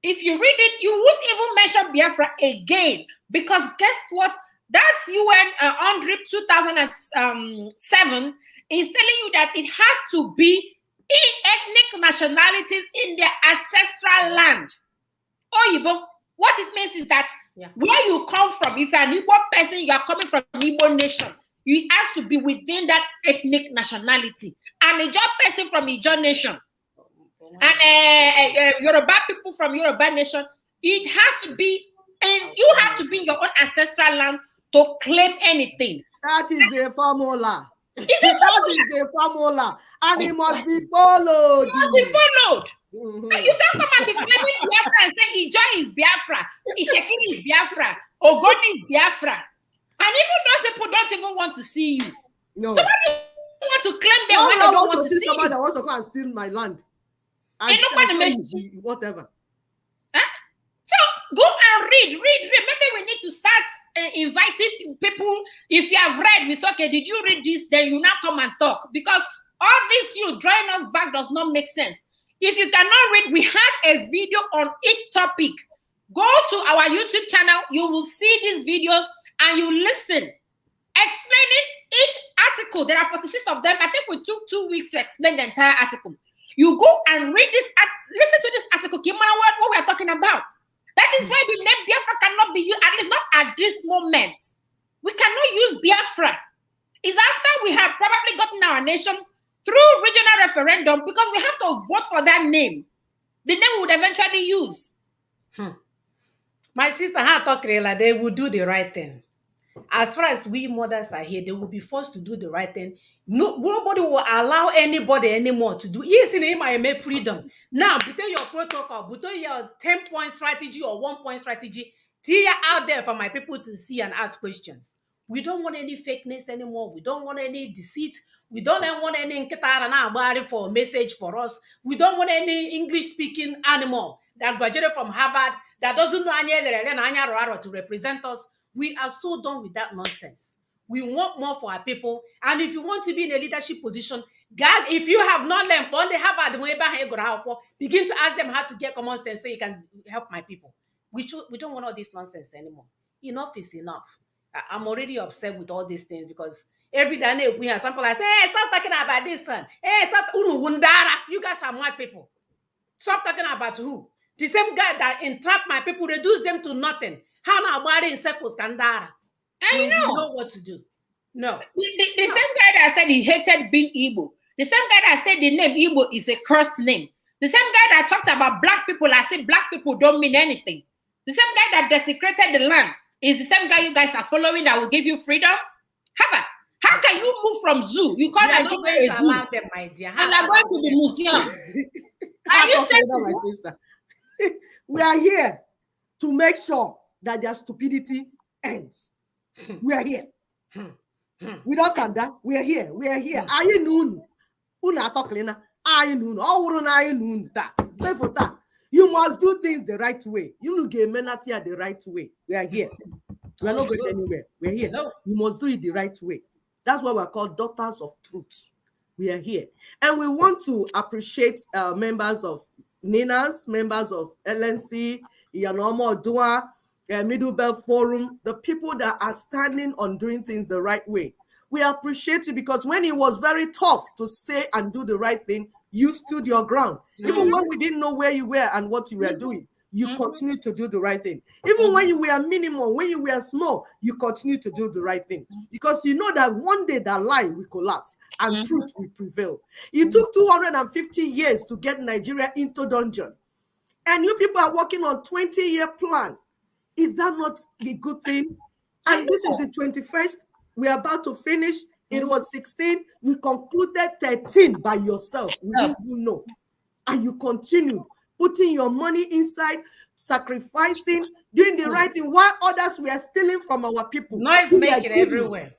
If you read it, you won't even mention Biafra again. Because guess what? That's UN UNDRIP 2007 is telling you that it has to be ethnic nationalities in their ancestral land. Oyibo, what it means is that where you come from, if you're an Igbo person, you are coming from an Igbo nation, you have to be within that ethnic nationality. And a Ijaw person from Ijaw nation, and Yoruba people from Yoruba nation, it has to be, and you have to be in your own ancestral land to claim anything. That is a formula. That is the formula, and it must be followed. It must be followed. And you don't come and be claiming Biafra and say Ijaw is Biafra, Ishekiri is Biafra, Ogoni is Biafra. And even those people don't even want to see you. No. Somebody want to claim them when they don't want to see somebody you. that wants to go and steal my land. And whatever. Huh? So go and read. Maybe we need to start inviting people. If you have read, we say, okay, did you read this? Then you now come and talk. Because all this you drawing us back does not make sense. If you cannot read, we have a video on each topic. Go to our YouTube channel. You will see these videos and you listen. Explaining each article. There are 46 of them. I think we took 2 weeks to explain the entire article. You go and read this, listen to this article. What we are talking about. That is why the name Biafra cannot be used, at least not at this moment. We cannot use Biafra. It's after we have probably gotten our nation through regional referendum, because we have to vote for that name. The name we would eventually use. My sister had talked like they will do the right thing. As far as we mothers are here, they will be forced to do the right thing. Nobody will allow anybody anymore to do. Yes, in him, I make freedom. Now, between your protocol, between your 10-point strategy or 1-point strategy, tear out there for my people to see and ask questions. We don't want any fakeness anymore. We don't want any deceit. We don't want any nkitara for a message for us. We don't want any English-speaking animal that graduated from Harvard that doesn't know to represent us. We are so done with that nonsense. We want more for our people. And if you want to be in a leadership position, God, if you have not learned, begin to ask them how to get common sense so you can help my people. We don't want all this nonsense anymore. enough is enough. I'm already upset with all these things because every day we have sample, I say, hey, stop talking about this son. Hey, stop unu wundara. You guys are mad people. Stop talking about who? The same guy that entrap my people, reduce them to nothing. How now body in circles kandara? I When we know. know what to do. No. The same guy that said he hated being Igbo, the same guy that said the name Igbo is a cursed name, the same guy that talked about black people and said black people don't mean anything, the same guy that desecrated the land is the same guy you guys are following that will give you freedom. How can you move from zoo? You call Nigeria a zoo, Them, my dear. and you're going to the museum. Are you saying my sister? We are here to make sure that their stupidity ends. We are here. We don't kanda. We are here. We are here. Are you noon? Una talklina. Are you noon? All na noon. You must do things the right way. You know, get menatia the right way. We are here. We are not going anywhere. We are here. No. You must do it the right way. That's why we're called daughters of truth. We are here. And we want to appreciate members of NINAS, members of LNC, Yanomo Dua, Middle Belt Forum, the people that are standing on doing things the right way. We appreciate you because when it was very tough to say and do the right thing, you stood your ground. Even when we didn't know where you were and what you were doing, you continue to do the right thing. Even when you were minimal, when you were small, you continue to do the right thing. Because you know that one day that lie will collapse and truth will prevail. It took 250 years to get Nigeria into dungeon. And you people are working on 20-year plan. Is that not a good thing? And this is the 21st. We're about to finish. It was 16. You concluded 13 by yourself. We didn't even know. And you continued putting your money inside, sacrificing, doing the right thing, while others were stealing from our people. Noise making everywhere.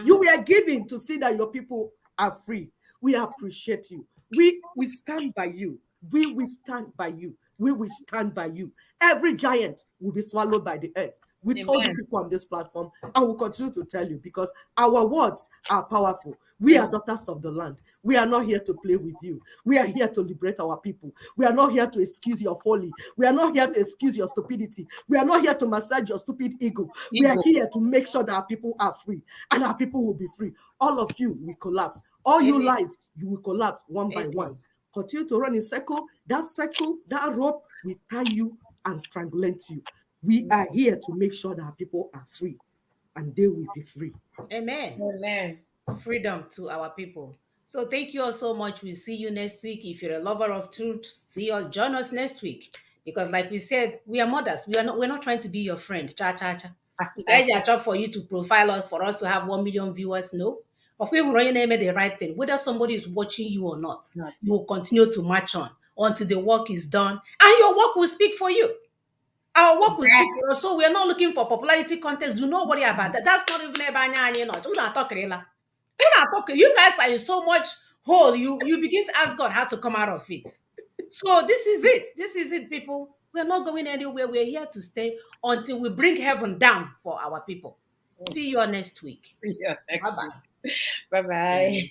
You were giving to see that your people are free. We appreciate you. We stand by you. We will stand by you. We will stand by you. Every giant will be swallowed by the earth. We told the people on this platform, and we'll continue to tell you because our words are powerful. We are daughters of the land. We are not here to play with you. We are here to liberate our people. We are not here to excuse your folly. We are not here to excuse your stupidity. We are not here to massage your stupid ego. We are here to make sure that our people are free, and our people will be free. All of you will collapse. All you lies, you will collapse one by one. Continue to run in circle, that rope will tie you and strangulate you. We are here to make sure that our people are free and they will be free. Amen. Amen. Freedom to our people. So thank you all so much. We'll see you next week. If you're a lover of truth, join us next week. Because like we said, we are mothers. We're not trying to be your friend. Cha cha cha. It's job for you to profile us, for us to have 1 million viewers. No. Of we will name the right thing. Whether somebody is watching you or not, you will continue to march on until the work is done. And your work will speak for you. Our work will speak for us. So we are not looking for popularity contests. Do not worry about that. That's not even you guys are in so much hole. You begin to ask God how to come out of it. So this is it. This is it, people. We're not going anywhere. We're here to stay until we bring heaven down for our people. See you all next week. Yeah, Bye-bye. Bye-bye.